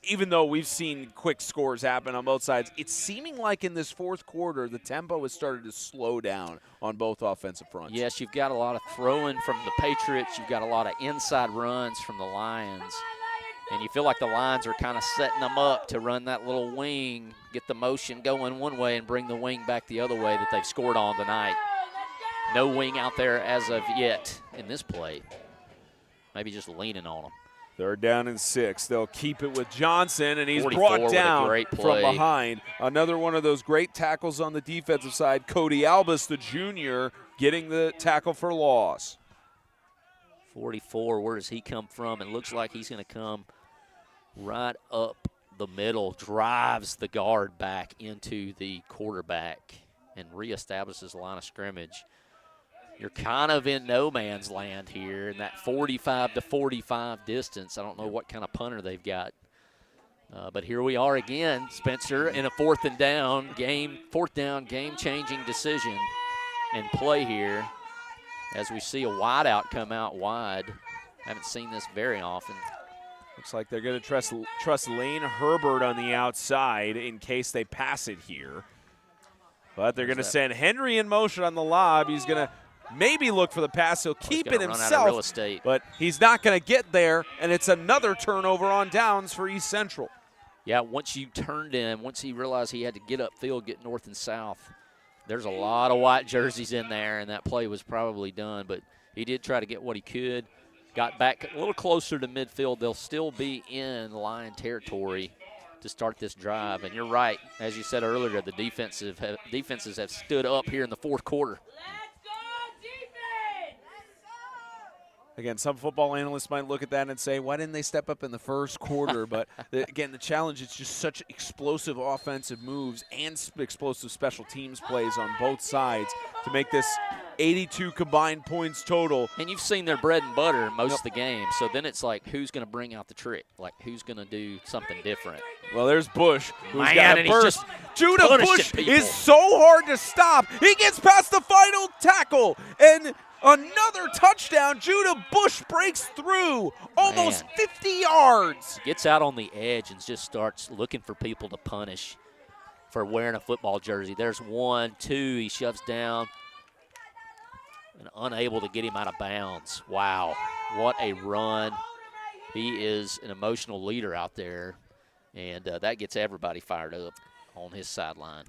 Even though we've seen quick scores happen on both sides, it's seeming like in this fourth quarter the tempo has started to slow down on both offensive fronts. Yes, you've got a lot of throwing from the Patriots. You've got a lot of inside runs from the Lions. And you feel like the Lions are kind of setting them up to run that little wing, get the motion going one way and bring the wing back the other way that they've scored on tonight. No wing out there as of yet in this play. Maybe just leaning on them. 3rd down and 6. They'll keep it with Johnson, and he's 44 brought down from play. behind. Another one of those great tackles on the defensive side. Cody Albus, the junior, getting the tackle for loss. 44, where does he come from? It looks like he's going to come right up the middle, drives the guard back into the quarterback and reestablishes the line of scrimmage. You're kind of in no man's land here in that 45 to 45 distance. I don't know what kind of punter they've got. But here we are again, Spencer, in a 4th down, game-changing decision and play here as we see a wideout come out wide. Haven't seen this very often. Looks like they're going to trust Lane Herbert on the outside in case they pass it here. But they're going to send Henry in motion on the lob. He's going to maybe look for the pass. He'll keep it himself, but he's not going to get there, and it's another turnover on downs for East Central. Yeah, once you turned him, once he realized he had to get upfield, get north and south, there's a lot of white jerseys in there, and that play was probably done, but he did try to get what he could, got back a little closer to midfield. They'll still be in Lion territory to start this drive, and you're right. As you said earlier, the defenses have stood up here in the fourth quarter. Again, some football analysts might look at that and say, why didn't they step up in the first quarter? But, again, the challenge is just such explosive offensive moves and explosive special teams plays on both sides to make this 82 combined points total. And you've seen their bread and butter most of the game, so then it's like who's going to bring out the trick? Like who's going to do something different? Well, there's Bush, who's Man, got a burst. Judah Bush is so hard to stop. He gets past the final tackle, and another touchdown. Judah Bush breaks through almost 50 yards. Gets out on the edge and just starts looking for people to punish for wearing a football jersey. There's 1, 2. He shoves down and unable to get him out of bounds. Wow, what a run. He is an emotional leader out there, and that gets everybody fired up on his sideline.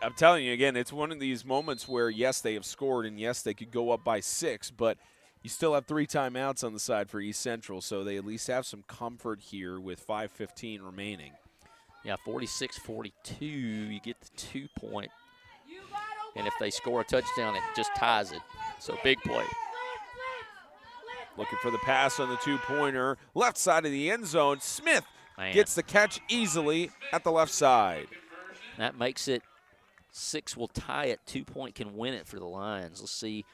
I'm telling you, again, it's one of these moments where, yes, they have scored, and, yes, they could go up by 6, but you still have 3 timeouts on the side for East Central, so they at least have some comfort here with 5:15 remaining. Yeah, 46-42, you get the 2-point. And if they score a touchdown, it just ties it. So big play. Looking for the pass on the 2-pointer. Left side of the end zone. Smith gets the catch easily at the left side. That makes it 6 will tie it. 2-point can win it for the Lions. Let's see.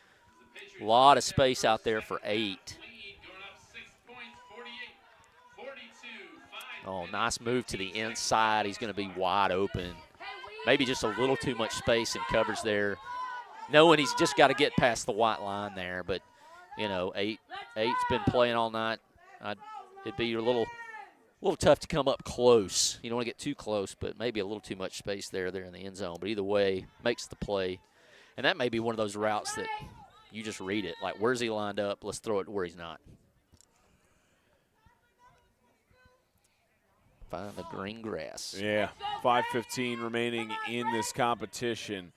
A lot of space out there for 8. Oh, nice move to the inside. He's going to be wide open. Maybe just a little too much space and coverage there. Knowing he's just got to get past the white line there. But, you know, 8's been playing all night. It'd be a little tough to come up close. You don't want to get too close, but maybe a little too much space there in the end zone. But either way, makes the play. And that may be one of those routes that you just read it. Like, where's he lined up? Let's throw it where he's not. Find the green grass. Yeah, 5:15 remaining in this competition.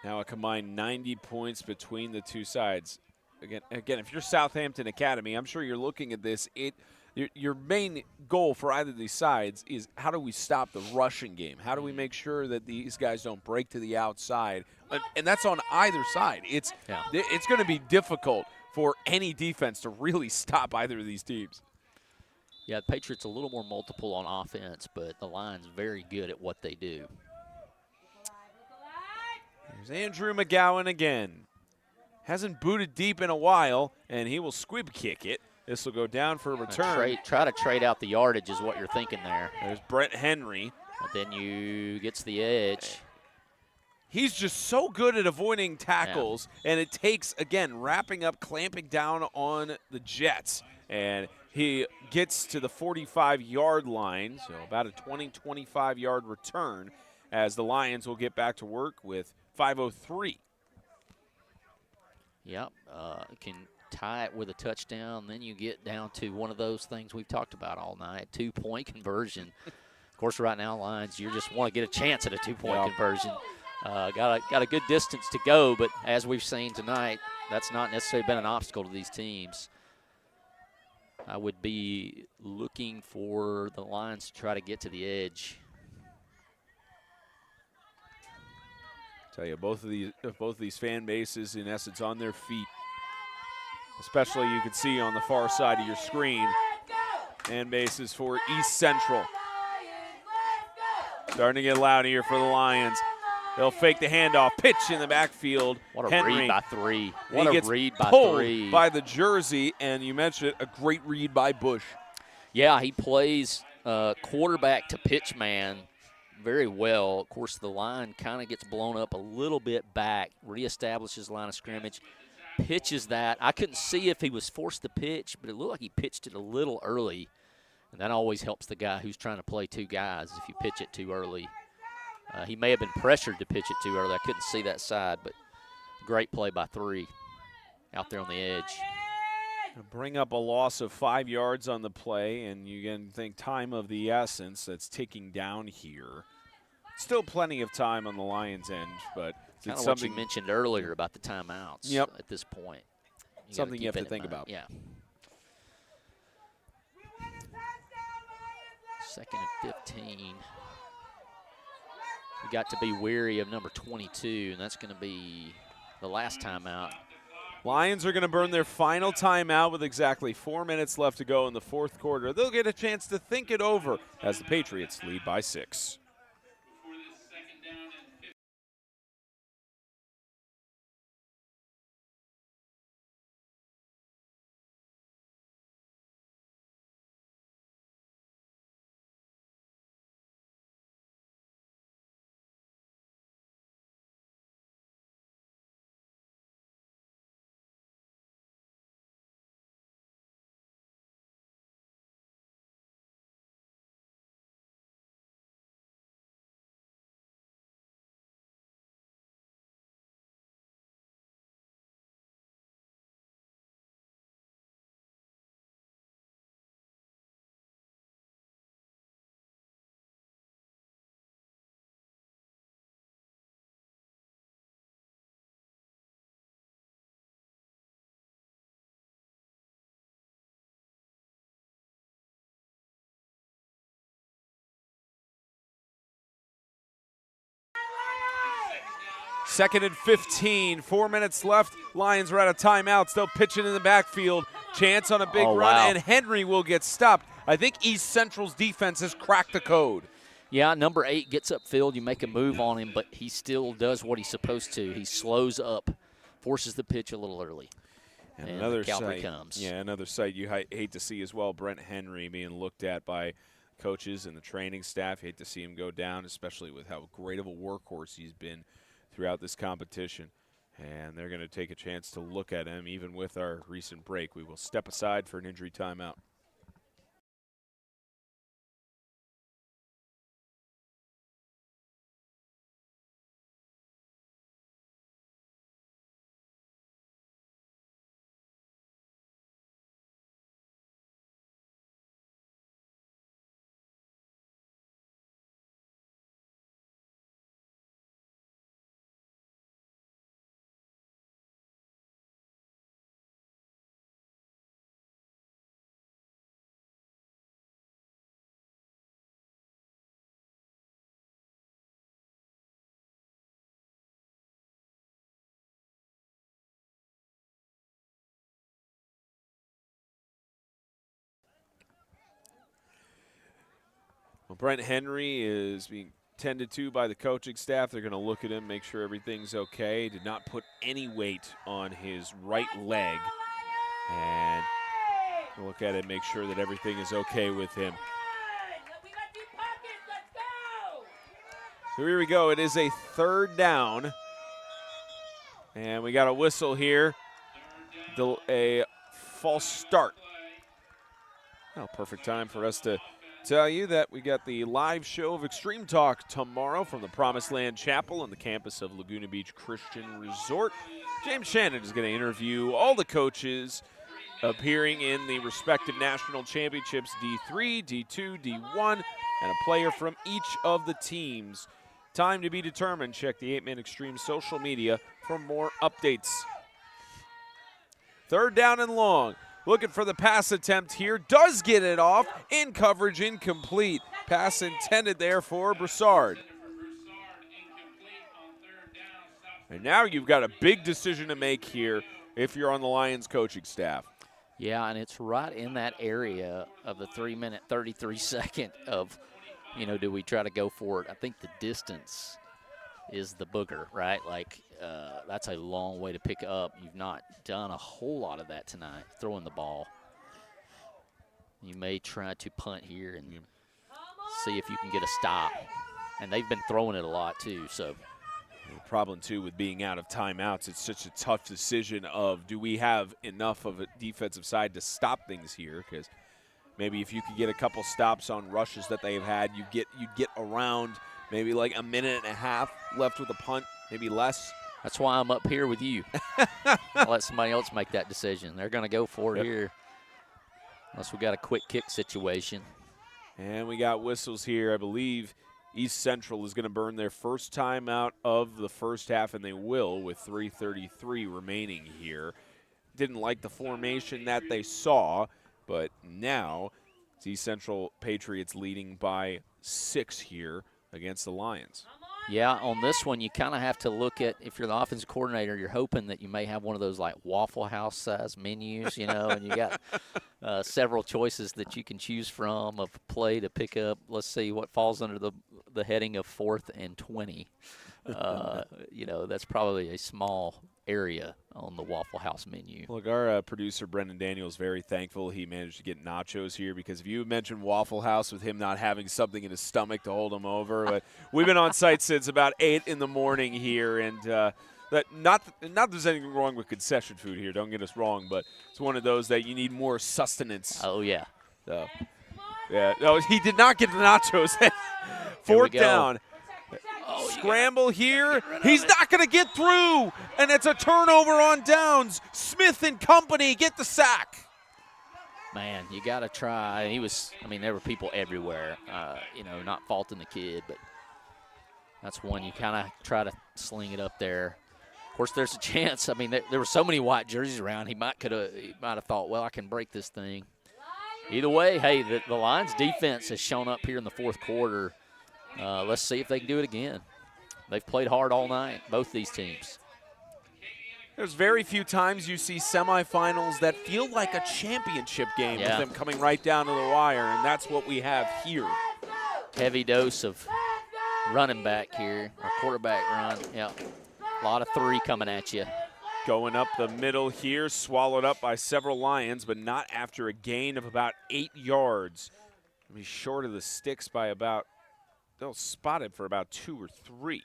Now a combined 90 points between the two sides. Again, if you're Southampton Academy, I'm sure you're looking at this. Your main goal for either of these sides is how do we stop the rushing game? How do we make sure that these guys don't break to the outside? And that's on either side. It's going to be difficult for any defense to really stop either of these teams. Yeah, the Patriots a little more multiple on offense, but the Lions very good at what they do. There's Andrew McGowan again. Hasn't booted deep in a while, and he will squib kick it. This will go down for a return. Try to trade out the yardage is what you're thinking there. There's Brent Henry. But then you gets the edge. He's just so good at avoiding tackles, and it takes, again, wrapping up, clamping down on the Jets. And he gets to the 45-yard line, so about a 20, 25-yard return as the Lions will get back to work with 5:03. Yep, can tie it with a touchdown. Then you get down to one of those things we've talked about all night, 2-point conversion. Of course, right now, Lions, you just want to get a chance at a 2-point conversion. Got a good distance to go, but as we've seen tonight, that's not necessarily been an obstacle to these teams. I would be looking for the Lions to try to get to the edge. Tell you, both of these fan bases, in essence, on their feet. Especially, you can see on the far side of your screen, fan bases for East Central. Starting to get loud here for the Lions. They'll fake the handoff, pitch in the backfield. What a Henry, read by three. What a read by three. By the jersey, and you mentioned it, a great read by Bush. Yeah, he plays quarterback to pitch man very well. Of course, the line kind of gets blown up a little bit back, reestablishes line of scrimmage, pitches that. I couldn't see if he was forced to pitch, but it looked like he pitched it a little early, and that always helps the guy who's trying to play two guys if you pitch it too early. He may have been pressured to pitch it too early. I couldn't see that side, but great play by three out there on the edge. Bring up a loss of 5 yards on the play, and you can think time of the essence that's ticking down here. Still plenty of time on the Lions' end, but kind of what you mentioned earlier about the timeouts at this point. Something you have to think about. Yeah. 2nd and 15. We got to be wary of number 22, and that's going to be the last timeout. Lions are going to burn their final timeout with exactly 4 minutes left to go in the fourth quarter. They'll get a chance to think it over as the Patriots lead by 6. Second and 15, 4 minutes left. Lions are out of timeouts. They'll pitch it in the backfield. Chance on a big run, and Henry will get stopped. I think East Central's defense has cracked the code. Yeah, number 8 gets upfield. You make a move on him, but he still does what he's supposed to. He slows up, forces the pitch a little early. And another Calvary comes. Yeah, another sight you hate to see as well. Brent Henry being looked at by coaches and the training staff. You hate to see him go down, especially with how great of a workhorse he's been throughout this competition. And they're going to take a chance to look at him. Even with our recent break, we will step aside for an injury timeout. Well, Brent Henry is being tended to by the coaching staff. They're going to look at him, make sure everything's okay. Did not put any weight on his right leg. And look at it, make sure that everything is okay with him. So here we go. It is a 3rd down. And we got a whistle here. A false start. Well, perfect time for us to tell you that we got the live show of Extreme Talk tomorrow from the Promised Land Chapel on the campus of Laguna Beach Christian Resort. James Shannon is going to interview all the coaches appearing in the respective national championships, D3, D2, D1, and a player from each of the teams. Time to be determined. Check the 8-Man Extreme social media for more updates. 3rd down and long. Looking for the pass attempt here. Does get it off. In coverage, incomplete. Pass intended there for Broussard. And now you've got a big decision to make here if you're on the Lions coaching staff. Yeah, and it's right in that area of the 3-minute, 33-second of, do we try to go for it? I think the distance is the booger, right? Like, that's a long way to pick up. You've not done a whole lot of that tonight, throwing the ball. You may try to punt here and see if you can get a stop. And they've been throwing it a lot, too, so. The problem, too, with being out of timeouts, it's such a tough decision of do we have enough of a defensive side to stop things here? Because maybe if you could get a couple stops on rushes that they've had, you'd get around maybe like a minute and a half left with a punt, maybe less. That's why I'm up here with you. I'll let somebody else make that decision. They're going to go for it here unless we got a quick kick situation. And we got whistles here, I believe. East Central is going to burn their first time out of the first half, and they will with 3:33 remaining here. Didn't like the formation that they saw, but now it's East Central Patriots leading by 6 here against the Lions. Yeah, on this one, you kind of have to look at, if you're the offensive coordinator, you're hoping that you may have one of those like Waffle House size menus, and you got several choices that you can choose from of play to pick up. Let's see what falls under the heading of 4th and 20. That's probably a small area on the Waffle House menu. Look, our producer, Brendan Daniel, is very thankful he managed to get nachos here, because if you mentioned Waffle House with him not having something in his stomach to hold him over, but we've been on site since about 8 in the morning here, and not there's anything wrong with concession food here, don't get us wrong, but it's one of those that you need more sustenance. Oh, yeah. So, yeah. No, he did not get the nachos. 4th down. Oh, Scramble here. He's not going to get through, and it's a turnover on downs. Smith and company get the sack. Man, you got to try. There were people everywhere, not faulting the kid, but that's one you kind of try to sling it up there. Of course, there's a chance. There were so many white jerseys around, he might have thought, well, I can break this thing. Either way, hey, the Lions defense has shown up here in the 4th quarter. Let's see if they can do it again. They've played hard all night, both these teams. There's very few times you see semifinals that feel like a championship game with them coming right down to the wire, and that's what we have here. Heavy dose of running back here, or quarterback run. Yeah, a lot of 3 coming at you. Going up the middle here, swallowed up by several Lions, but not after a gain of about 8 yards. Short of the sticks by about, they'll spot it for about 2 or 3.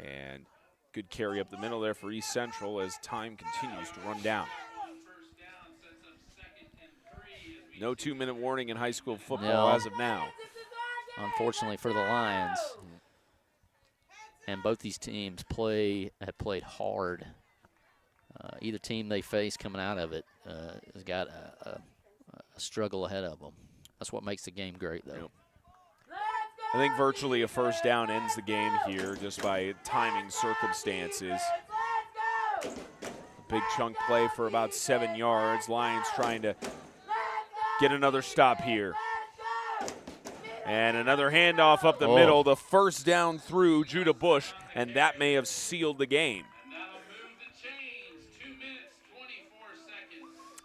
And good carry up the middle there for East Central as time continues to run down. No 2-minute warning in high school football as of now. Unfortunately for the Lions. And both these teams have played hard. Either team they face coming out of it has got a struggle ahead of them. That's what makes the game great, though. Yep. I think virtually a first down ends the game here just by timing circumstances. A big chunk play for about 7 yards. Lions trying to get another stop here. And another handoff up the middle. The first down through Judah Bush, and that may have sealed the game.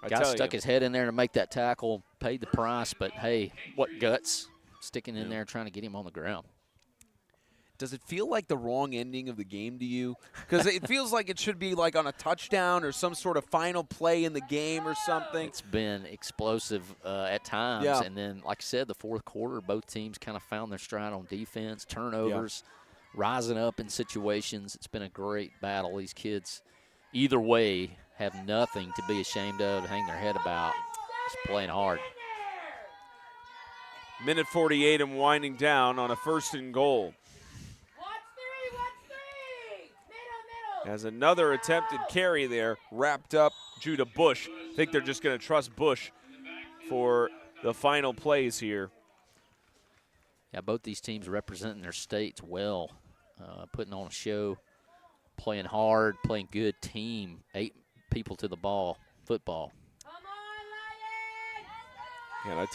Guy stuck his head in there to make that tackle, paid the price, but hey, what guts. sticking in there trying to get him on the ground. Does it feel like the wrong ending of the game to you? Because it feels like it should be like on a touchdown or some sort of final play in the game or something. It's been explosive at times. Yeah. And then, like I said, the fourth quarter, both teams kind of found their stride on defense, turnovers, rising up in situations. It's been a great battle. These kids, either way, have nothing to be ashamed of, to hang their head about. Just playing hard. Minute 48 and winding down on a 1st and goal. As another attempted carry there, wrapped up Judah Bush. I think they're just going to trust Bush for the final plays here. Yeah, both these teams representing their states well, putting on a show, playing hard, playing good team, 8 people to the ball, football. And I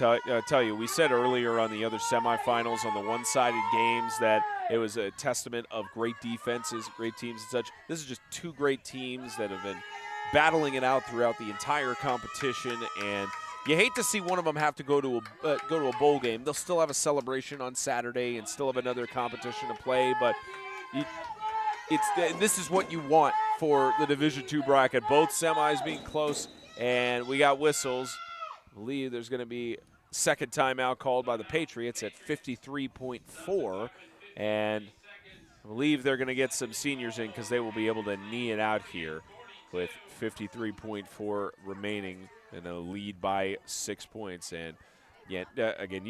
tell you, we said earlier on the other semifinals on the one-sided games that it was a testament of great defenses, great teams and such. This is just 2 great teams that have been battling it out throughout the entire competition, and you hate to see one of them have to go to a bowl game. They'll still have a celebration on Saturday and still have another competition to play, but this is what you want for the Division II bracket. Both semis being close, and we got whistles. I believe there's going to be second timeout called by the Patriots at 53.4, and I believe they're going to get some seniors in because they will be able to knee it out here with 53.4 remaining and a lead by 6 points. And yet, again,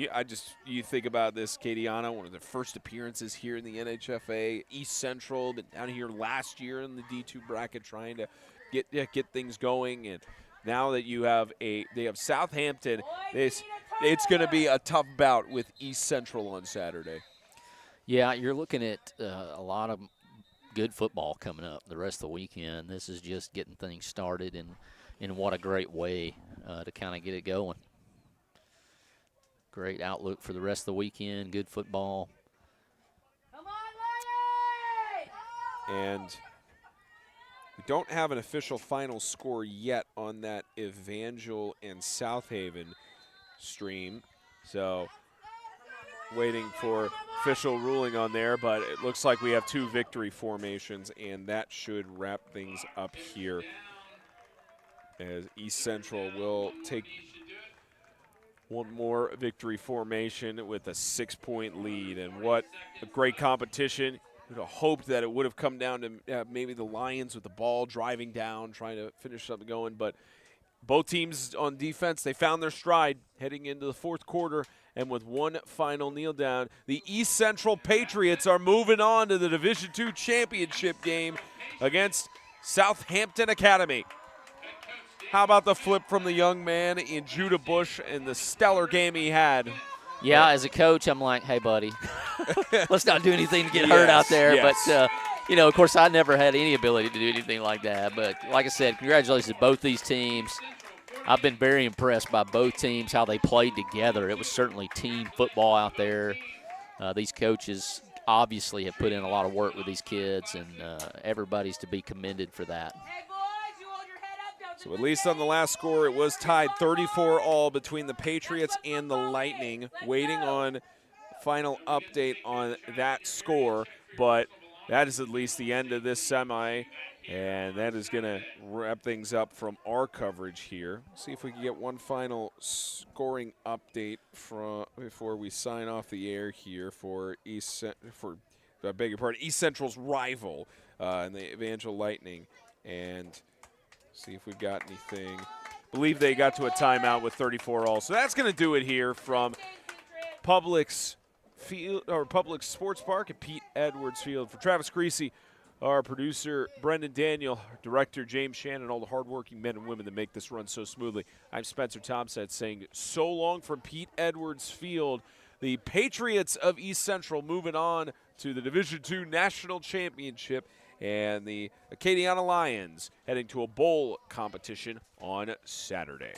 you think about this, Katiana, one of the first appearances here in the NHFA, East Central, been down here last year in the D2 bracket trying to get things going, and now that they have Southampton, it's going to be a tough bout with East Central on Saturday. Yeah, you're looking at a lot of good football coming up the rest of the weekend. This is just getting things started, and in what a great way to kind of get it going. Great outlook for the rest of the weekend, good football. And we don't have an official final score yet on that Evangel and South Haven stream, so waiting for official ruling on there, but it looks like we have 2 victory formations, and that should wrap things up here as East Central will take one more victory formation with a 6-point lead. And what a great competition. We'd have hoped that it would have come down to maybe the Lions with the ball driving down, trying to finish something going. But both teams on defense, they found their stride heading into the fourth quarter. And with one final kneel down, the East Central Patriots are moving on to the Division II championship game against Southampton Academy. How about the flip from the young man in Judah Bush and the stellar game he had? Yeah, as a coach, I'm like, hey, buddy, let's not do anything to get hurt out there. Yes. But, of course, I never had any ability to do anything like that. But like I said, congratulations to both these teams. I've been very impressed by both teams, how they played together. It was certainly team football out there. These coaches obviously have put in a lot of work with these kids, and everybody's to be commended for that. So at least on the last score, it was tied 34-all between the Patriots and the Lightning. Waiting on final update on that score, but that is at least the end of this semi, and that is going to wrap things up from our coverage here. See if we can get one final scoring update before we sign off the air here for East Central's rival in the Evangel Lightning, and see if we've got anything. Believe they got to a timeout with 34-all. So that's going to do it here from Publix Sports Park at Pete Edwards Field. For Travis Creasy, our producer Brendan Daniel, director James Shannon, all the hardworking men and women that make this run so smoothly, I'm Spencer Thompson saying so long from Pete Edwards Field. The Patriots of East Central moving on to the Division II National Championship, and the Acadiana Lions heading to a bowl competition on Saturday.